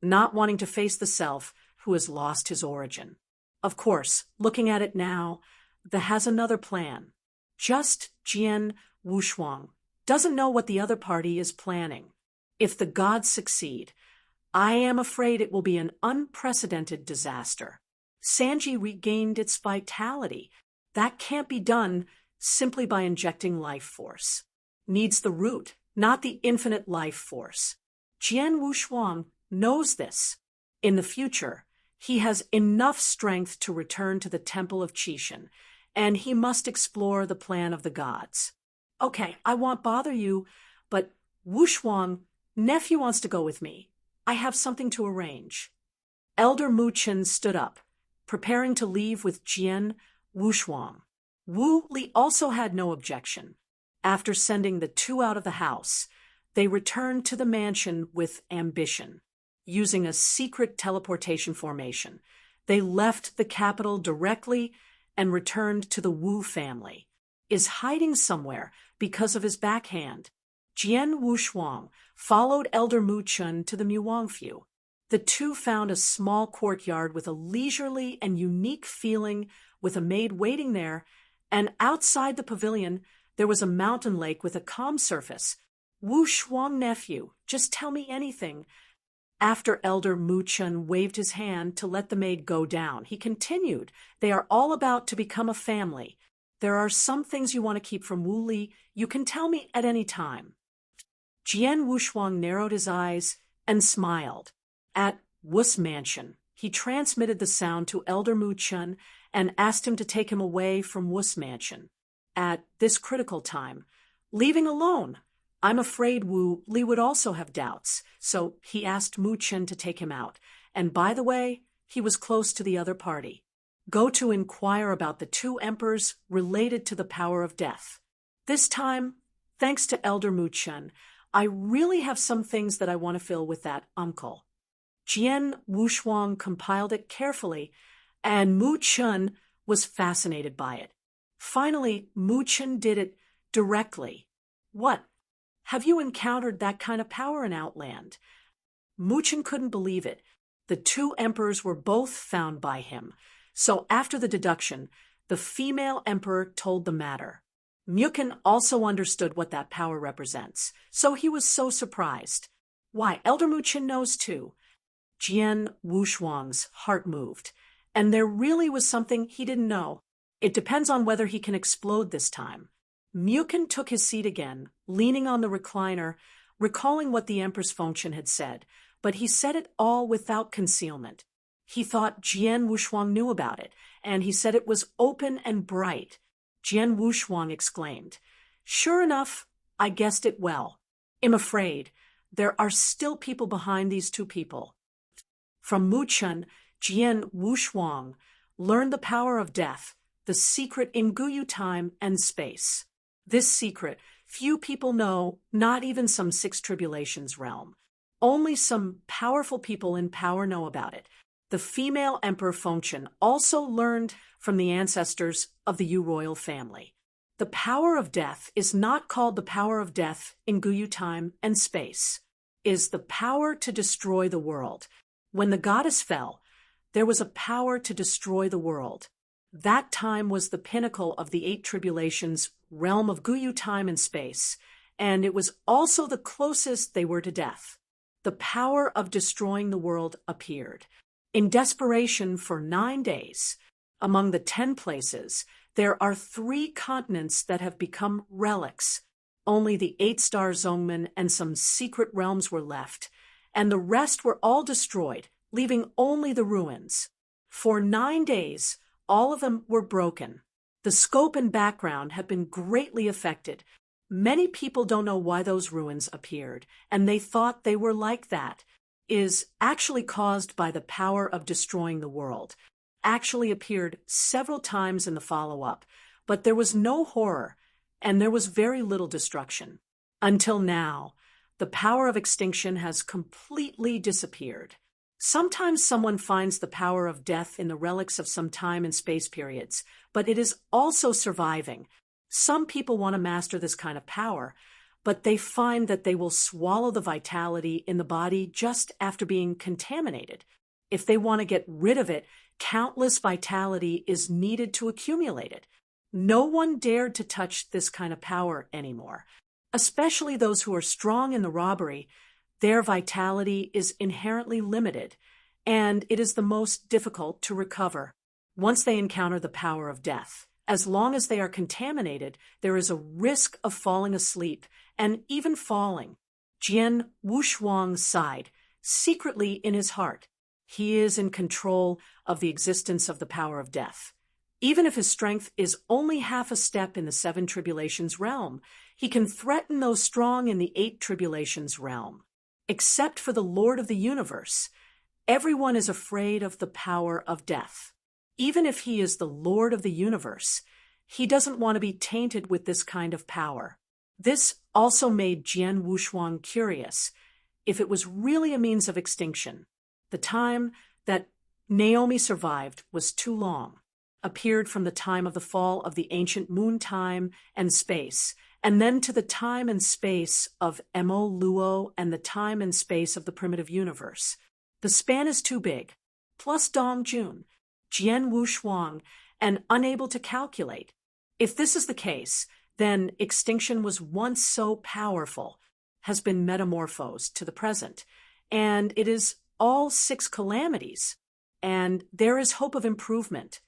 not wanting to face the self who has lost his origin. Of course, looking at it now, that has another plan. Just Jian Wushuang doesn't know what the other party is planning. If the gods succeed, I am afraid it will be an unprecedented disaster. Sanji regained its vitality. That can't be done simply by injecting life force. Needs the root, not the infinite life force. Jian Wushuang knows this. In the future, he has enough strength to return to the Temple of Qixin, and he must explore the plan of the gods. Okay, I won't bother you, but Wushuang, nephew wants to go with me. I have something to arrange. Elder Mu Chen stood up, preparing to leave with Jian Wushuang. Wu Li also had no objection. After sending the 2 out of the house, they returned to the mansion with ambition. Using a secret teleportation formation, they left the capital directly and returned to the Wu family. Is hiding somewhere because of his backhand. Jian Wushuang followed Elder Mu Chen to the Muangfu. The 2 found a small courtyard with a leisurely and unique feeling, with a maid waiting there, and outside the pavilion there was a mountain lake with a calm surface. Wushuang nephew, just tell me anything. After Elder Mu Chen waved his hand to let the maid go down, he continued, they are all about to become a family. There are some things you want to keep from Wu Li. You can tell me at any time. Jian Wushuang narrowed his eyes and smiled. At Wu's mansion, he transmitted the sound to Elder Mu Chen and asked him to take him away from Wu's mansion. At this critical time, leaving alone. I'm afraid Wu Li would also have doubts, so he asked Mu Chen to take him out. And by the way, he was close to the other party. Go to inquire about the 2 emperors related to the power of death. This time, thanks to Elder Mu Chen, I really have some things that I want to fill with that uncle. Jian Wushuang compiled it carefully, and Mu Chen was fascinated by it. Finally, Mu Chen did it directly. What? Have you encountered that kind of power in Outland? Mu Chen couldn't believe it. The 2 emperors were both found by him. So after the deduction, the female emperor told the matter. Mukin also understood what that power represents, so he was so surprised. Why, Elder Mu Chen knows too. Jian Wushuang's heart moved, and there really was something he didn't know. It depends on whether he can explode this time. Mukin took his seat again, leaning on the recliner, recalling what the Empress Fengchen had said, but he said it all without concealment. He thought Jian Wushuang knew about it, and he said it was open and bright. Jian Wushuang exclaimed, "Sure enough, I guessed it well. I'm afraid there are still people behind these two people." From Mu Chun, Jian Wushuang learned the power of death, the secret in Guyu time and space. This secret few people know, not even some Six Tribulations realm. Only some powerful people in power know about it. The female Emperor Fengchen also learned from the ancestors of the Yu royal family. The power of death is not called the power of death in Guyu time and space. It is the power to destroy the world. When the goddess fell, there was a power to destroy the world. That time was the pinnacle of the Eight Tribulations realm of Guyu time and space, and it was also the closest they were to death. The power of destroying the world appeared. In desperation for 9 days, among the 10 places, there are 3 continents that have become relics. Only the 8-star Zongmen and some secret realms were left, and the rest were all destroyed, leaving only the ruins. For 9 days, all of them were broken. The scope and background have been greatly affected. Many people don't know why those ruins appeared, and they thought they were like that. Is actually caused by the power of destroying the world. Actually appeared several times in the follow-up, but there was no horror, and there was very little destruction. Until now, the power of extinction has completely disappeared. Sometimes someone finds the power of death in the relics of some time and space periods, but it is also surviving. Some people want to master this kind of power, but they find that they will swallow the vitality in the body just after being contaminated. If they want to get rid of it, countless vitality is needed to accumulate it. No one dared to touch this kind of power anymore, especially those who are strong in the robbery. Their vitality is inherently limited, and it is the most difficult to recover once they encounter the power of death. As long as they are contaminated, there is a risk of falling asleep and even falling. Jian Wushuang sighed, secretly in his heart. He is in control of the existence of the power of death. Even if his strength is only half a step in the 7 Tribulations realm, he can threaten those strong in the 8 Tribulations realm. Except for the Lord of the universe, everyone is afraid of the power of death. Even if he is the Lord of the universe, he doesn't want to be tainted with this kind of power. This also made Jian Wushuang curious if it was really a means of extinction. The time that Naomi survived was too long, appeared from the time of the fall of the ancient moon time and space, and then to the time and space of Mo Luo and the time and space of the primitive universe. The span is too big, plus Dong Jun, Jian Wushuang, and unable to calculate. If this is the case, then extinction was once so powerful, has been metamorphosed to the present, and it is all 6 calamities, and there is hope of improvement.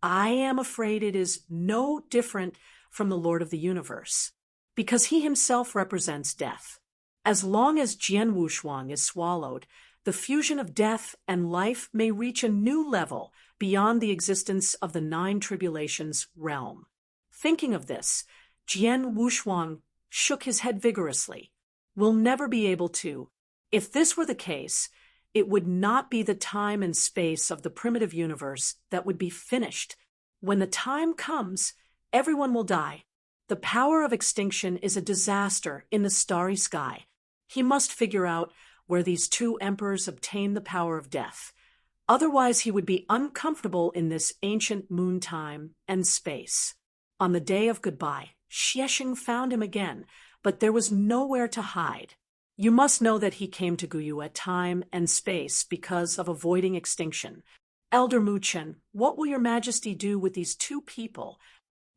I am afraid it is no different from the Lord of the universe, because he himself represents death. As long as Jian Wushuang is swallowed, the fusion of death and life may reach a new level beyond the existence of the 9 Tribulations realm. Thinking of this, Jian Wushuang shook his head vigorously. We'll never be able to. If this were the case, it would not be the time and space of the primitive universe that would be finished. When the time comes, everyone will die. The power of extinction is a disaster in the starry sky. He must figure out where these 2 emperors obtained the power of death. Otherwise, he would be uncomfortable in this ancient moon time and space. On the day of goodbye, Xiexing found him again, but there was nowhere to hide. You must know that he came to Guyu at time and space because of avoiding extinction. Elder Mu Chen, what will your majesty do with these 2 people?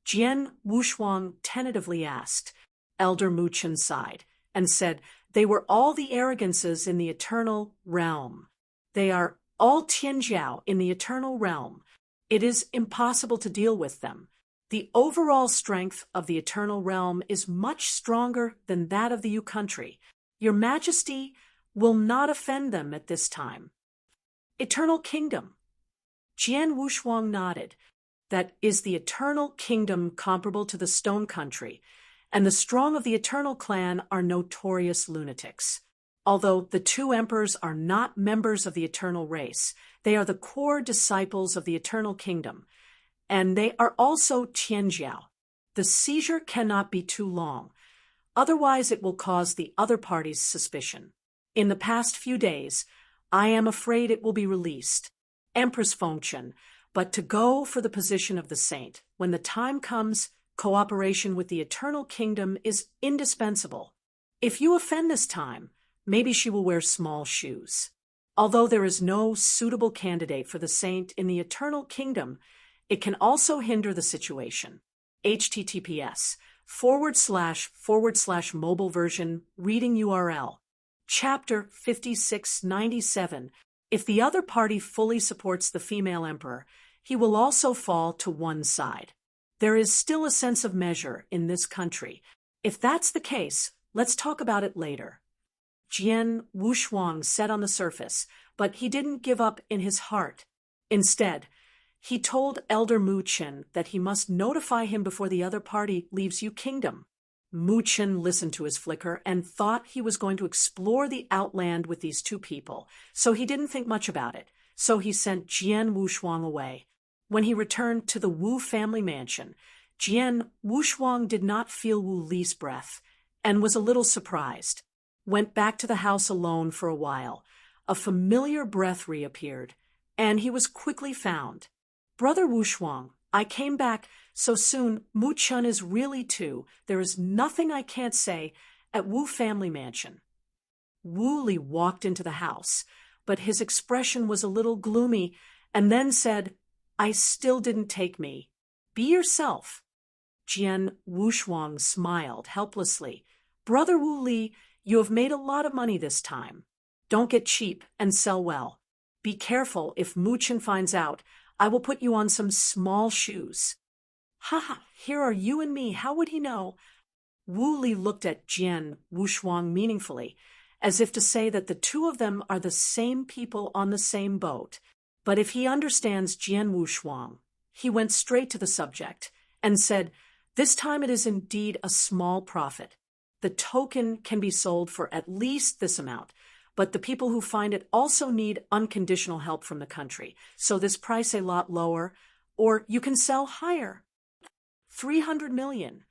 Jian Wushuang tentatively asked. Elder Mu Chen sighed and said, they were all the arrogances in the eternal realm. They are all Tianjiao in the eternal realm. It is impossible to deal with them. The overall strength of the eternal realm is much stronger than that of the Yu country. Your majesty will not offend them at this time. Eternal Kingdom. Jian Wushuang nodded. That is the Eternal Kingdom comparable to the Stone Country, and the strong of the Eternal Clan are notorious lunatics. Although the two emperors are not members of the Eternal race, they are the core disciples of the Eternal Kingdom, and they are also Tianjiao. The seizure cannot be too long, otherwise it will cause the other party's suspicion. In the past few days, I am afraid it will be released. Empress Fengchen, but to go for the position of the saint, when the time comes, cooperation with the Eternal Kingdom is indispensable. If you offend this time, maybe she will wear small shoes. Although there is no suitable candidate for the saint in the Eternal Kingdom, it can also hinder the situation. https:// mobile version reading URL. Chapter 5697. If the other party fully supports the female emperor, he will also fall to one side. There is still a sense of measure in this country. If that's the case, let's talk about it later. Jian Wushuang said on the surface, but he didn't give up in his heart. Instead, he told Elder Mu Chen that he must notify him before the other party leaves Yu Kingdom. Mu Chen listened to his flicker and thought he was going to explore the outland with these two people, so he didn't think much about it. So he sent Jian Wushuang away. When he returned to the Wu family mansion, Jian Wushuang did not feel Wu Li's breath and was a little surprised. Went back to the house alone for a while. A familiar breath reappeared, and he was quickly found. Brother Wushuang, I came back so soon. Mu Chen is really too. There is nothing I can't say at Wu family mansion. Wu Li walked into the house, but his expression was a little gloomy, and then said, I still didn't take me. Be yourself. Jian Wushuang smiled helplessly. Brother Wu Li, you have made a lot of money this time. Don't get cheap and sell well. Be careful if Mu Chen finds out. I will put you on some small shoes. Ha, here are you and me. How would he know? Wu Li looked at Jian Wushuang meaningfully, as if to say that the two of them are the same people on the same boat. But if he understands Jian Wushuang, he went straight to the subject and said, this time it is indeed a small profit. The token can be sold for at least this amount, but the people who find it also need unconditional help from the country, so this price a lot lower, or you can sell higher. 300 million.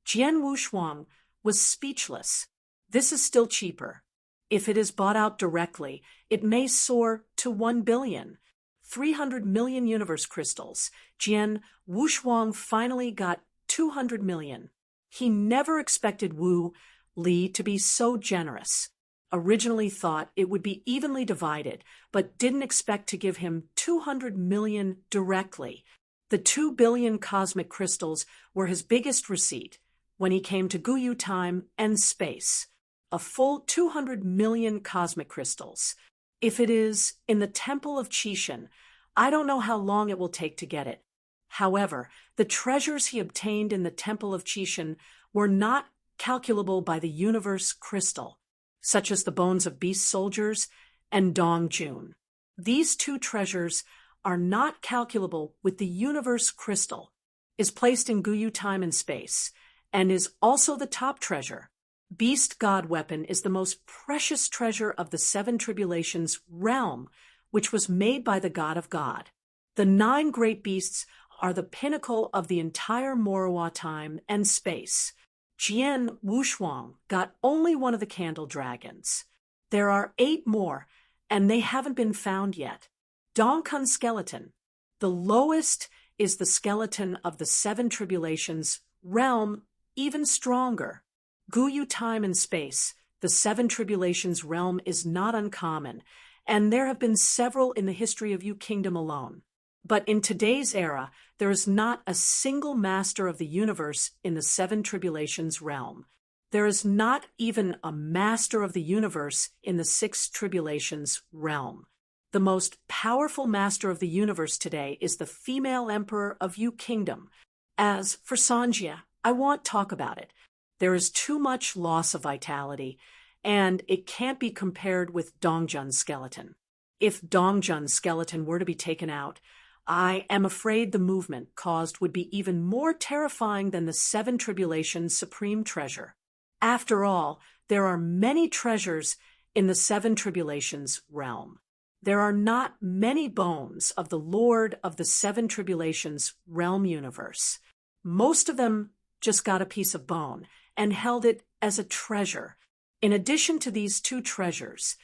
Jian Wushuang was speechless. This is still cheaper. If it is bought out directly, it may soar to 1 billion. 300 million universe crystals. Jian Wushuang finally got 200 million. He never expected Wu Li to be so generous. Originally thought it would be evenly divided, but didn't expect to give him 200 million directly. The 2 billion cosmic crystals were his biggest receipt when he came to Guyu time and space. A full 200 million cosmic crystals. If it is in the Temple of Qishan, I don't know how long it will take to get it. However, the treasures he obtained in the Temple of Qishan were not calculable by the universe crystal, such as the bones of beast soldiers and Dong Jun. These two treasures are not calculable with the universe crystal, is placed in Guyu time and space, and is also the top treasure. Beast God weapon is the most precious treasure of the seven tribulations realm, which was made by the God of God. The 9 great beasts are the pinnacle of the entire Morowa time and space. Jian Wushuang got only one of the candle dragons. There are 8 more, and they haven't been found yet. Dongkun skeleton. The lowest is the skeleton of the 7 tribulations realm, even stronger. Guyu time and space, the 7 tribulations realm is not uncommon, and there have been several in the history of Yu Kingdom alone. But in today's era, there is not a single master of the universe in the 7 tribulations realm. There is not even a master of the universe in the 6 tribulations realm. The most powerful master of the universe today is the female emperor of Yu Kingdom. As for Sanjia, I won't talk about it. There is too much loss of vitality, and it can't be compared with Dongjun's skeleton. If Dongjun's skeleton were to be taken out, I am afraid the movement caused would be even more terrifying than the seven tribulations' supreme treasure. After all, there are many treasures in the seven tribulations realm. There are not many bones of the Lord of the seven tribulations realm universe. Most of them just got a piece of bone and held it as a treasure. In addition to these two treasures,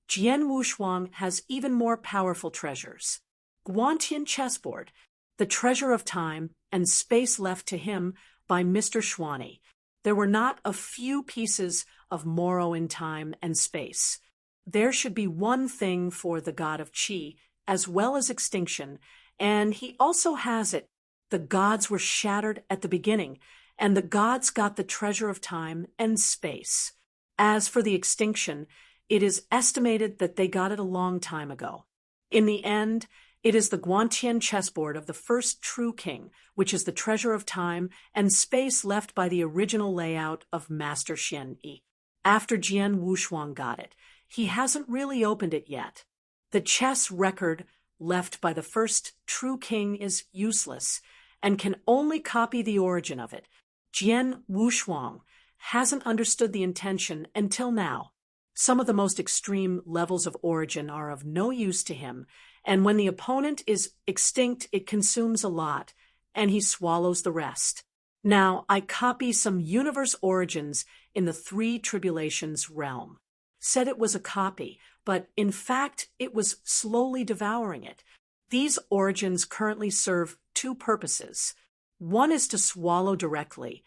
Jian Wushuang has even more powerful treasures. Guantian chessboard, the treasure of time and space left to him by Mr. Schwanni. There were not a few pieces of Moro in time and space. There should be one thing for the god of Qi, as well as extinction, and he also has it. The gods were shattered at the beginning, and the gods got the treasure of time and space. As for the extinction, it is estimated that they got it a long time ago. In the end, it is the Guantian chessboard of the first true king, which is the treasure of time and space left by the original layout of Master Xian Yi. After Jian Wushuang got it, he hasn't really opened it yet. The chess record left by the first true king is useless and can only copy the origin of it. Jian Wushuang hasn't understood the intention until now. Some of the most extreme levels of origin are of no use to him, and when the opponent is extinct, it consumes a lot, and he swallows the rest. Now, I copy some universe origins in the three tribulations realm. Said it was a copy, but in fact, it was slowly devouring it. These origins currently serve two purposes. One is to swallow directly,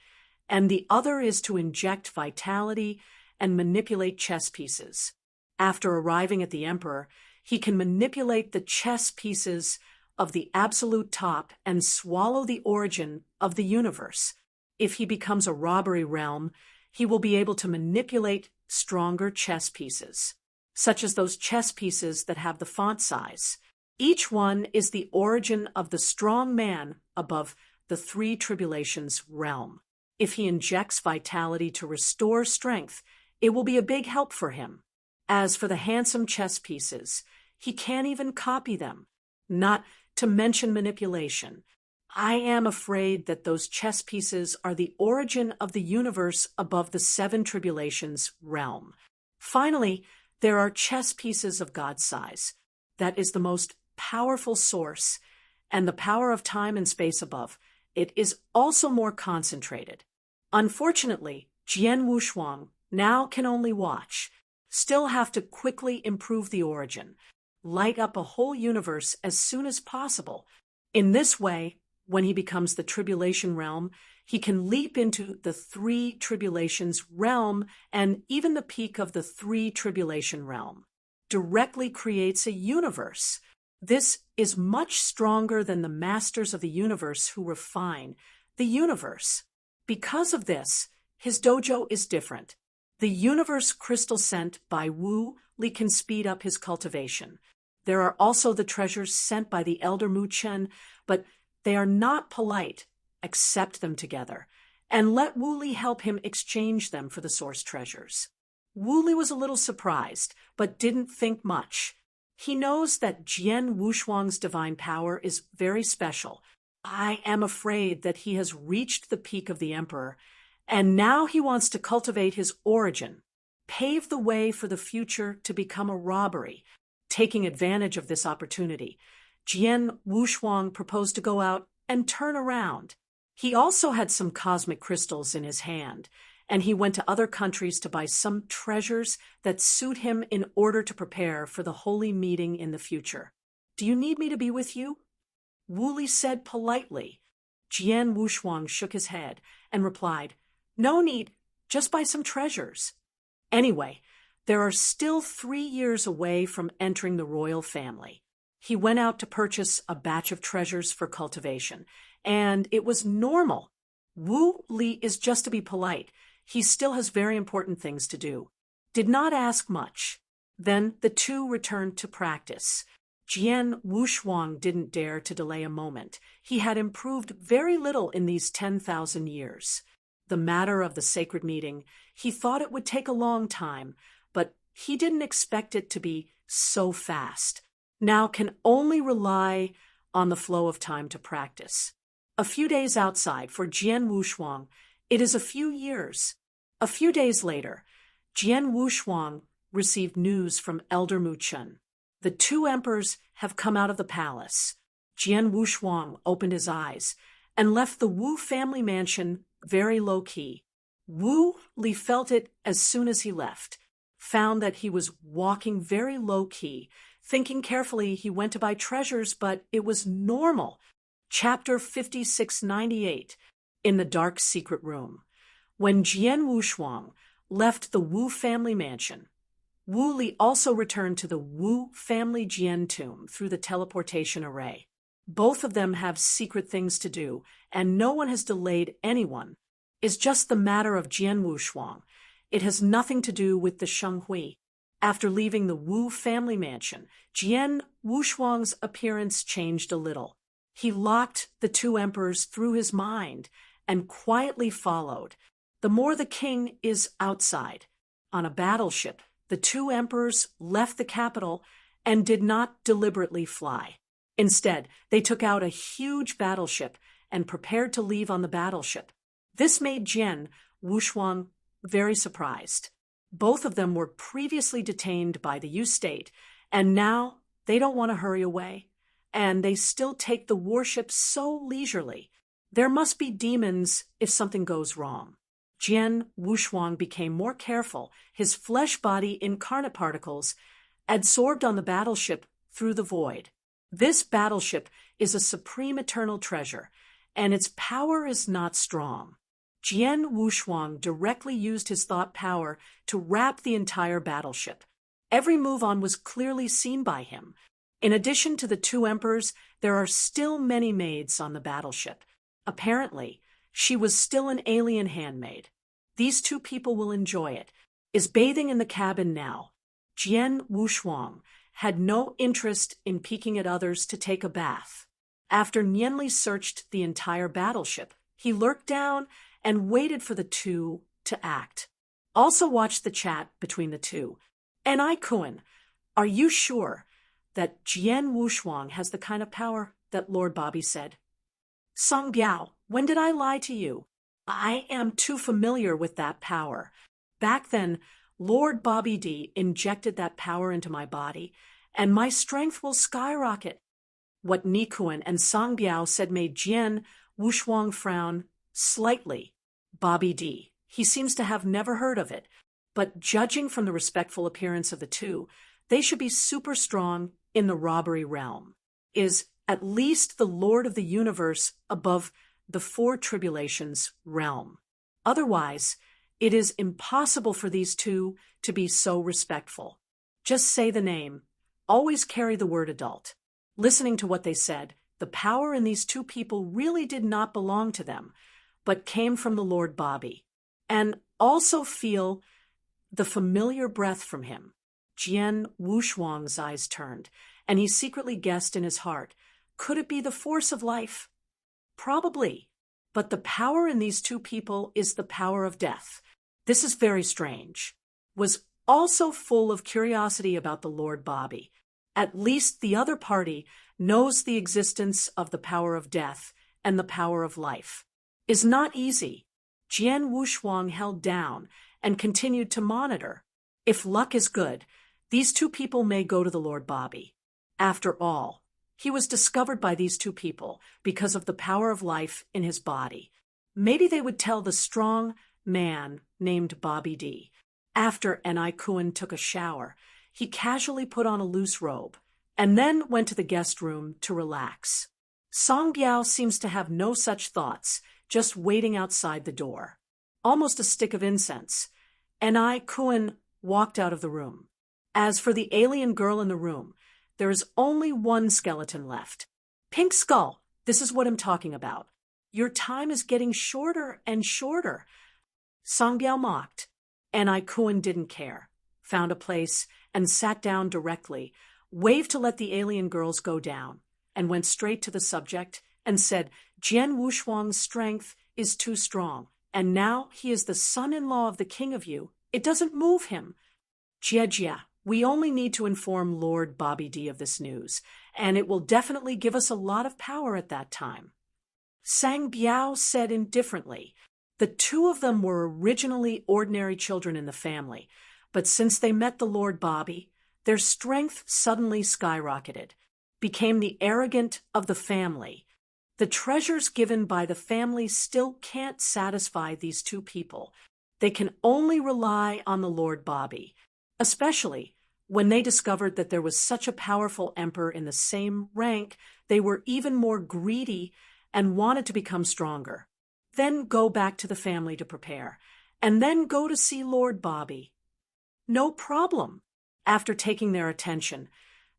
and the other is to inject vitality and manipulate chess pieces. After arriving at the Emperor, he can manipulate the chess pieces of the absolute top and swallow the origin of the universe. If he becomes a robbery realm, he will be able to manipulate stronger chess pieces, such as those chess pieces that have the font size. Each one is the origin of the strong man above the three tribulations realm. If he injects vitality to restore strength, it will be a big help for him. As for the handsome chess pieces, he can't even copy them, not to mention manipulation. I am afraid that those chess pieces are the origin of the universe above the seven tribulations realm. Finally, there are chess pieces of God size. That is the most powerful source, and the power of time and space above. It is also more concentrated. Unfortunately, Jian Wushuang now can only watch, still have to quickly improve the origin, light up a whole universe as soon as possible. In this way, when he becomes the tribulation realm, he can leap into the three tribulations realm and even the peak of the three tribulation realm. Directly creates a universe. This is much stronger than the masters of the universe who refine the universe. Because of this, his dojo is different. The universe crystal sent by Wu Li can speed up his cultivation. There are also the treasures sent by the elder Mu Chen, but they are not polite. Accept them together, and let Wu Li help him exchange them for the source treasures. Wu Li was a little surprised, but didn't think much. He knows that Jian Wushuang's divine power is very special. I am afraid that he has reached the peak of the Emperor, and now he wants to cultivate his origin, pave the way for the future to become a robbery. Taking advantage of this opportunity, Jian Wushuang proposed to go out and turn around. He also had some cosmic crystals in his hand, and he went to other countries to buy some treasures that suit him in order to prepare for the holy meeting in the future. Do you need me to be with you? Wu Li said politely. Jian Wushuang shook his head and replied, No need, just buy some treasures. Anyway, there are still 3 years away from entering the royal family. He went out to purchase a batch of treasures for cultivation, and it was normal. Wu Li is just to be polite. He still has very important things to do. Did not ask much. Then the two returned to practice. Jian Wushuang didn't dare to delay a moment. He had improved very little in these 10,000 years. The matter of the sacred meeting, he thought it would take a long time, but he didn't expect it to be so fast, now can only rely on the flow of time to practice. A few days outside, for Jian Wushuang, it is a few years. A few days later, Jian Wushuang received news from Elder Mu Chun. The two emperors have come out of the palace. Jian Wushuang opened his eyes and left the Wu family mansion very low-key. Wu Li felt it as soon as he left, found that he was walking very low-key. Thinking carefully, he went to buy treasures, but it was normal. Chapter 5698, In the Dark Secret Room. When Jian Wushuang left the Wu family mansion, Wu Li also returned to the Wu family Jian tomb through the teleportation array. Both of them have secret things to do, and no one has delayed anyone. It's just the matter of Jian Wushuang. It has nothing to do with the Shenghui. After leaving the Wu family mansion, Jian Wushuang's appearance changed a little. He locked the two emperors through his mind and quietly followed. The more the king is outside. On a battleship, the two emperors left the capital and did not deliberately fly. Instead, they took out a huge battleship and prepared to leave on the battleship. This made Jian Wushuang very surprised. Both of them were previously detained by the Yu state, and now they don't want to hurry away. And they still take the warship so leisurely. There must be demons if something goes wrong. Jian Wushuang became more careful, his flesh body incarnate particles adsorbed on the battleship through the void. This battleship is a supreme eternal treasure, and its power is not strong. Jian Wushuang directly used his thought power to wrap the entire battleship. Every move on was clearly seen by him. In addition to the two emperors, there are still many maids on the battleship. Apparently, she was still an alien handmaid. These two people will enjoy it. Is bathing in the cabin now. Jian Wushuang had no interest in peeking at others to take a bath. After Nianli searched the entire battleship, he lurked down and waited for the two to act. Also watched the chat between the two. And Kun, are you sure that Jian Wushuang has the kind of power that Lord Bobby said? Song Biao, when did I lie to you? I am too familiar with that power. Back then, Lord Bobby D injected that power into my body, and my strength will skyrocket. What Nikuan and Song Biao said made Jian Wushuang frown slightly. Bobby D. He seems to have never heard of it, but judging from the respectful appearance of the two, they should be super strong in the robbery realm. Is at least the Lord of the Universe above the four tribulations realm. Otherwise, it is impossible for these two to be so respectful. Just say the name. Always carry the word adult. Listening to what they said, the power in these two people really did not belong to them, but came from the Lord Bobby. And also feel the familiar breath from him. Jian Wushuang's eyes turned, and he secretly guessed in his heart, could it be the force of life? Probably. But the power in these two people is the power of death. This is very strange. Was also full of curiosity about the Lord Bobby. At least the other party knows the existence of the power of death and the power of life. Is not easy. Jian Wushuang held down and continued to monitor. If luck is good, these two people may go to the Lord Bobby. After all, he was discovered by these two people because of the power of life in his body. Maybe they would tell the strong man named Bobby D. After Kun took a shower, he casually put on a loose robe and then went to the guest room to relax. Song Biao seems to have no such thoughts, just waiting outside the door. Almost a stick of incense. Kun walked out of the room. As for the alien girl in the room, there is only one skeleton left. Pink Skull, this is what I'm talking about. Your time is getting shorter and shorter. Song Biao mocked. Kun didn't care, found a place and sat down directly, waved to let the alien girls go down, and went straight to the subject and said, Jian Wushuang's strength is too strong, and now he is the son-in-law of the king of you. It doesn't move him. Jie, We only need to inform Lord Bobby D of this news, and it will definitely give us a lot of power at that time. Sang Biao said indifferently. The two of them were originally ordinary children in the family, but since they met the Lord Bobby, their strength suddenly skyrocketed, became the arrogant of the family. The treasures given by the family still can't satisfy these two people. They can only rely on the Lord Bobby, especially when they discovered that there was such a powerful emperor in the same rank. They were even more greedy and wanted to become stronger. Then go back to the family to prepare, and then go to see Lord Bobby. No problem. After taking their attention,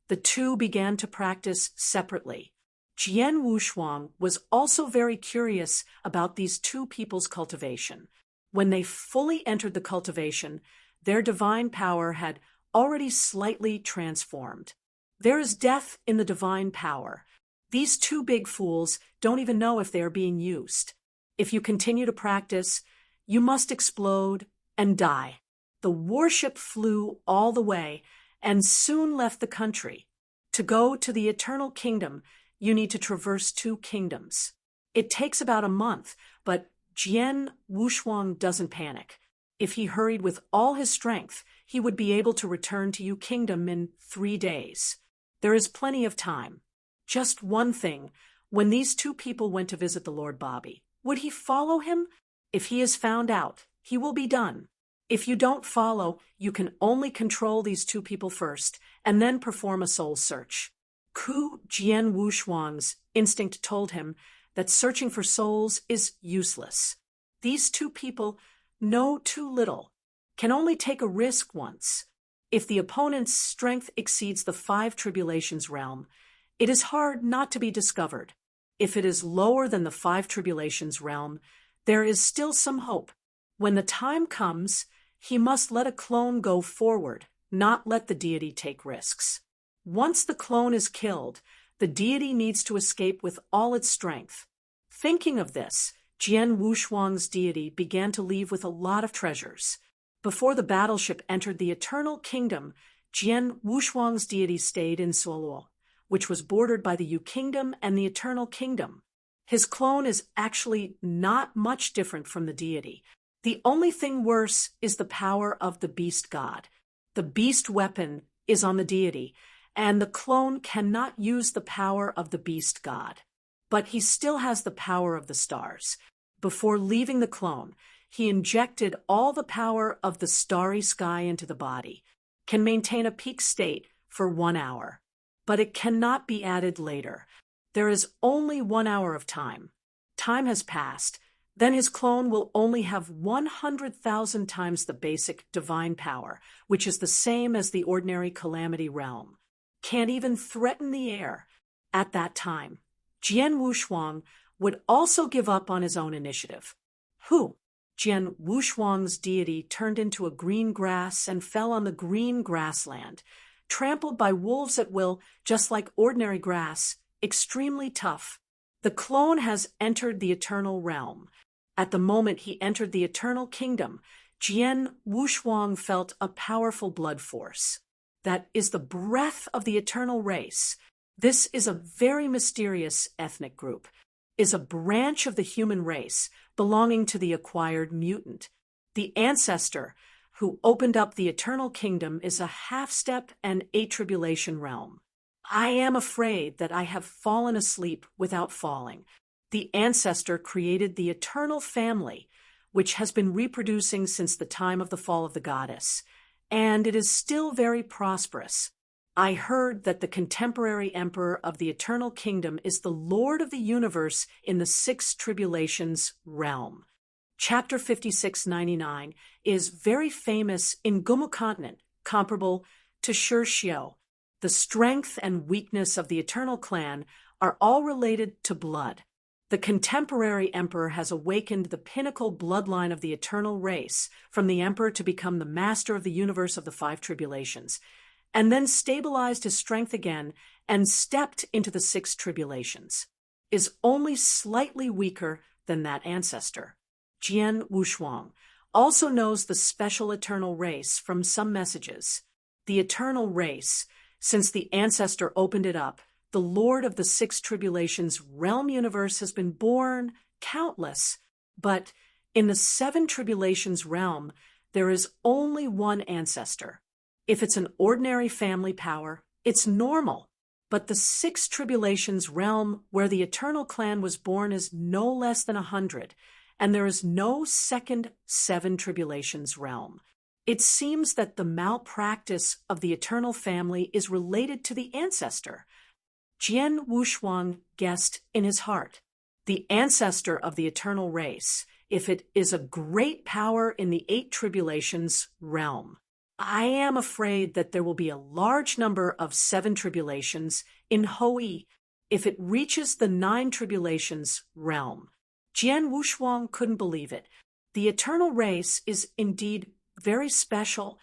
the two began to practice separately. Jian Wushuang was also very curious about these two people's cultivation. When they fully entered the cultivation, their divine power had already slightly transformed. There is death in the divine power. These two big fools don't even know if they are being used. If you continue to practice, you must explode and die. The warship flew all the way and soon left the country. To go to the eternal kingdom, you need to traverse two kingdoms. It takes about a month, but Jian Wushuang doesn't panic. If he hurried with all his strength, he would be able to return to Yu Kingdom in 3 days. There is plenty of time. Just one thing, when these two people went to visit the Lord Bobby, would he follow him? If he is found out, he will be done. If you don't follow, you can only control these two people first, and then perform a soul search. Ku Jian Wushuang's instinct told him that searching for souls is useless. These two people know too little, can only take a risk once. If the opponent's strength exceeds the 5 tribulations realm, it is hard not to be discovered. If it is lower than the 5 tribulations realm, there is still some hope. When the time comes, he must let a clone go forward, not let the deity take risks. Once the clone is killed, the deity needs to escape with all its strength. Thinking of this, Jian Wushuang's deity began to leave with a lot of treasures. Before the battleship entered the Eternal Kingdom, Jian Wushuang's deity stayed in Suoluo, which was bordered by the Yu Kingdom and the Eternal Kingdom. His clone is actually not much different from the deity. The only thing worse is the power of the beast god. The beast weapon is on the deity, and the clone cannot use the power of the beast god. But he still has the power of the stars. Before leaving the clone, he injected all the power of the starry sky into the body, can maintain a peak state for 1 hour. But it cannot be added later. There is only 1 hour of time. Time has passed. Then his clone will only have 100,000 times the basic divine power, which is the same as the ordinary calamity realm. Can't even threaten the air. At that time, Jian Wushuang would also give up on his own initiative. Who? Jian Wushuang's deity turned into a green grass and fell on the green grassland, trampled by wolves at will, just like ordinary grass, extremely tough. The clone has entered the eternal realm. At the moment he entered the Eternal Kingdom, Jian Wushuang felt a powerful blood force. That is the breath of the eternal race. This is a very mysterious ethnic group, is a branch of the human race belonging to the acquired mutant. The ancestor who opened up the Eternal Kingdom is a half-step and 8 tribulation realm. I am afraid that I have fallen asleep without falling. The ancestor created the eternal family, which has been reproducing since the time of the fall of the goddess, and it is still very prosperous. I heard that the contemporary emperor of the Eternal Kingdom is the Lord of the universe in the 6 tribulations realm. Chapter 5699 is very famous in Gumu continent, comparable to Shirshio. The strength and weakness of the Eternal Clan are all related to blood. The contemporary emperor has awakened the pinnacle bloodline of the eternal race from the emperor to become the master of the universe of the 5 tribulations, and then stabilized his strength again and stepped into the 6 tribulations, is only slightly weaker than that ancestor. Jian Wushuang also knows the special eternal race from some messages. the eternal race. Since the ancestor opened it up, the Lord of the Six Tribulations realm universe has been born, countless. But in the Seven Tribulations realm, there is only one ancestor. If it's an ordinary family power, it's normal. But the Six Tribulations realm, where the eternal clan was born, is no less than 100, and there is no second Seven Tribulations realm. It seems that the malpractice of the eternal family is related to the ancestor. Jian Wushuang guessed in his heart, the ancestor of the eternal race, if it is a great power in the Eight Tribulations realm. I am afraid that there will be a large number of Seven Tribulations in Hoi if it reaches the Nine Tribulations realm. Jian Wushuang couldn't believe it. The eternal race is indeed very special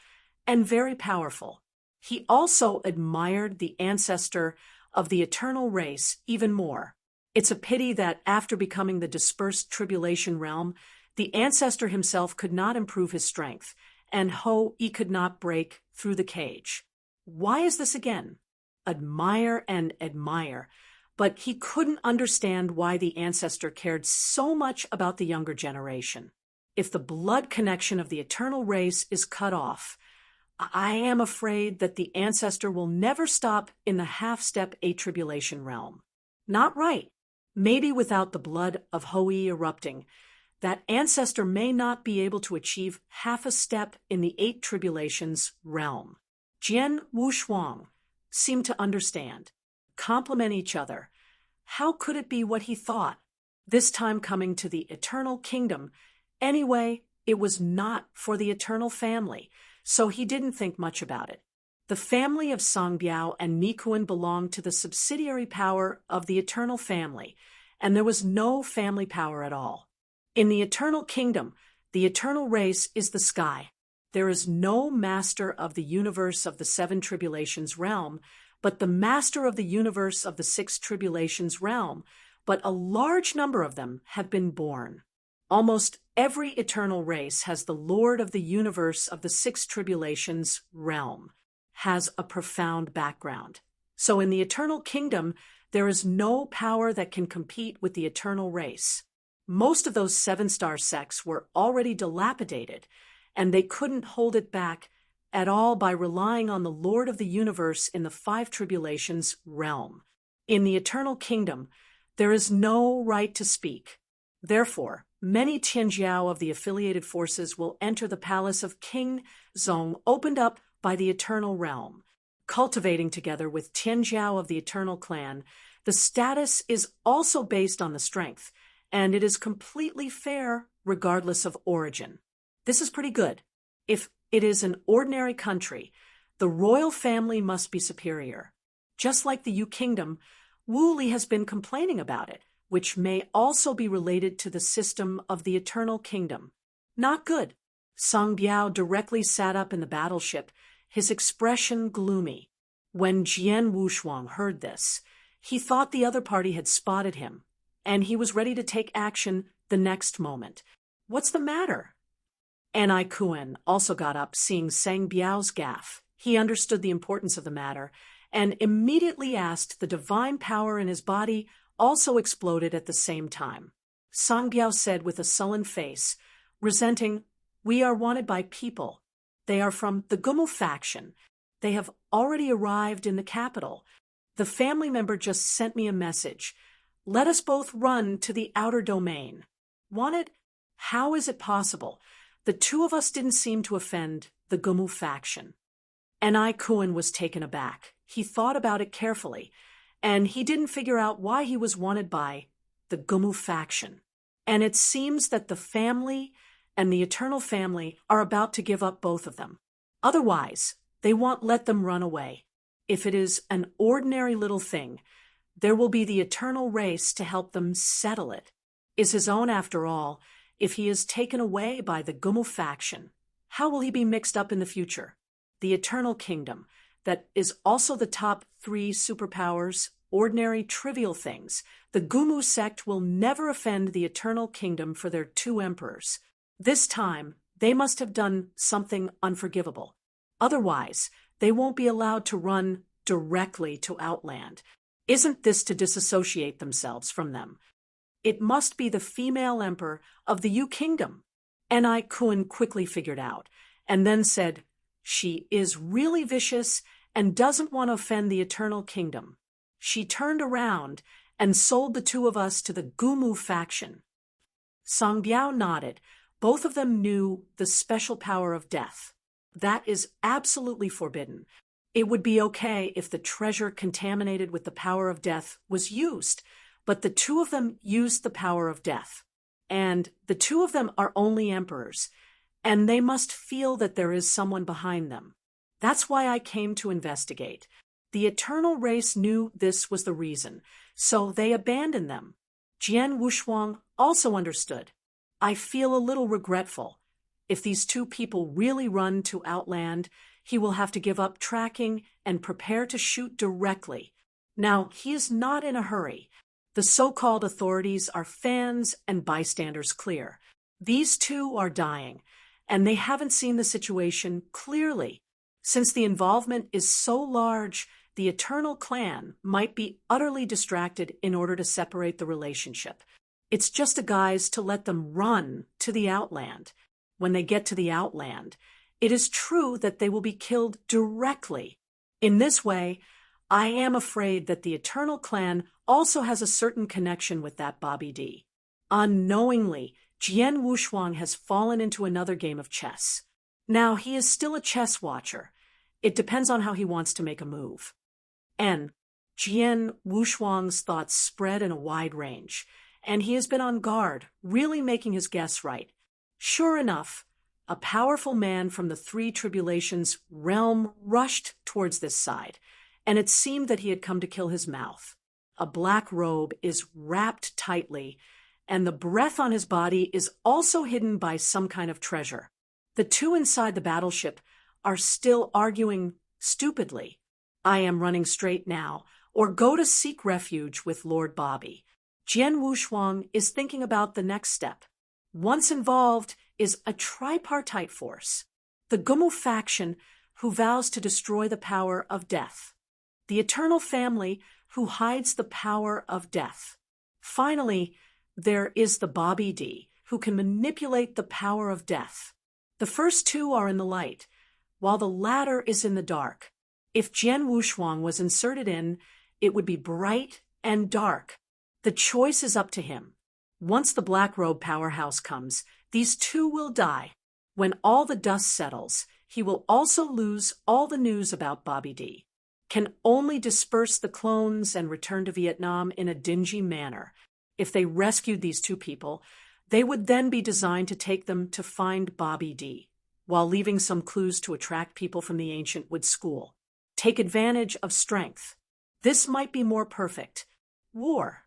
and very powerful. He also admired the ancestor of the eternal race even more. It's a pity that after becoming the dispersed tribulation realm, the ancestor himself could not improve his strength, and Hoi could not break through the cage. Why is this again? Admire and admire, but he couldn't understand why the ancestor cared so much about the younger generation. If the blood connection of the eternal race is cut off, I am afraid that the ancestor will never stop in the half-step Eight Tribulation realm. Not right. Maybe without the blood of Hoi erupting, that ancestor may not be able to achieve half a step in the Eight Tribulations realm. Jian Wushuang seemed to understand, complement each other. How could it be what he thought? This time coming to the eternal kingdom. Anyway, it was not for the eternal family, so he didn't think much about it. The family of Song Biao and Nikuan belonged to the subsidiary power of the eternal family, and there was no family power at all. In the eternal kingdom, the eternal race is the sky. There is no master of the universe of the Seven Tribulations realm, but the master of the universe of the Six Tribulations realm, but a large number of them have been born. Almost every eternal race has the Lord of the universe of the Six Tribulations realm, has a profound background. So in the eternal kingdom, there is no power that can compete with the eternal race. Most of those seven-star sects were already dilapidated, and they couldn't hold it back at all by relying on the Lord of the universe in the Five Tribulations realm. In the eternal kingdom, there is no right to speak. Therefore, many Tianjiao of the affiliated forces will enter the palace of King Zong, opened up by the eternal realm. Cultivating together with Tianjiao of the eternal clan, the status is also based on the strength, and it is completely fair regardless of origin. This is pretty good. If it is an ordinary country, the royal family must be superior. Just like the Yu Kingdom, Wu Li has been complaining about it, which may also be related to the system of the eternal kingdom. Not good. Song Biao directly sat up in the battleship, his expression gloomy. When Jian Wushuang heard this, he thought the other party had spotted him, and he was ready to take action the next moment. What's the matter? Anai Kuen also got up, seeing Sang Biao's gaffe. He understood the importance of the matter, and immediately asked. The divine power in his body also exploded at the same time. Sang Biao said with a sullen face, resenting, "We are wanted by people. They are from the Gumu faction. They have already arrived in the capital. The family member just sent me a message. Let us both run to the outer domain." Wanted? How is it possible? The two of us didn't seem to offend the Gumu faction. Anai Kuen was taken aback. He thought about it carefully, and he didn't figure out why he was wanted by the Gumu faction. And it seems that the family and the eternal family are about to give up both of them. Otherwise, they won't let them run away. If it is an ordinary little thing, there will be the eternal race to help them settle it. Is his own after all. If he is taken away by the Gumu faction, how will he be mixed up in the future? The eternal kingdom, that is also the top 3 superpowers, ordinary trivial things. The Gumu sect will never offend the eternal kingdom for their 2 emperors. This time, they must have done something unforgivable. Otherwise, they won't be allowed to run directly to Outland. Isn't this to disassociate themselves from them? It must be the female emperor of the U Kingdom. Enai Kun quickly figured out, and then said, "She is really vicious and doesn't want to offend the Eternal Kingdom. She turned around and sold the two of us to the Gumu faction." Song Biao nodded. Both of them knew the special power of death. That is absolutely forbidden. It would be okay if the treasure contaminated with the power of death was used, but the two of them used the power of death. And the two of them are only emperors, and they must feel that there is someone behind them. That's why I came to investigate. The eternal race knew this was the reason, so they abandoned them. Jian Wushuang also understood. I feel a little regretful. If these two people really run to Outland, he will have to give up tracking and prepare to shoot directly. Now, he is not in a hurry. The so-called authorities are fans and bystanders clear. These two are dying, and they haven't seen the situation clearly. Since the involvement is so large, the Eternal Clan might be utterly distracted in order to separate the relationship. It's just a guise to let them run to the Outland. When they get to the Outland, it is true that they will be killed directly. In this way, I am afraid that the Eternal Clan also has a certain connection with that Bobby D. Unknowingly, Jian Wushuang has fallen into another game of chess. Now, he is still a chess watcher. It depends on how he wants to make a move. Jian Wushuang's thoughts spread in a wide range, and he has been on guard, really making his guess right. Sure enough, a powerful man from the Three Tribulations realm rushed towards this side, and it seemed that he had come to kill his mouth. A black robe is wrapped tightly, and the breath on his body is also hidden by some kind of treasure. The two inside the battleship are still arguing stupidly. I am running straight now, or go to seek refuge with Lord Bobby. Jian Wushuang is thinking about the next step. Once involved is a tripartite force, the Gumu faction who vows to destroy the power of death, the Eternal Family who hides the power of death. Finally, there is the Bobby D, who can manipulate the power of death. The first two are in the light, while the latter is in the dark. If Jian Wushuang was inserted in, it would be bright and dark. The choice is up to him. Once the Black Robe powerhouse comes, these two will die. When all the dust settles, he will also lose all the news about Bobby D. Can only disperse the clones and return to Vietnam in a dingy manner. If they rescued these two people, they would then be designed to take them to find Bobby D, while leaving some clues to attract people from the Ancient Wood School. Take advantage of strength. This might be more perfect. War.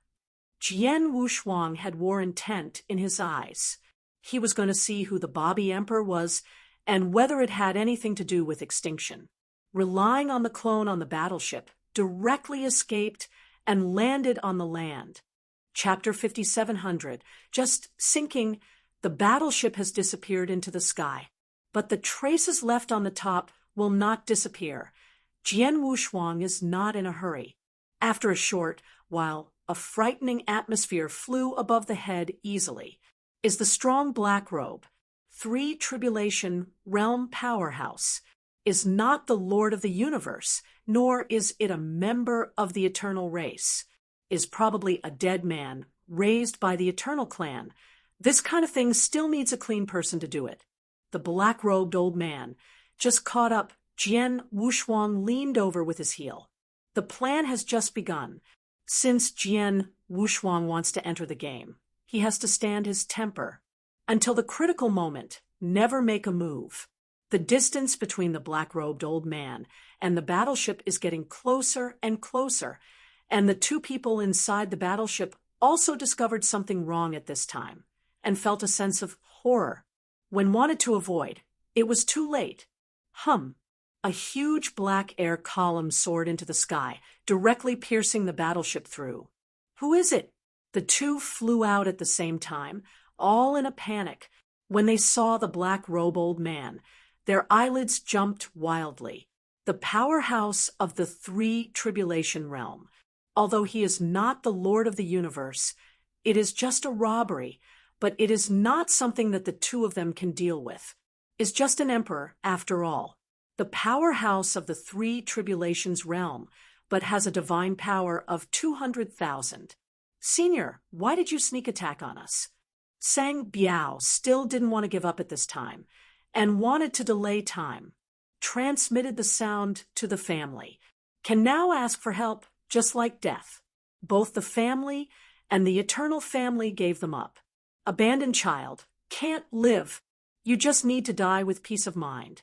Jian Wushuang had war intent in his eyes. He was going to see who the Bobby Emperor was and whether it had anything to do with extinction. Relying on the clone on the battleship, directly escaped and landed on the land. Chapter 5700, just sinking, the battleship has disappeared into the sky. But the traces left on the top will not disappear. Jian Wushuang is not in a hurry. After a short while, a frightening atmosphere flew above the head easily. Is the strong Black Robe, Three Tribulation realm powerhouse, is not the Lord of the universe, nor is it a member of the eternal race, is probably a dead man raised by the Eternal Clan. This kind of thing still needs a clean person to do it. The black-robed old man just caught up. Jian Wushuang leaned over with his heel. The plan has just begun. Since Jian Wushuang wants to enter the game, he has to stand his temper. Until the critical moment, never make a move. The distance between the black-robed old man and the battleship is getting closer and closer, and the two people inside the battleship also discovered something wrong at this time and felt a sense of horror. When wanted to avoid, it was too late. A huge black air column soared into the sky, directly piercing the battleship through. Who is it? The two flew out at the same time, all in a panic. When they saw the black-robed old man, their eyelids jumped wildly. the powerhouse of the three tribulation realm. Although he is not the Lord of the universe, it is just a robbery, but it is not something that the two of them can deal with. Is just an emperor, after all. The powerhouse of the three tribulations realm, but has a divine power of 200,000. Senior, why did you sneak attack on us? Sang Biao still didn't want to give up at this time, and wanted to delay time. Transmitted the sound to the family. Can now ask for help, just like death. Both the family and the eternal family gave them up. Abandoned child, can't live. You just need to die with peace of mind.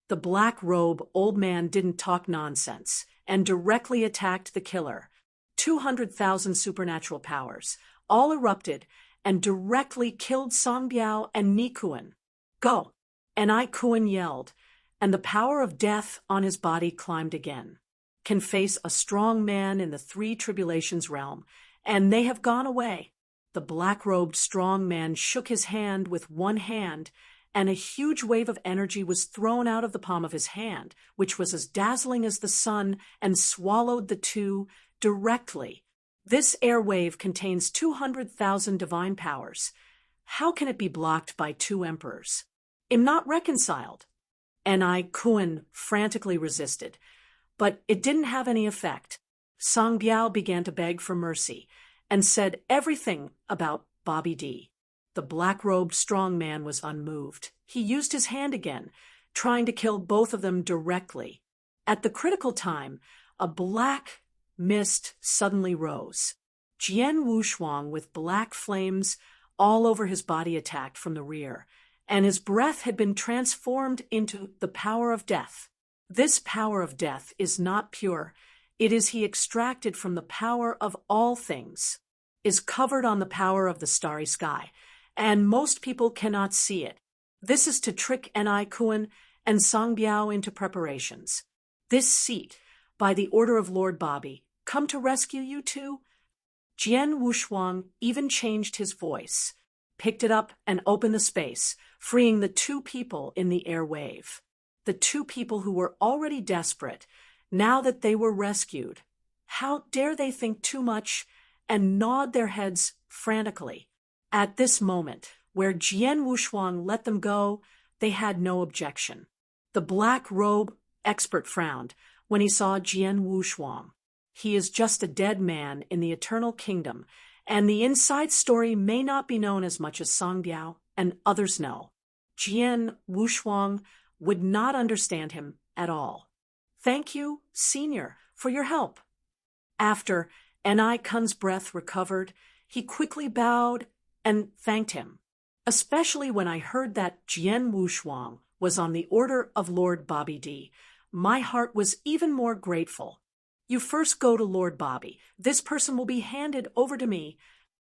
The black robe old man didn't talk nonsense and directly attacked the killer. 200,000 supernatural powers, all erupted and directly killed Song Biao and Ni Kuan. Go! And I Kuan yelled, and the power of death on his body climbed again. Can face a strong man in the three tribulations realm, and they have gone away. The black-robed strong man shook his hand with one hand, and a huge wave of energy was thrown out of the palm of his hand, which was as dazzling as the sun, and swallowed the two directly. This air wave contains 200,000 divine powers. How can it be blocked by two emperors? Am not reconciled. And I Kuan frantically resisted, but it didn't have any effect. Song Biao began to beg for mercy, and said everything about Bobby D. The black-robed strong man was unmoved. He used his hand again, trying to kill both of them directly. At the critical time, a black mist suddenly rose. Jian Wushuang, with black flames all over his body, attacked from the rear, and his breath had been transformed into the power of death. This power of death is not pure. It is he extracted from the power of all things, is covered on the power of the starry sky, and most people cannot see it. This is to trick Ni Kuan and Song Biao into preparations. This seat, by the order of Lord Bobby, come to rescue you two? Jian Wushuang even changed his voice, picked it up and opened the space, freeing the two people in the air wave. The two people who were already desperate, now that they were rescued. How dare they think too much and nod their heads frantically. At this moment, where Jian Wushuang let them go, they had no objection. The black robe expert frowned when he saw Jian Wushuang. He is just a dead man in the eternal kingdom, and the inside story may not be known as much as Song Biao and others know. Jian Wushuang would not understand him at all. Thank you, Senior, for your help. After Ni Kuan's breath recovered, he quickly bowed and thanked him. Especially when I heard that Jian Wushuang was on the order of Lord Bobby D, my heart was even more grateful. You first go to Lord Bobby. This person will be handed over to me.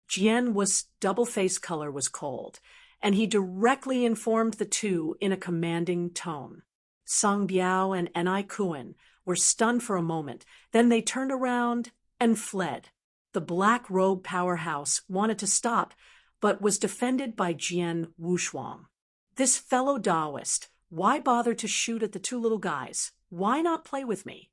Jian's double-faced color was cold, and he directly informed the two in a commanding tone. Song Biao and Ni Kuan were stunned for a moment, then they turned around and fled. The black robe powerhouse wanted to stop, but was defended by Jian Wushuang. This fellow Taoist, why bother to shoot at the two little guys? Why not play with me?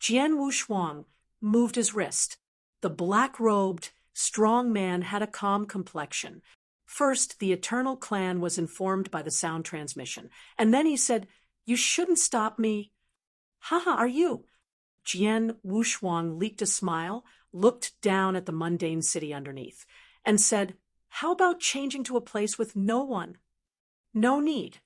Jian Wushuang moved his wrist. The black-robed, strong man had a calm complexion. First, the Eternal Clan was informed by the sound transmission, and then he said, "You shouldn't stop me." "Haha, are you?" Jian Wushuang leaked a smile, looked down at the mundane city underneath, and said, "How about changing to a place with no one?" "No need."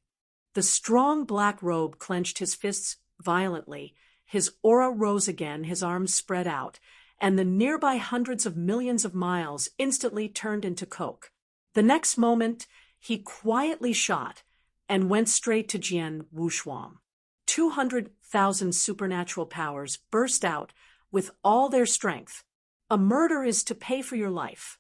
The strong black robe clenched his fists violently. His aura rose again, his arms spread out, and the nearby hundreds of millions of miles instantly turned into coke. The next moment, he quietly shot and went straight to Jian Wushuang. 200,000 supernatural powers burst out with all their strength. A murder is to pay for your life.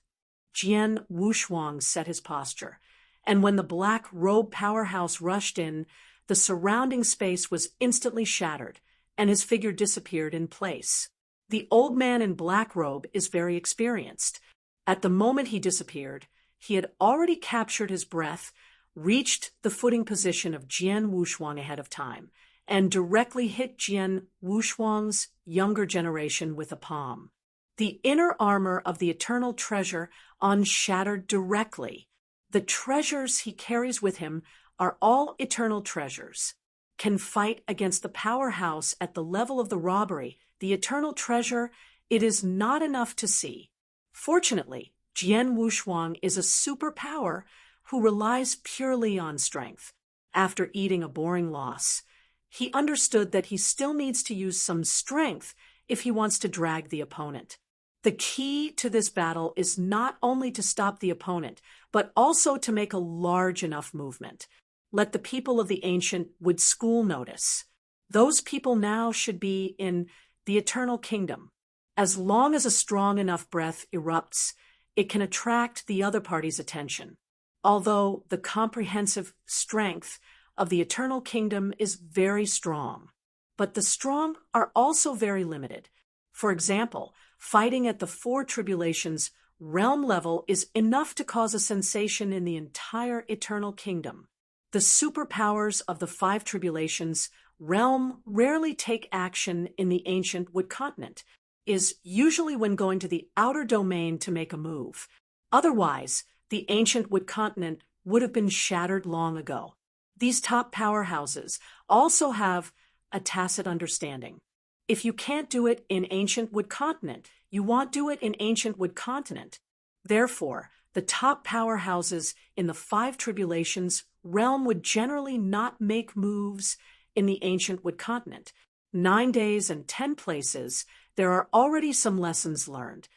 Jian Wushuang set his posture, and when the black robe powerhouse rushed in, the surrounding space was instantly shattered, and his figure disappeared in place. The old man in black robe is very experienced. At the moment he disappeared, he had already captured his breath, reached the footing position of Jian Wushuang ahead of time, and directly hit Jian Wushuang's younger generation with a palm. The inner armor of the eternal treasure unshattered directly. The treasures he carries with him are all eternal treasures. Can fight against the powerhouse at the level of the robbery, the eternal treasure, it is not enough to see. Fortunately, Jian Wushuang is a superpower who relies purely on strength. After eating a boring loss, he understood that he still needs to use some strength if he wants to drag the opponent. The key to this battle is not only to stop the opponent, but also to make a large enough movement. Let the people of the ancient Wood School notice. Those people now should be in the eternal kingdom. As long as a strong enough breath erupts, it can attract the other party's attention. Although the comprehensive strength of the eternal kingdom is very strong, but the strong are also very limited. For example, fighting at the Four Tribulations realm level is enough to cause a sensation in the entire eternal kingdom. The superpowers of the Five Tribulations realm rarely take action in the ancient Wood continent, is usually when going to the outer domain to make a move. Otherwise, the ancient Wood continent would have been shattered long ago. These top powerhouses also have a tacit understanding. If you can't do it in ancient Wood continent, you won't do it in ancient Wood continent. Therefore, the top powerhouses in the Five Tribulations realm would generally not make moves in the ancient Wood continent. 9 days and 10 places, there are already some lessons learned.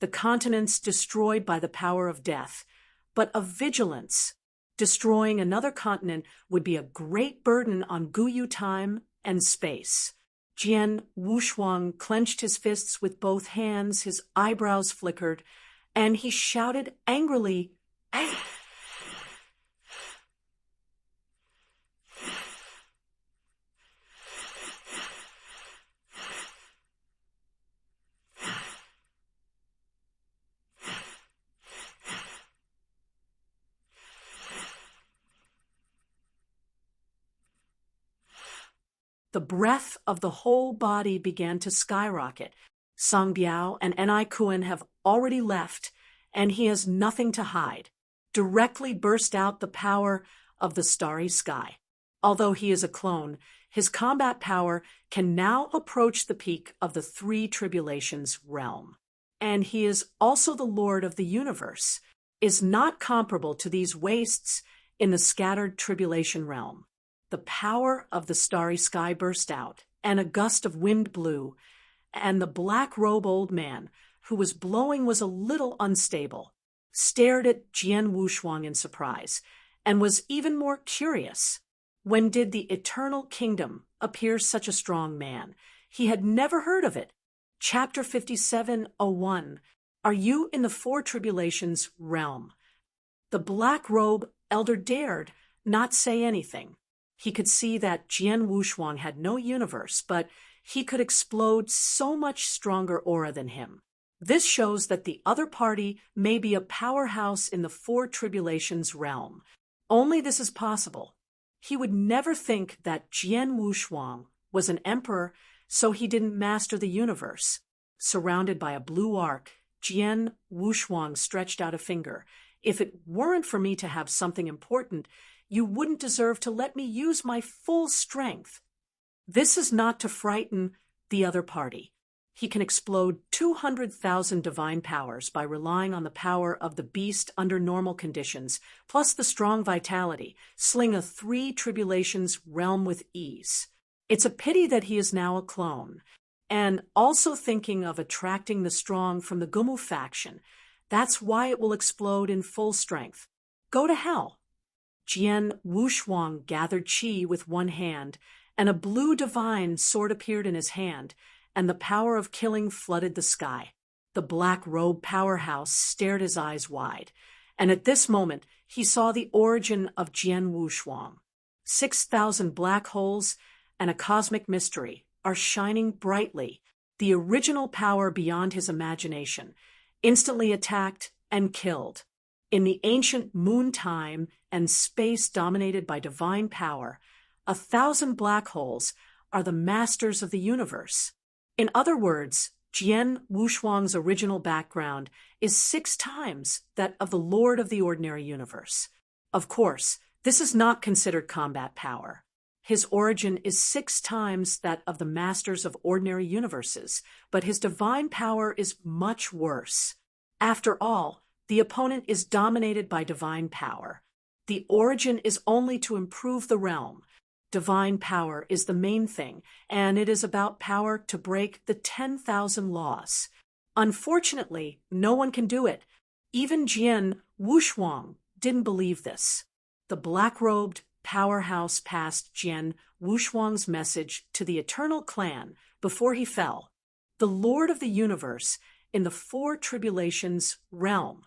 The continents destroyed by the power of death, but of vigilance. Destroying another continent would be a great burden on Guyu time and space. Jian Wushuang clenched his fists with both hands, his eyebrows flickered, and he shouted angrily, "Hey!" The breath of the whole body began to skyrocket. Song Biao and Ni Kuan have already left, and he has nothing to hide. Directly burst out the power of the starry sky. Although he is a clone, his combat power can now approach the peak of the Three Tribulations realm. And he is also the Lord of the universe, is not comparable to these wastes in the scattered tribulation realm. The power of the starry sky burst out, and a gust of wind blew, and the black-robed old man, who was blowing was a little unstable, stared at Jian Wushuang in surprise, and was even more curious. When did the eternal kingdom appear such a strong man? He had never heard of it. Chapter 57:01. Are you in the Four Tribulations realm? The black-robed elder dared not say anything. He could see that Jian Wushuang had no universe, but he could explode so much stronger aura than him. This shows that the other party may be a powerhouse in the Four Tribulations realm. Only this is possible. He would never think that Jian Wushuang was an emperor, so he didn't master the universe. Surrounded by a blue arc, Jian Wushuang stretched out a finger. If it weren't for me to have something important, you wouldn't deserve to let me use my full strength. This is not to frighten the other party. He can explode 200,000 divine powers by relying on the power of the beast under normal conditions, plus the strong vitality, sling a Three Tribulations realm with ease. It's a pity that he is now a clone, and also thinking of attracting the strong from the Gumu faction. That's why it will explode in full strength. Go to hell. Jian Wushuang gathered chi with one hand, and a blue divine sword appeared in his hand, and the power of killing flooded the sky. The black-robed powerhouse stared his eyes wide, and at this moment he saw the origin of Jian Wushuang. 6,000 black holes and a cosmic mystery are shining brightly, the original power beyond his imagination, instantly attacked and killed. In the ancient moon time and space dominated by divine power, 1,000 black holes are the masters of the universe. In other words, Jian Wushuang's original background is 6 times that of the Lord of the Ordinary Universe. Of course, this is not considered combat power. His origin is 6 times that of the masters of ordinary universes, but his divine power is much worse. After all, the opponent is dominated by divine power. The origin is only to improve the realm. Divine power is the main thing, and it is about power to break the 10,000 laws. Unfortunately, no one can do it. Even Jian Wushuang didn't believe this. The black-robed powerhouse passed Jian Wushuang's message to the Eternal Clan before he fell. The Lord of the Universe in the 4 Tribulations realm.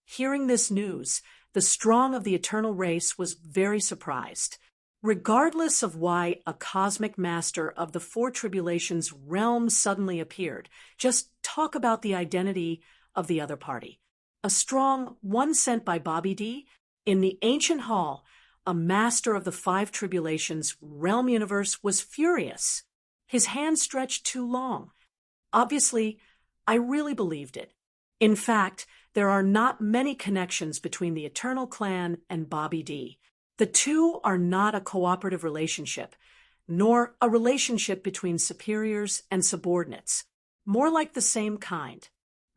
Hearing this news, the strong of the eternal race was very surprised. Regardless of why a cosmic master of the 4 Tribulations realm suddenly appeared, just talk about the identity of the other party. A strong one sent by Bobby D. In the ancient hall, a master of the 5 Tribulations realm universe was furious. His hand stretched too long. Obviously, I really believed it. In fact, there are not many connections between the Eternal Clan and Bobby D. The two are not a cooperative relationship, nor a relationship between superiors and subordinates, more like the same kind.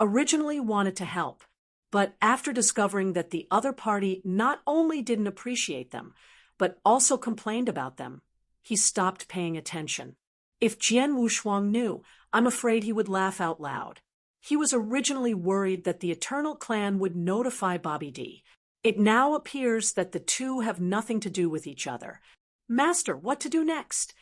Originally wanted to help, but after discovering that the other party not only didn't appreciate them, but also complained about them, he stopped paying attention. If Jian Wushuang knew, I'm afraid he would laugh out loud. He was originally worried that the Eternal Clan would notify Bobby D. It now appears that the two have nothing to do with each other. Master, what to do next?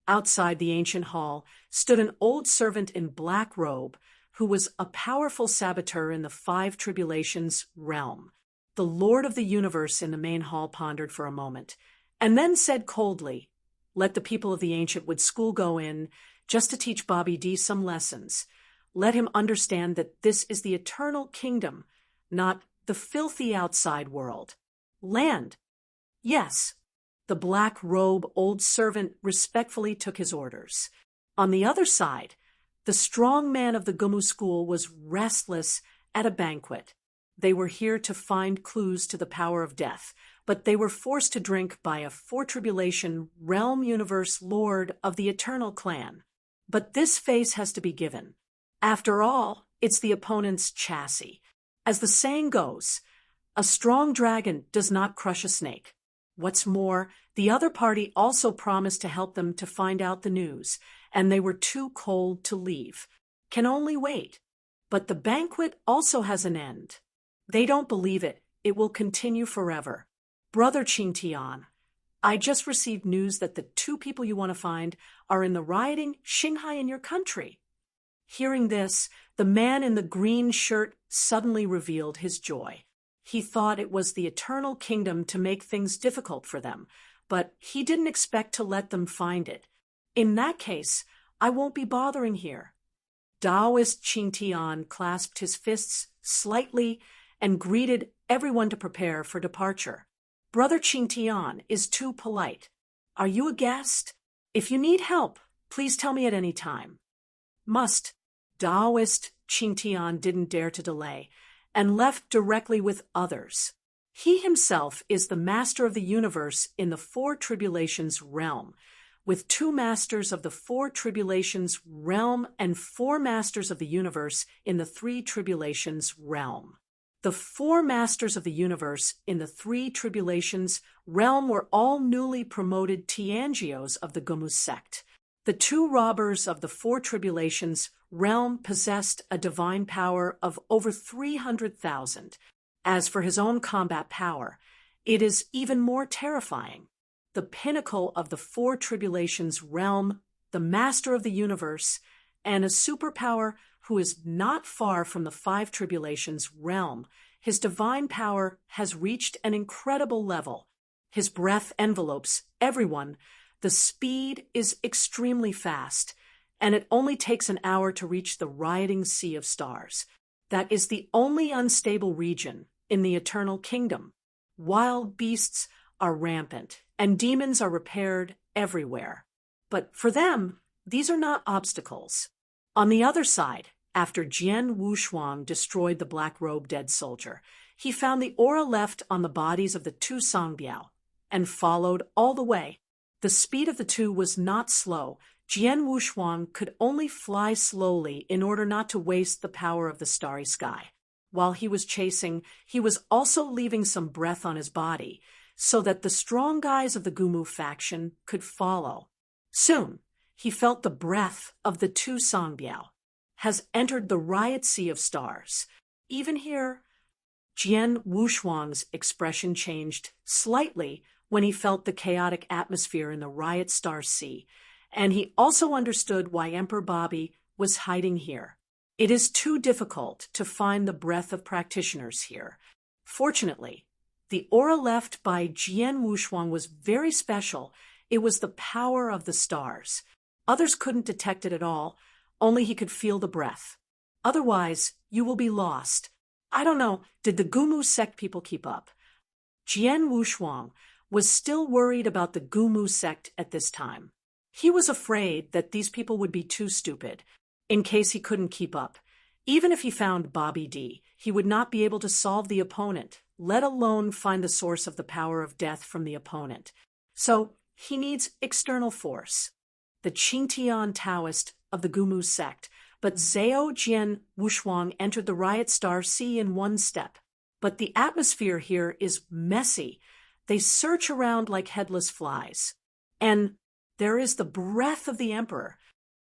Outside the ancient hall stood an old servant in black robe who was a powerful saboteur in the 5 Tribulations realm. The Lord of the Universe in the main hall pondered for a moment, and then said coldly, "Let the people of the Ancient Wood School go in, just to teach Bobby D some lessons. Let him understand that this is the eternal kingdom, not the filthy outside world. Land." Yes. The black-robe old servant respectfully took his orders. On the other side, the strong man of the Gumu school was restless at a banquet. They were here to find clues to the power of death, but they were forced to drink by a 4 Tribulation realm universe lord of the Eternal Clan. But this face has to be given. After all, it's the opponent's chassis. As the saying goes, a strong dragon does not crush a snake. What's more, the other party also promised to help them to find out the news, and they were too cold to leave. Can only wait. But the banquet also has an end. They don't believe it. It will continue forever. Brother Qingtian, I just received news that the 2 people you want to find are in the rioting Shanghai in your country. Hearing this, the man in the green shirt suddenly revealed his joy. He thought it was the eternal kingdom to make things difficult for them, but he didn't expect to let them find it. In that case, I won't be bothering here. Taoist Qingtian clasped his fists slightly and greeted everyone to prepare for departure. Brother Qingtian is too polite. Are you a guest? If you need help, please tell me at any time. Must. Taoist Qingtian didn't dare to delay, and left directly with others. He himself is the master of the universe in the 4 Tribulations realm, with 2 masters of the 4 Tribulations realm and 4 masters of the universe in the 3 Tribulations realm. The 4 masters of the universe in the 3 Tribulations realm were all newly promoted Tianjios of the Gumu sect. The 2 robbers of the 4 Tribulations realm possessed a divine power of over 300,000. As for his own combat power, it is even more terrifying. The pinnacle of the 4 Tribulations realm, the master of the universe, and a superpower who is not far from the 5 Tribulations realm, his divine power has reached an incredible level. His breath envelopes everyone. The speed is extremely fast, and it only takes an hour to reach the rioting sea of stars. That is the only unstable region in the Eternal Kingdom. Wild beasts are rampant, and demons are repaired everywhere. But for them, these are not obstacles. On the other side, after Jian Wushuang destroyed the black-robed dead soldier, he found the aura left on the bodies of the two Songbiao and followed all the way. The speed of the two was not slow. Jian Wushuang could only fly slowly in order not to waste the power of the starry sky. While he was chasing, he was also leaving some breath on his body, so that the strong guys of the Gumu faction could follow. Soon, he felt the breath of the two Songbiao has entered the riot sea of stars. Even here, Jian Wushuang's expression changed slightly when he felt the chaotic atmosphere in the riot star sea, and he also understood why Emperor Bobby was hiding here. It is too difficult to find the breath of practitioners here. Fortunately, the aura left by Jian Wushuang was very special. It was the power of the stars. Others couldn't detect it at all, only he could feel the breath. Otherwise, you will be lost. I don't know, did the Gumu sect people keep up? Jian Wushuang was still worried about the Gumu sect at this time. He was afraid that these people would be too stupid, in case he couldn't keep up. Even if he found Bobby D, he would not be able to solve the opponent, let alone find the source of the power of death from the opponent. So, he needs external force. The Qingtian Taoist of the Gumu sect, but Zhao Jian Wushuang entered the riot star sea in one step. But the atmosphere here is messy. They search around like headless flies. And there is the breath of the emperor.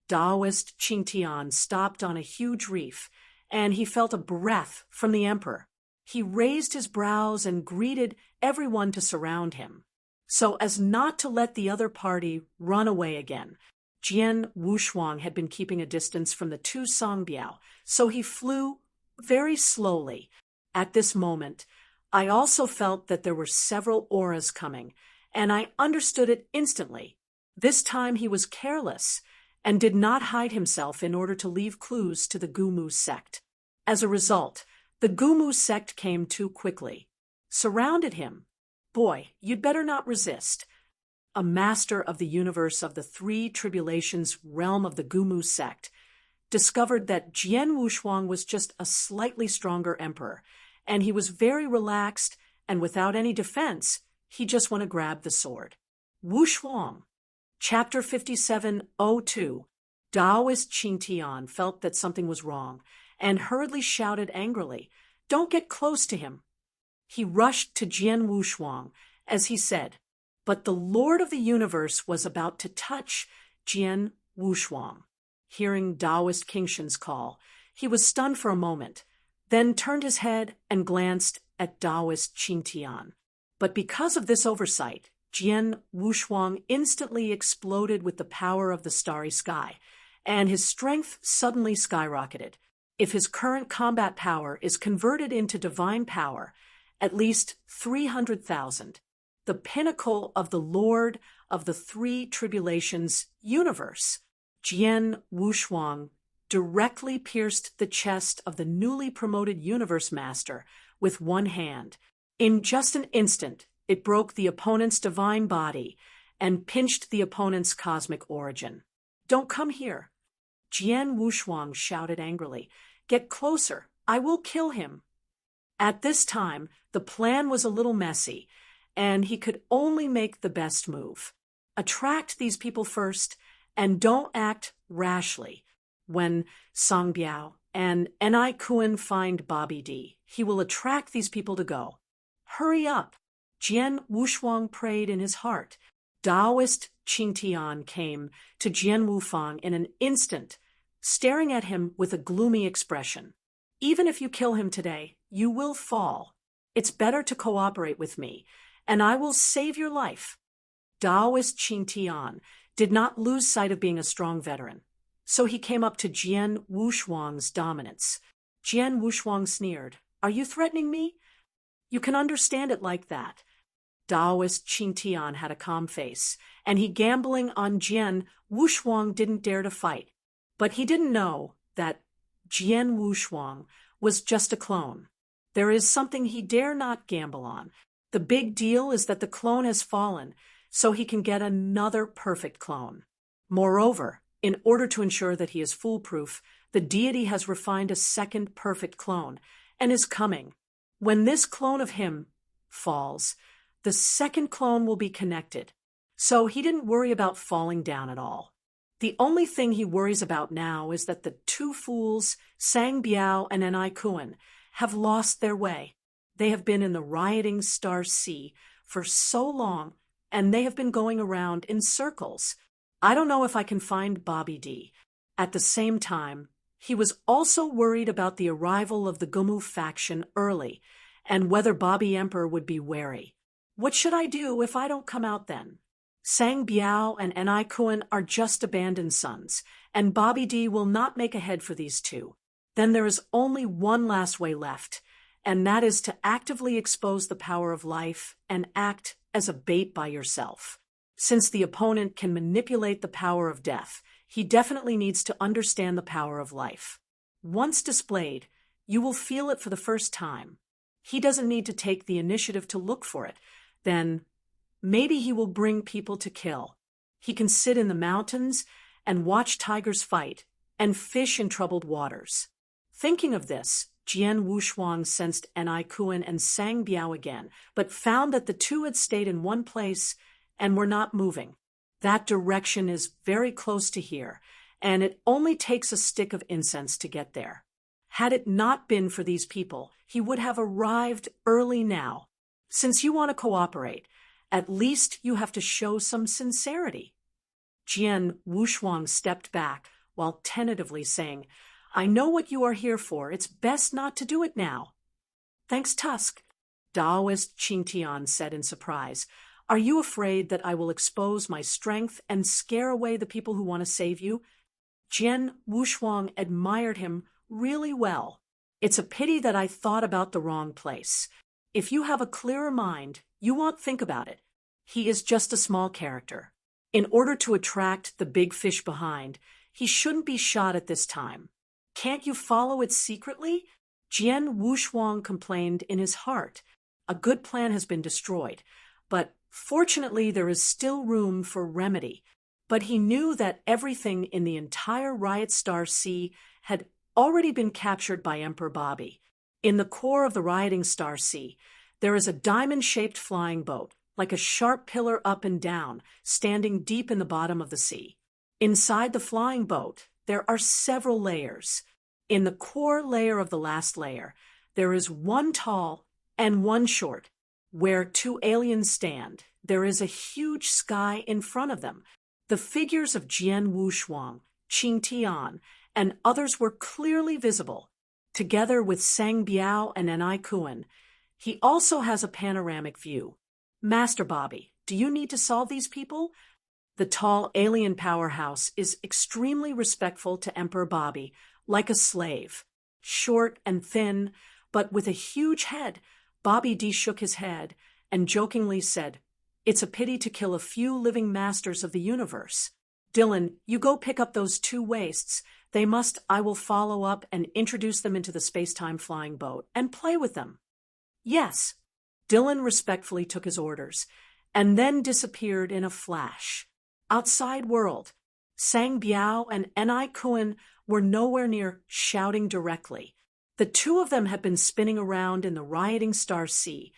Taoist Qingtian stopped on a huge reef, and he felt a breath from the emperor. He raised his brows and greeted everyone to surround him, so as not to let the other party run away again. Jian Wushuang had been keeping a distance from the two Songbiao, so he flew very slowly. At this moment, I also felt that there were several auras coming, and I understood it instantly. This time he was careless and did not hide himself in order to leave clues to the Gumu sect. As a result, the Gumu sect came too quickly, surrounded him. Boy, you'd better not resist. A master of the universe of the three tribulations realm of the Gumu sect discovered that Jian Wushuang was just a slightly stronger emperor, and he was very relaxed, and without any defense, he just went to grab the sword. Wushuang. Chapter 57:02. Taoist Qingtian felt that something was wrong, and hurriedly shouted angrily, "Don't get close to him." He rushed to Jian Wushuang as he said, but the Lord of the Universe was about to touch Jian Wushuang. Hearing Taoist Qingshan's call, he was stunned for a moment, then turned his head and glanced at Taoist Qingtian. But because of this oversight, Jian Wushuang instantly exploded with the power of the starry sky, and his strength suddenly skyrocketed. If his current combat power is converted into divine power, at least 300,000, the pinnacle of the Lord of the Three Tribulations universe, Jian Wushuang directly pierced the chest of the newly promoted Universe Master with one hand. In just an instant, it broke the opponent's divine body and pinched the opponent's cosmic origin. "Don't come here." Jian Wushuang shouted angrily. "Get closer. I will kill him." At this time, the plan was a little messy, and he could only make the best move. Attract these people first, and don't act rashly. When Songbiao and Ni Kuan find Bobby D, he will attract these people to go. Hurry up. Jian Wushuang prayed in his heart. Taoist Qingtian came to Jian Wufang in an instant, staring at him with a gloomy expression. "Even if you kill him today, you will fall. It's better to cooperate with me, and I will save your life." Taoist Qingtian did not lose sight of being a strong veteran, so he came up to Jian Wushuang's dominance. Jian Wushuang sneered, "Are you threatening me? You can understand it like that." Taoist Qingtian had a calm face, and he gambling on Jian Wushuang didn't dare to fight. But he didn't know that Jian Wushuang was just a clone. There is something he dare not gamble on. The big deal is that the clone has fallen, so he can get another perfect clone. Moreover, in order to ensure that he is foolproof, the deity has refined a second perfect clone and is coming. When this clone of him falls, the second clone will be connected. So he didn't worry about falling down at all. The only thing he worries about now is that the two fools, Sang Biao and Enai Kuan, have lost their way. They have been in the rioting Star Sea for so long, and they have been going around in circles. I don't know if I can find Bobby D. At the same time, he was also worried about the arrival of the Gumu faction early, and whether Bobby Emperor would be wary. What should I do if I don't come out then? Sang Biao and Enai Kuan are just abandoned sons, and Bobby D will not make a head for these two. Then there is only one last way left, and that is to actively expose the power of life and act as a bait by yourself. Since the opponent can manipulate the power of death, he definitely needs to understand the power of life. Once displayed, you will feel it for the first time. He doesn't need to take the initiative to look for it. Then maybe he will bring people to kill. He can sit in the mountains and watch tigers fight and fish in troubled waters. Thinking of this, Jian Wushuang sensed Enai Kuan and Sang Biao again, but found that the two had stayed in one place and were not moving. That direction is very close to here, and it only takes a stick of incense to get there. Had it not been for these people, he would have arrived early now. Since you want to cooperate, at least you have to show some sincerity. Jian Wushuang stepped back while tentatively saying, I know what you are here for. It's best not to do it now. Thanks, Tusk, Taoist Qingtian said in surprise. Are you afraid that I will expose my strength and scare away the people who want to save you? Jian Wushuang admired him really well. It's a pity that I thought about the wrong place. If you have a clearer mind, you won't think about it. He is just a small character. In order to attract the big fish behind, he shouldn't be shot at this time. Can't you follow it secretly? Jian Wushuang complained in his heart. A good plan has been destroyed, but fortunately there is still room for remedy. But he knew that everything in the entire Riot Star Sea had already been captured by Emperor Bobby. In the core of the rioting Star Sea, there is a diamond-shaped flying boat, like a sharp pillar up and down, standing deep in the bottom of the sea. Inside the flying boat, there are several layers. In the core layer of the last layer, there is one tall and one short. Where two aliens stand, there is a huge sky in front of them. The figures of Jian Wushuang, Qingtian, and others were clearly visible. Together with Sang Biao and Enai Kuan, he also has a panoramic view. Master Bobby, do you need to solve these people? The tall alien powerhouse is extremely respectful to Emperor Bobby, like a slave. Short and thin, but with a huge head, Bobby D shook his head and jokingly said, It's a pity to kill a few living masters of the universe. Dylan, you go pick up those two wastes. I will follow up and introduce them into the space-time flying boat and play with them. Yes. Dylan respectfully took his orders and then disappeared in a flash. Outside world, Sang Biao and Enai Kuan were nowhere near shouting directly. The two of them had been spinning around in the rioting Star Sea,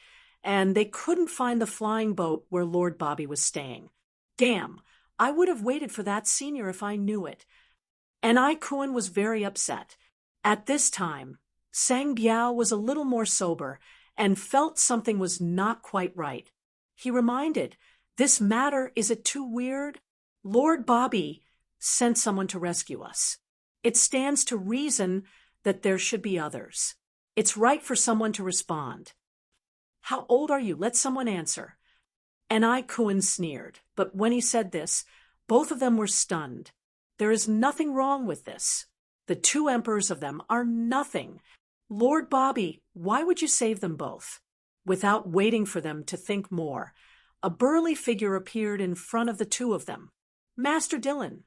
and they couldn't find the flying boat where Lord Bobby was staying. Damn, I would have waited for that senior if I knew it. Enai Kuan was very upset. At this time, Sang Biao was a little more sober and felt something was not quite right. He reminded, This matter, is it too weird? Lord Bobby sent someone to rescue us. It stands to reason that there should be others. It's right for someone to respond. How old are you? Let someone answer. Enai Kuan sneered, but when he said this, both of them were stunned. There is nothing wrong with this. The two emperors of them are nothing. Lord Bobby, why would you save them both? Without waiting for them to think more, a burly figure appeared in front of the two of them. Master Dylan.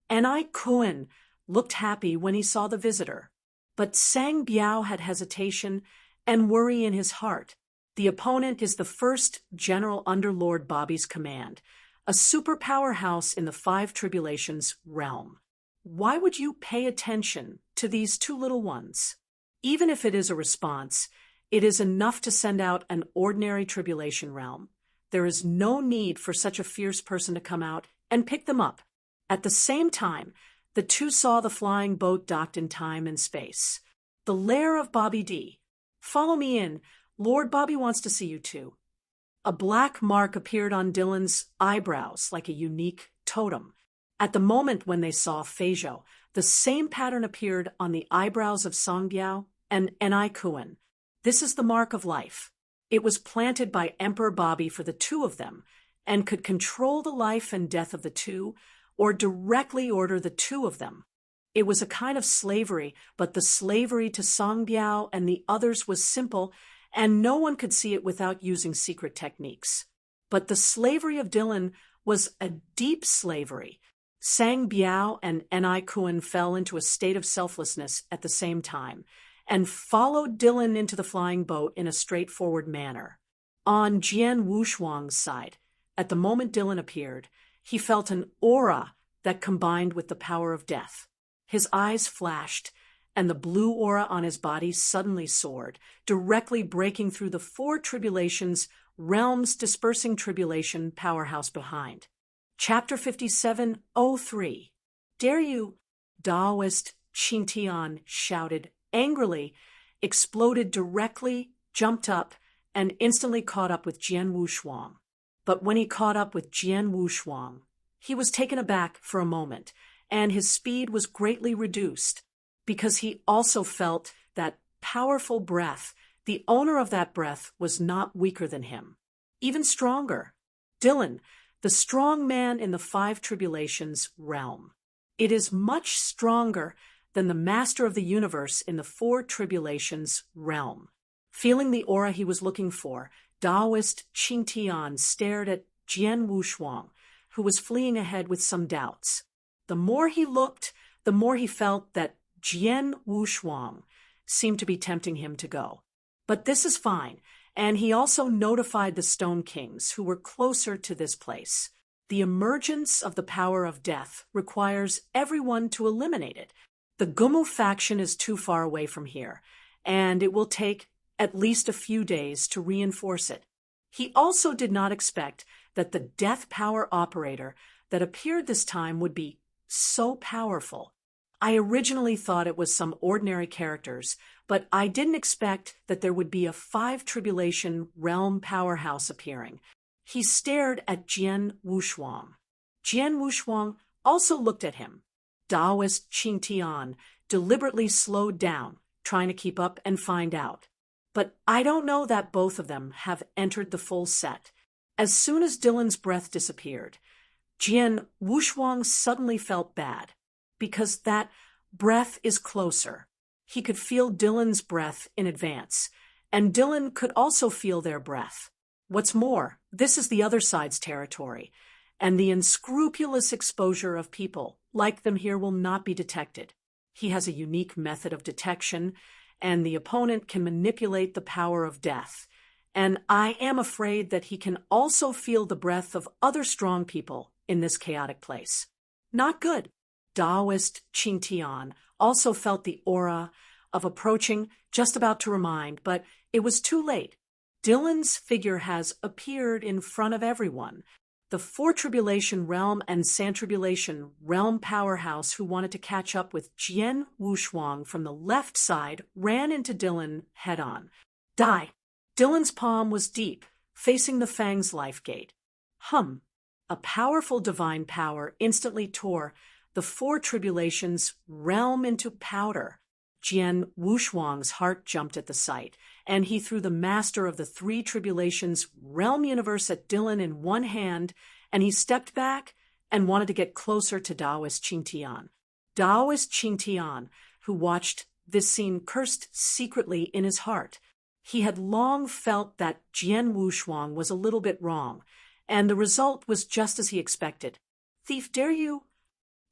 Enai Kuan looked happy when he saw the visitor, but Sang Biao had hesitation and worry in his heart. The opponent is the first General under Lord Bobby's command, a super powerhouse in the Five Tribulations realm. Why would you pay attention to these two little ones? Even if it is a response, it is enough to send out an ordinary tribulation realm. There is no need for such a fierce person to come out and pick them up. At the same time, the two saw the flying boat docked in time and space. The lair of Bobby D. Follow me in. Lord Bobby wants to see you too. A black mark appeared on Dylan's eyebrows like a unique totem. At the moment when they saw Feijo, the same pattern appeared on the eyebrows of Songbiao and Enai Kuan. This is the mark of life. It was planted by Emperor Bobby for the two of them and could control the life and death of the two or directly order the two of them. It was a kind of slavery, but the slavery to Songbiao and the others was simple, and no one could see it without using secret techniques. But the slavery of Dylan was a deep slavery. Sang Biao and Enai Kuan fell into a state of selflessness at the same time, and followed Dylan into the flying boat in a straightforward manner. On Jian Wushuang's side, at the moment Dylan appeared, he felt an aura that combined with the power of death. His eyes flashed, and the blue aura on his body suddenly soared, directly breaking through the four tribulations, realms dispersing tribulation powerhouse behind. Chapter 57:03. Dare you? Daoist Qingtian shouted angrily, exploded directly, jumped up, and instantly caught up with Jian Wushuang. But when he caught up with Jian Wushuang, he was taken aback for a moment, and his speed was greatly reduced, because he also felt that powerful breath. The owner of that breath was not weaker than him, even stronger. Dylan, the strong man in the Five Tribulations realm. It is much stronger than the master of the universe in the Four Tribulations realm. Feeling the aura he was looking for, Daoist Qingtian stared at Jian Wushuang, who was fleeing ahead with some doubts. The more he looked, the more he felt that Jian Wushuang seemed to be tempting him to go. But this is fine, and he also notified the Stone Kings, who were closer to this place. The emergence of the power of death requires everyone to eliminate it. The Gumu faction is too far away from here, and it will take at least a few days to reinforce it. He also did not expect that the death power operator that appeared this time would be so powerful. I originally thought it was some ordinary characters, but I didn't expect that there would be a Five Tribulation realm powerhouse appearing. He stared at Jian Wushuang. Jian Wushuang also looked at him. Daoist Qingtian deliberately slowed down, trying to keep up and find out. But I don't know that both of them have entered the full set. As soon as Dylan's breath disappeared, Jian Wushuang suddenly felt bad, because that breath is closer. He could feel Dylan's breath in advance, and Dylan could also feel their breath. What's more, this is the other side's territory, and the unscrupulous exposure of people like them here will not be detected. He has a unique method of detection, and the opponent can manipulate the power of death. And I am afraid that he can also feel the breath of other strong people in this chaotic place. Not good. Daoist Qingtian also felt the aura of approaching, just about to remind, but it was too late. Dylan's figure has appeared in front of everyone. The Four Tribulation realm and Sand Tribulation realm powerhouse who wanted to catch up with Jian Wushuang from the left side ran into Dylan head-on. Die! Dylan's palm was deep, facing the Fang's life gate. A powerful divine power instantly tore the Four Tribulations realm into powder. Jian Wushuang's heart jumped at the sight, and he threw the master of the Three Tribulations realm universe at Dylan in one hand, and he stepped back and wanted to get closer to Daoist Qingtian. Daoist Qingtian, who watched this scene, cursed secretly in his heart. He had long felt that Jian Wushuang was a little bit wrong, and the result was just as he expected. Thief, dare you?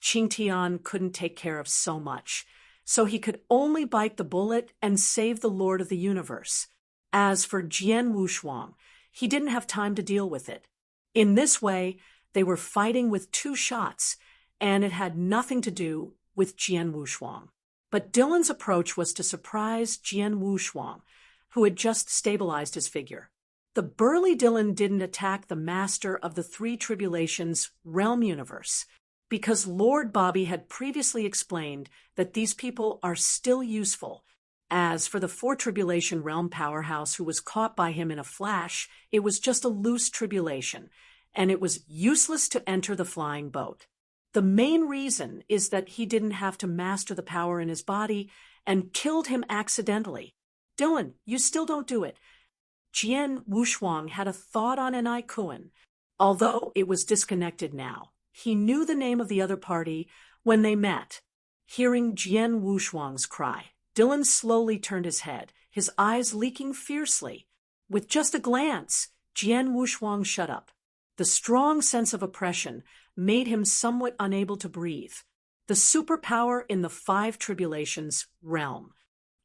Qingtian couldn't take care of so much, so he could only bite the bullet and save the Lord of the Universe. As for Jian Wushuang, he didn't have time to deal with it. In this way, they were fighting with two shots, and it had nothing to do with Jian Wushuang. But Dylan's approach was to surprise Jian Wushuang, who had just stabilized his figure. The burly Dylan didn't attack the master of the Three Tribulations realm universe, because Lord Bobby had previously explained that these people are still useful. As for the Four Tribulation realm powerhouse who was caught by him in a flash, it was just a loose tribulation, and it was useless to enter the flying boat. The main reason is that he didn't have to master the power in his body and killed him accidentally. Dylan, you still don't do it. Jian Wushuang had a thought on an Kuan, although it was disconnected now. He knew the name of the other party when they met. Hearing Jian Wushuang's cry, Dylan slowly turned his head, his eyes leaking fiercely. With just a glance, Jian Wushuang shut up. The strong sense of oppression made him somewhat unable to breathe. The superpower in the Five Tribulations realm.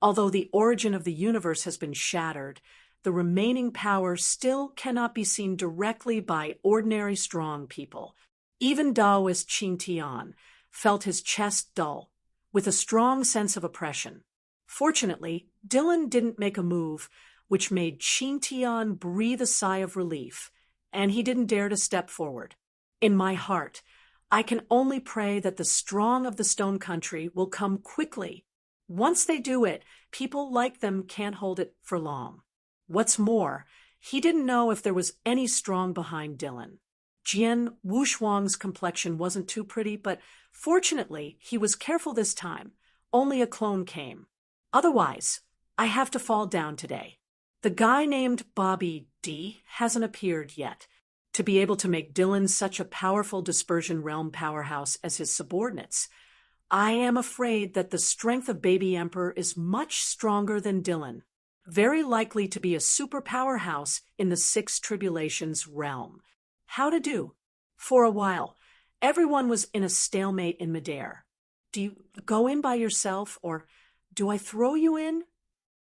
Although the origin of the universe has been shattered, the remaining power still cannot be seen directly by ordinary strong people. Even Taoist Qing Tian felt his chest dull, with a strong sense of oppression. Fortunately, Dylan didn't make a move, which made Qing Tian breathe a sigh of relief, and he didn't dare to step forward. In my heart, I can only pray that the strong of the Stone Country will come quickly. Once they do it, people like them can't hold it for long. What's more, he didn't know if there was any strong behind Dylan. Jian Wushuang's complexion wasn't too pretty, but fortunately, he was careful this time. Only a clone came. Otherwise, I have to fall down today. The guy named Bobby D hasn't appeared yet. To be able to make Dylan such a powerful dispersion realm powerhouse as his subordinates, I am afraid that the strength of Baby Emperor is much stronger than Dylan, very likely to be a super powerhouse in the Six Tribulations realm. How to do? For a while, everyone was in a stalemate in midair. Do you go in by yourself, or do I throw you in?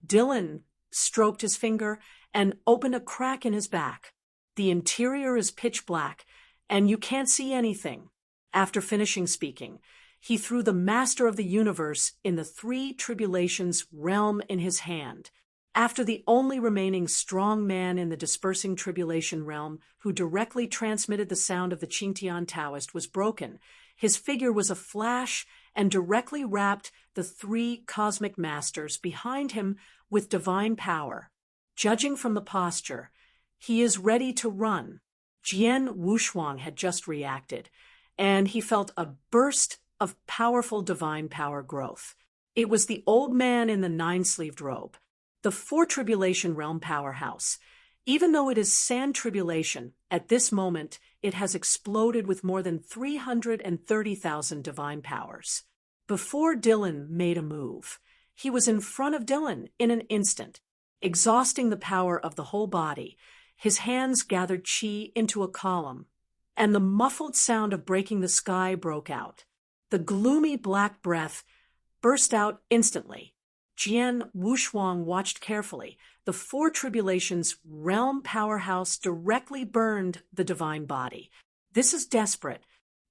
Dylan stroked his finger and opened a crack in his back. The interior is pitch black, and you can't see anything. After finishing speaking, he threw the master of the universe in the Three Tribulations realm in his hand. After the only remaining strong man in the dispersing tribulation realm who directly transmitted the sound of the Qingtian Taoist was broken, his figure was a flash and directly wrapped the three cosmic masters behind him with divine power. Judging from the posture, he is ready to run. Jian Wushuang had just reacted, and he felt a burst of powerful divine power growth. It was the old man in the nine-sleeved robe, the Four Tribulation realm powerhouse. Even though it is Sand Tribulation, at this moment it has exploded with more than 330,000 divine powers. Before Dylan made a move, he was in front of Dylan in an instant. Exhausting the power of the whole body, his hands gathered chi into a column, and the muffled sound of breaking the sky broke out. The gloomy black breath burst out instantly. Jian Wushuang watched carefully. The Four Tribulations realm powerhouse directly burned the divine body. This is desperate.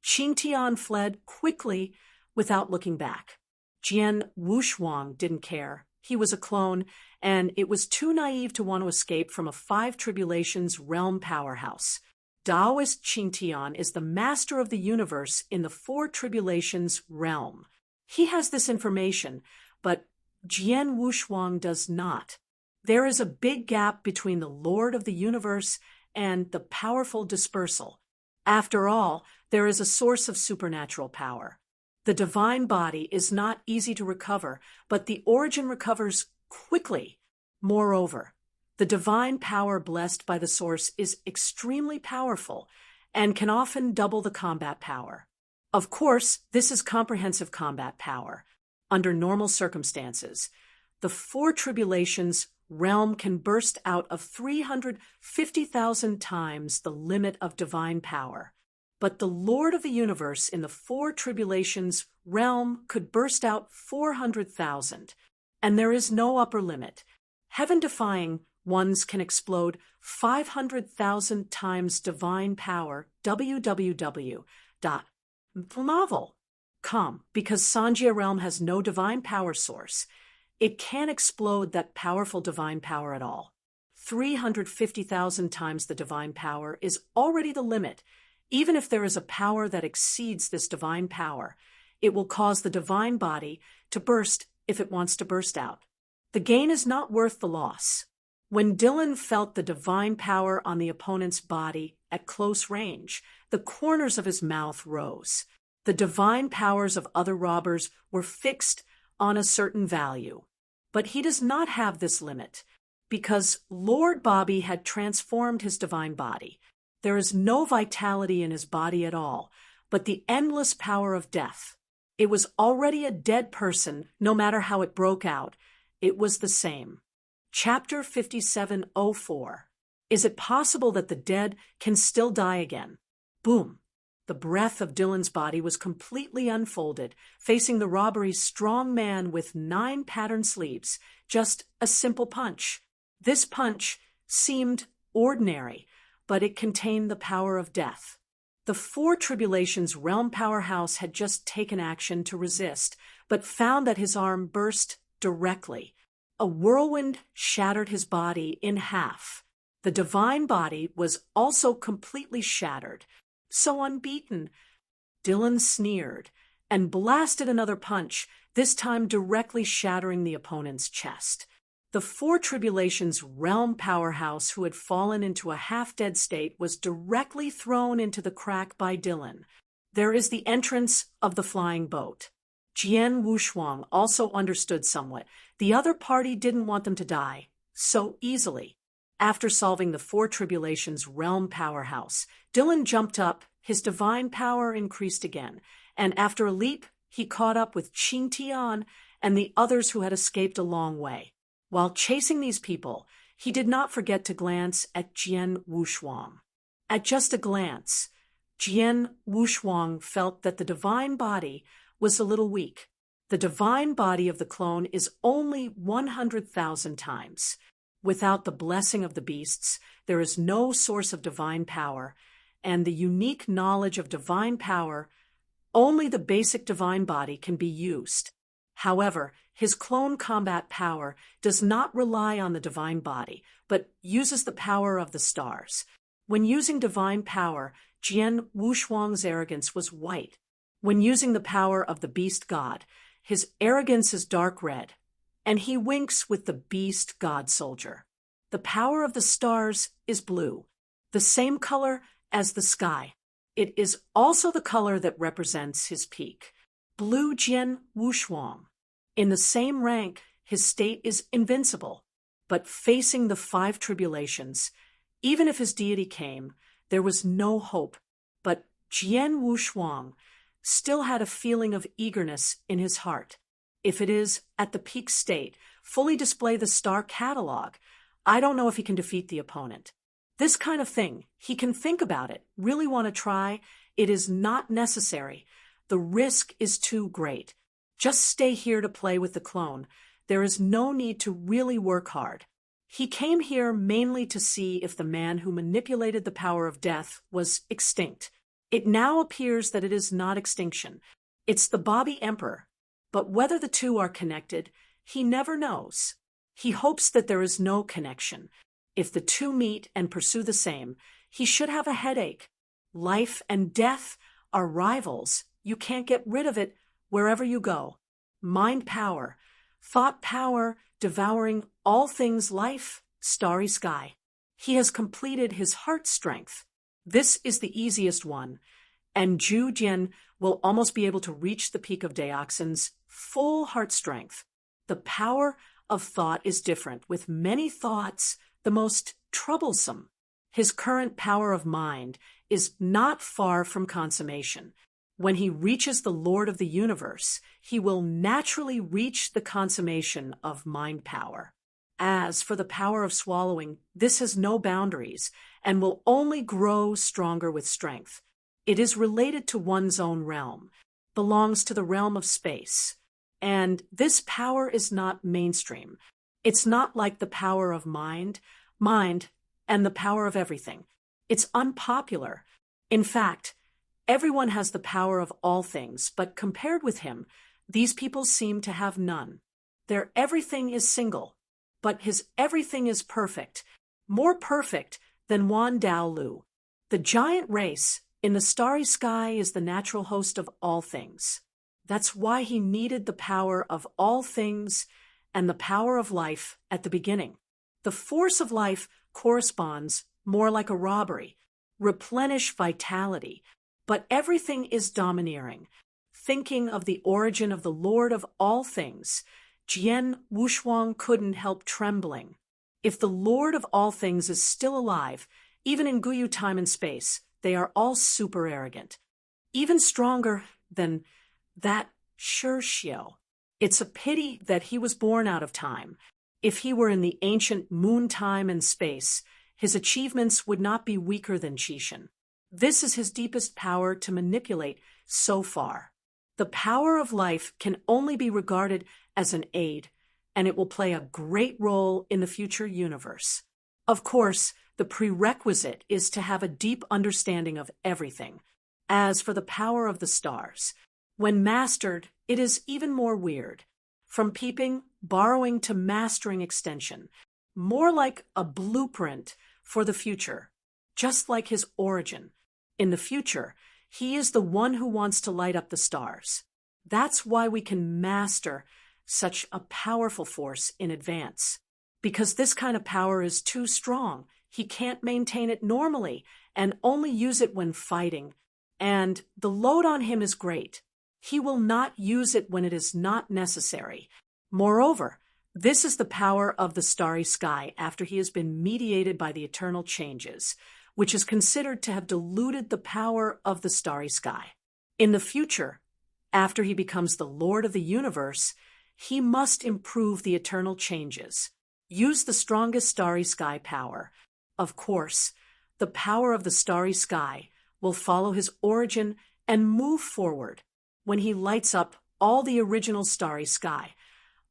Qing Tian fled quickly without looking back. Jian Wushuang didn't care. He was a clone, and it was too naive to want to escape from a Five Tribulations realm powerhouse. Taoist Qing Tian is the master of the universe in the Four Tribulations realm. He has this information, but Jian Wushuang does not. There is a big gap between the Lord of the universe and the powerful dispersal. After all, there is a source of supernatural power. The divine body is not easy to recover, but the origin recovers quickly. Moreover, the divine power blessed by the source is extremely powerful and can often double the combat power. Of course, this is comprehensive combat power. Under normal circumstances, the Four Tribulations realm can burst out of 350,000 times the limit of divine power. But the Lord of the universe in the Four Tribulations realm could burst out 400,000, and there is no upper limit. Heaven-defying ones can explode 500,000 times divine power. www.novel.com. Because Sanjaya realm has no divine power source, it can't explode that powerful divine power at all. 350,000 times the divine power is already the limit. Even if there is a power that exceeds this divine power, it will cause the divine body to burst if it wants to burst out. The gain is not worth the loss. When Dylan felt the divine power on the opponent's body at close range, the corners of his mouth rose. The divine powers of other robbers were fixed on a certain value. But he does not have this limit, because Lord Bobby had transformed his divine body. There is no vitality in his body at all, but the endless power of death. It was already a dead person, no matter how it broke out. It was the same. Chapter 5704. Is it possible that the dead can still die again? Boom. The breath of Dylan's body was completely unfolded, facing the robbery's strong man with 9 patterned sleeves. Just a simple punch. This punch seemed ordinary, but it contained the power of death. The Four Tribulations realm powerhouse had just taken action to resist, but found that his arm burst directly. A whirlwind shattered his body in half. The divine body was also completely shattered. So unbeaten, Dylan sneered and blasted another punch, this time directly shattering the opponent's chest. The Four Tribulations realm powerhouse, who had fallen into a half-dead state, was directly thrown into the crack by Dylan. There is the entrance of the flying boat. Jian Wushuang also understood somewhat. The other party didn't want them to die so easily. After solving the Four Tribulations realm powerhouse, Dylan jumped up, his divine power increased again, and after a leap, he caught up with Qing Tian and the others who had escaped a long way. While chasing these people, he did not forget to glance at Jian Wushuang. At just a glance, Jian Wushuang felt that the divine body was a little weak. The divine body of the clone is only 100,000 times. Without the blessing of the beasts, there is no source of divine power, and the unique knowledge of divine power, only the basic divine body can be used. However, his clone combat power does not rely on the divine body, but uses the power of the stars. When using divine power, Jian Wushuang's arrogance was white. When using the power of the beast god, his arrogance is dark red, and he winks with the beast god soldier. The power of the stars is blue, the same color as the sky. It is also the color that represents his peak. Blue Jian Wushuang. In the same rank, his state is invincible, but facing the 5 tribulations, even if his deity came, there was no hope. But Jian Wushuang still had a feeling of eagerness in his heart. If it is at the peak state, fully display the star catalog, I don't know if he can defeat the opponent. This kind of thing, he can think about it, really want to try. It is not necessary. The risk is too great. Just stay here to play with the clone. There is no need to really work hard. He came here mainly to see if the man who manipulated the power of death was extinct. It now appears that it is not extinction. It's the Bobby Emperor. But whether the two are connected, he never knows. He hopes that there is no connection. If the two meet and pursue the same, he should have a headache. Life and death are rivals. You can't get rid of it wherever you go. Mind power, thought power, devouring all things life, starry sky. He has completed his heart strength. This is the easiest one, and Zhu Jian will almost be able to reach the peak of Dioxin's full heart strength. The power of thought is different, with many thoughts the most troublesome. His current power of mind is not far from consummation. When he reaches the Lord of the universe, he will naturally reach the consummation of mind power. As for the power of swallowing, this has no boundaries and will only grow stronger with strength. It is related to one's own realm, belongs to the realm of space. And this power is not mainstream. It's not like the power of mind, and the power of everything. It's unpopular. In fact, everyone has the power of all things, but compared with him, these people seem to have none. Their everything is single, but his everything is perfect, more perfect than Wan Dao Lu. The giant race in the starry sky is the natural host of all things. That's why he needed the power of all things and the power of life at the beginning. The force of life corresponds more like a robbery, replenish vitality, but everything is domineering. Thinking of the origin of the Lord of all things, Jian Wushuang couldn't help trembling. If the Lord of all things is still alive, even in Guyu time and space, they are all super arrogant. Even stronger than that Shirxiao. It's a pity that he was born out of time. If he were in the ancient moon time and space, his achievements would not be weaker than Qixin. This is his deepest power to manipulate so far. The power of life can only be regarded as an aid, and it will play a great role in the future universe. Of course, the prerequisite is to have a deep understanding of everything. As for the power of the stars, when mastered, it is even more weird. From peeping, borrowing to mastering extension, more like a blueprint for the future, just like his origin. In the future, he is the one who wants to light up the stars. That's why we can master such a powerful force in advance. Because this kind of power is too strong, he can't maintain it normally and only use it when fighting. And the load on him is great. He will not use it when it is not necessary. Moreover, this is the power of the starry sky after he has been mediated by the eternal changes, which is considered to have diluted the power of the starry sky. In the future, after he becomes the Lord of the universe, he must improve the eternal changes, use the strongest starry sky power. Of course, the power of the starry sky will follow his origin and move forward. When he lights up all the original starry sky,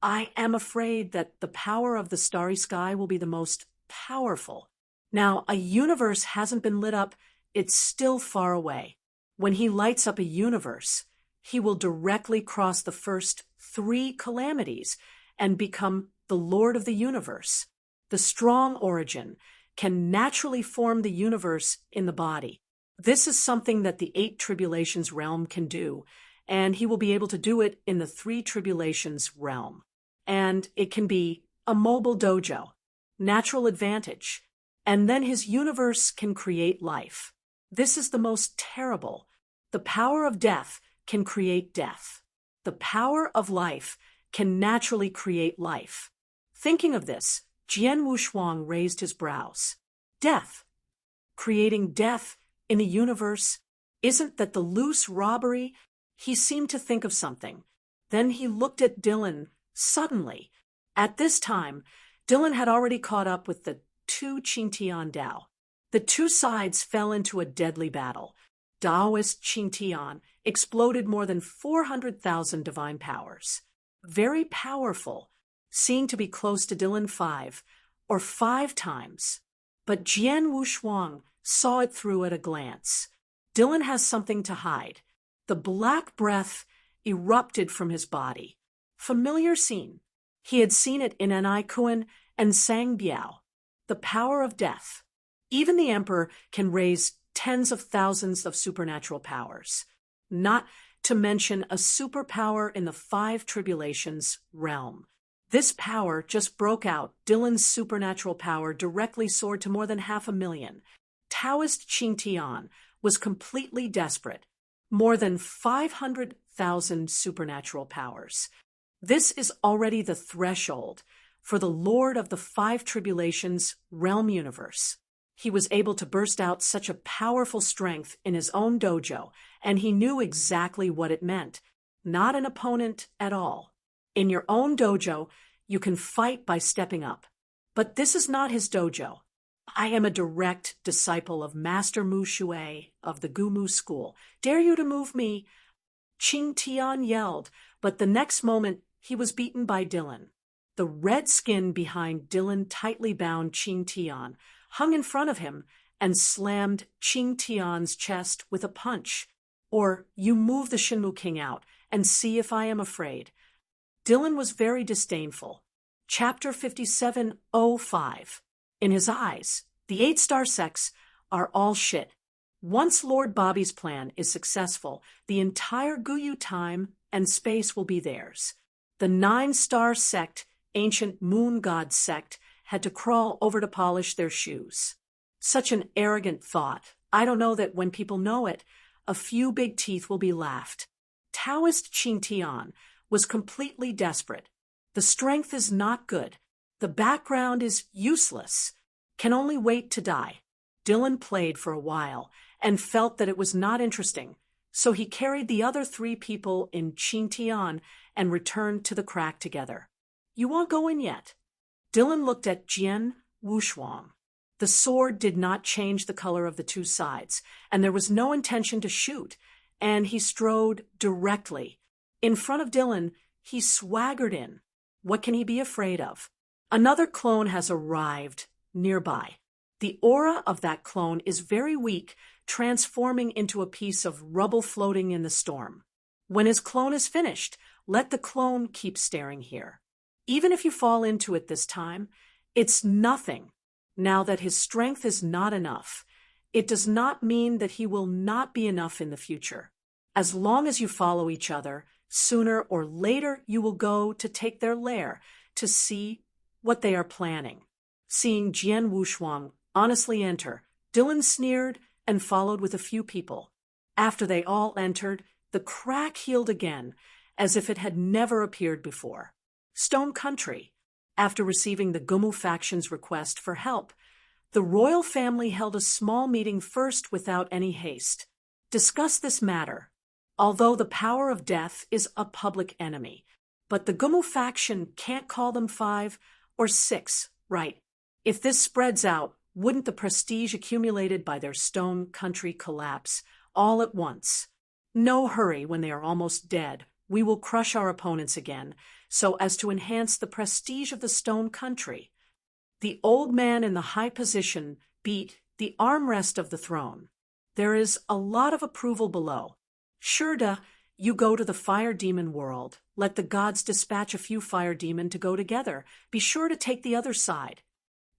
I am afraid that the power of the starry sky will be the most powerful. Now, a universe hasn't been lit up, it's still far away. When he lights up a universe, he will directly cross the first 3 calamities and become the Lord of the universe. The strong origin can naturally form the universe in the body. This is something that the 8 tribulations realm can do, and he will be able to do it in the 3 tribulations realm. And it can be a mobile dojo, natural advantage, and then his universe can create life. This is the most terrible. The power of death can create death. The power of life can naturally create life. Thinking of this, Jian Wushuang raised his brows. Death. Creating death in the universe. Isn't that the loose robbery? He seemed to think of something. Then he looked at Dylan suddenly. At this time, Dylan had already caught up with the 2 Qingtian Dao. The 2 sides fell into a deadly battle. Taoist Qingtian exploded more than 400,000 divine powers. Very powerful, seemed to be close to Dylan 5 times. But Jian Wushuang saw it through at a glance. Dylan has something to hide. The black breath erupted from his body. Familiar scene. He had seen it in Anai Kuan and Sang Biao. The power of death. Even the emperor can raise tens of thousands of supernatural powers. Not to mention a superpower in the 5 tribulations realm. This power just broke out. Dylan's supernatural power directly soared to more than 500,000. Taoist Qingtian was completely desperate. More than 500,000 supernatural powers. This is already the threshold for the Lord of the 5 tribulations realm universe. He was able to burst out such a powerful strength in his own dojo, and he knew exactly what it meant. Not an opponent at all. In your own dojo, you can fight by stepping up. But this is not his dojo. I am a direct disciple of Master Mu Shui of the Gumu school. Dare you to move me? Qingtian yelled, but the next moment he was beaten by Dylan. The red skin behind Dylan tightly bound Qing Tian, hung in front of him, and slammed Qing Tian's chest with a punch. Or, you move the Shenmu King out, and see if I am afraid. Dylan was very disdainful. Chapter 57:05. In his eyes, the 8-star sects are all shit. Once Lord Bobby's plan is successful, the entire Guyu time and space will be theirs. The 9-star sect, ancient moon god sect, had to crawl over to polish their shoes. Such an arrogant thought. I don't know that when people know it, a few big teeth will be laughed. Taoist Qing Tian was completely desperate. The strength is not good. The background is useless. Can only wait to die. Dylan played for a while and felt that it was not interesting, so he carried the other 3 people in Qing Tian and returned to the crack together. You won't go in yet. Dylan looked at Jian Wushuang. The sword did not change the color of the 2 sides, and there was no intention to shoot, and he strode directly. In front of Dylan, he swaggered in. What can he be afraid of? Another clone has arrived nearby. The aura of that clone is very weak, transforming into a piece of rubble floating in the storm. When his clone is finished, let the clone keep staring here. Even if you fall into it this time, it's nothing. Now that his strength is not enough, it does not mean that he will not be enough in the future. As long as you follow each other, sooner or later you will go to take their lair to see what they are planning. Seeing Jian Wushuang honestly enter, Dylan sneered and followed with a few people. After they all entered, the crack healed again, as if it had never appeared before. Stone Country. After receiving the Gumu faction's request for help, the royal family held a small meeting first without any haste. Discuss this matter. Although the power of death is a public enemy, but the Gumu faction can't call them 5 or 6, right? If this spreads out, wouldn't the prestige accumulated by their Stone Country collapse all at once? No hurry when they are almost dead. We will crush our opponents again, so as to enhance the prestige of the Stone Country. The old man in the high position beat the armrest of the throne. There is a lot of approval below. Shurda, you go to the fire demon world. Let the gods dispatch a few fire demon to go together. Be sure to take the other side.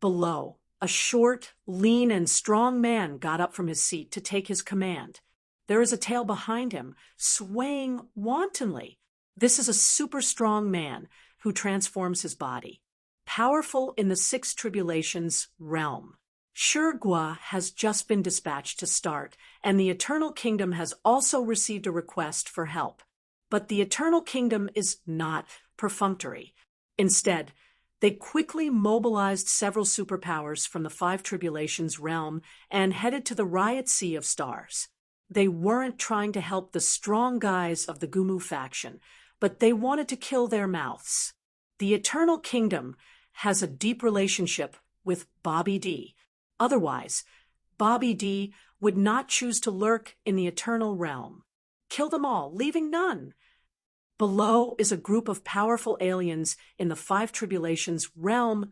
Below, a short, lean, and strong man got up from his seat to take his command. There is a tail behind him, swaying wantonly. This is a super strong man who transforms his body. Powerful in the 6 tribulations realm. Shurgua has just been dispatched to start, and the Eternal Kingdom has also received a request for help. But the Eternal Kingdom is not perfunctory. Instead, they quickly mobilized several superpowers from the 5 tribulations realm and headed to the Riot Sea of Stars. They weren't trying to help the strong guys of the Gumu faction, but they wanted to kill their mouths. The Eternal Kingdom has a deep relationship with Bobby D. Otherwise, Bobby D would not choose to lurk in the Eternal Realm. Kill them all, leaving none. Below is a group of powerful aliens in the 5 tribulations realm,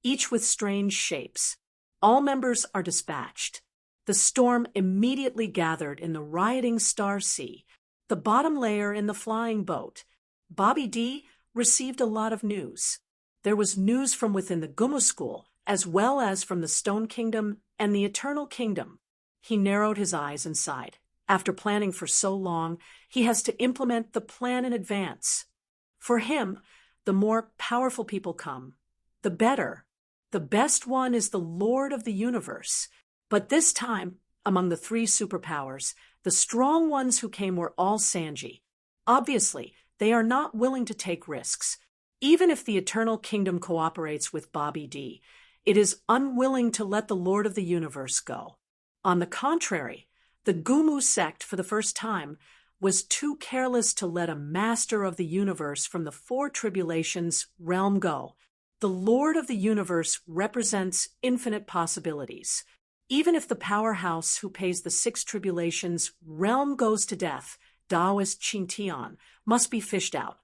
each with strange shapes. All members are dispatched. The storm immediately gathered in the rioting Star Sea, the bottom layer in the flying boat. Bobby D received a lot of news. There was news from within the Gumu school, as well as from the Stone Kingdom and the Eternal Kingdom. He narrowed his eyes and sighed. After planning for so long, he has to implement the plan in advance. For him, the more powerful people come, the better. The best one is the Lord of the Universe. But this time, among the 3 superpowers, the strong ones who came were all Sanji. Obviously, they are not willing to take risks. Even if the Eternal Kingdom cooperates with Bobby D, it is unwilling to let the Lord of the Universe go. On the contrary, the Gumu sect, for the first time, was too careless to let a master of the universe from the 4 tribulations realm go. The Lord of the Universe represents infinite possibilities. Even if the powerhouse who pays the 6 tribulations realm goes to death, Taoist Qing Tian must be fished out.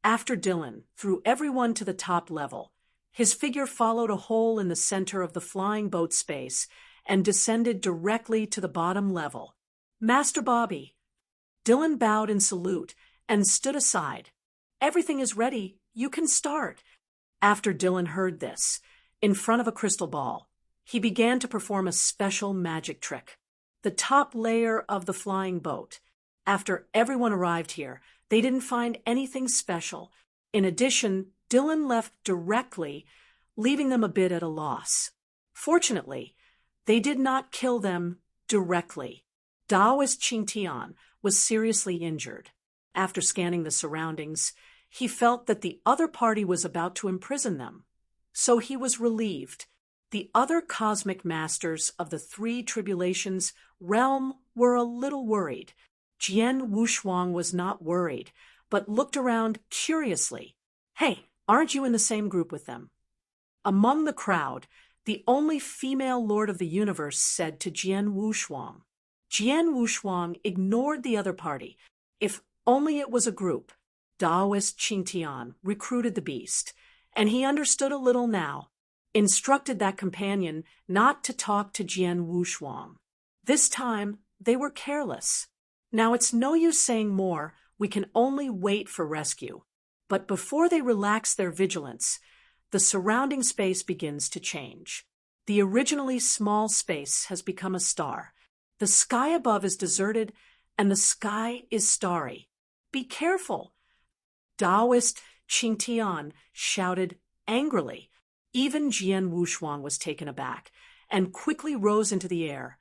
After Dylan threw everyone to the top level, his figure followed a hole in the center of the flying boat space and descended directly to the bottom level. Master Bobby. Dylan bowed in salute and stood aside. Everything is ready. You can start. After Dylan heard this, in front of a crystal ball, he began to perform a special magic trick. The top layer of the flying boat. After everyone arrived here, they didn't find anything special. In addition, Dylan left directly, leaving them a bit at a loss. Fortunately, they did not kill them directly. Taoist Qingtian was seriously injured. After scanning the surroundings, he felt that the other party was about to imprison them. So he was relieved. The other cosmic masters of the three tribulations realm were a little worried. Jian Wushuang was not worried, but looked around curiously. Hey, aren't you in the same group with them? Among the crowd, the only female lord of the universe said to Jian Wushuang. Jian Wushuang ignored the other party. If only it was a group. Taoist Qingtian recruited the beast, and he understood a little now, instructed that companion not to talk to Jian Wushuang. This time, they were careless. Now it's no use saying more, we can only wait for rescue. But before they relax their vigilance, the surrounding space begins to change. The originally small space has become a star. The sky above is deserted, and the sky is starry. Be careful! Taoist Qingtian shouted angrily. Even Jian Wushuang was taken aback and quickly rose into the air,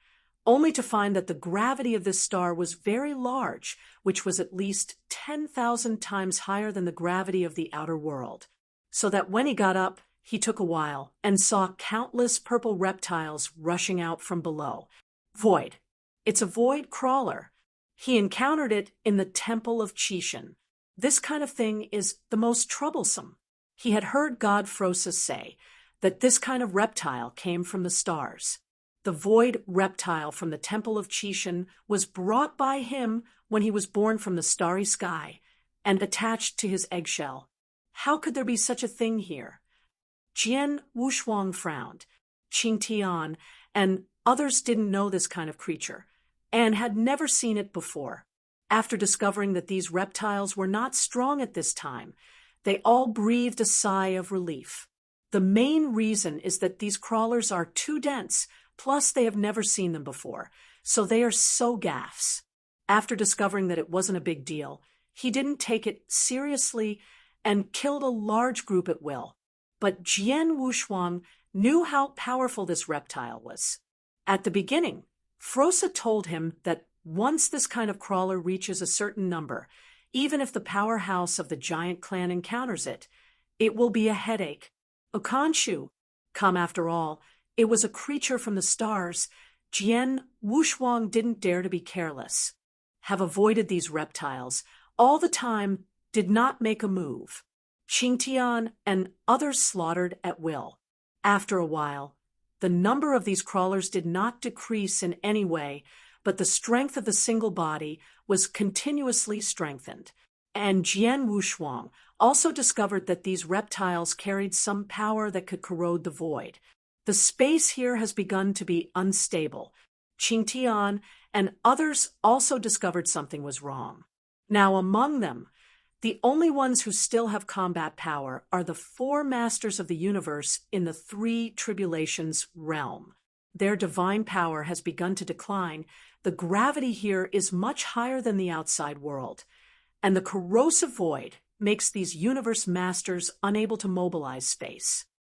only to find that the gravity of this star was very large, which was at least 10,000 times higher than the gravity of the outer world. So that when he got up, he took a while and saw countless purple reptiles rushing out from below. Void. It's a void crawler. He encountered it in the Temple of Qishan. This kind of thing is the most troublesome. He had heard God Frosa say that this kind of reptile came from the stars. The void reptile from the Temple of Qishan was brought by him when he was born from the starry sky and attached to his eggshell. How could there be such a thing here? Jian Wushuang frowned. Qingtian and others didn't know this kind of creature and had never seen it before. After discovering that these reptiles were not strong at this time, they all breathed a sigh of relief. The main reason is that these crawlers are too dense, plus they have never seen them before, so they are so gaffs. After discovering that it wasn't a big deal, he didn't take it seriously and killed a large group at will. But Jian Wushuang knew how powerful this reptile was. At the beginning, Frosa told him that once this kind of crawler reaches a certain number, even if the powerhouse of the giant clan encounters it, it will be a headache. A Khonshu. Come, after all, it was a creature from the stars. Jian Wushuang didn't dare to be careless. Have avoided these reptiles all the time, did not make a move. Qingtian and others slaughtered at will. After a while, the number of these crawlers did not decrease in any way, but the strength of the single body was continuously strengthened. And Jian Wushuang also discovered that these reptiles carried some power that could corrode the void. The space here has begun to be unstable. Qingtian and others also discovered something was wrong. Now among them, the only ones who still have combat power are the four masters of the universe in the three tribulations realm. Their divine power has begun to decline. The gravity here is much higher than the outside world, and the corrosive void makes these universe masters unable to mobilize space.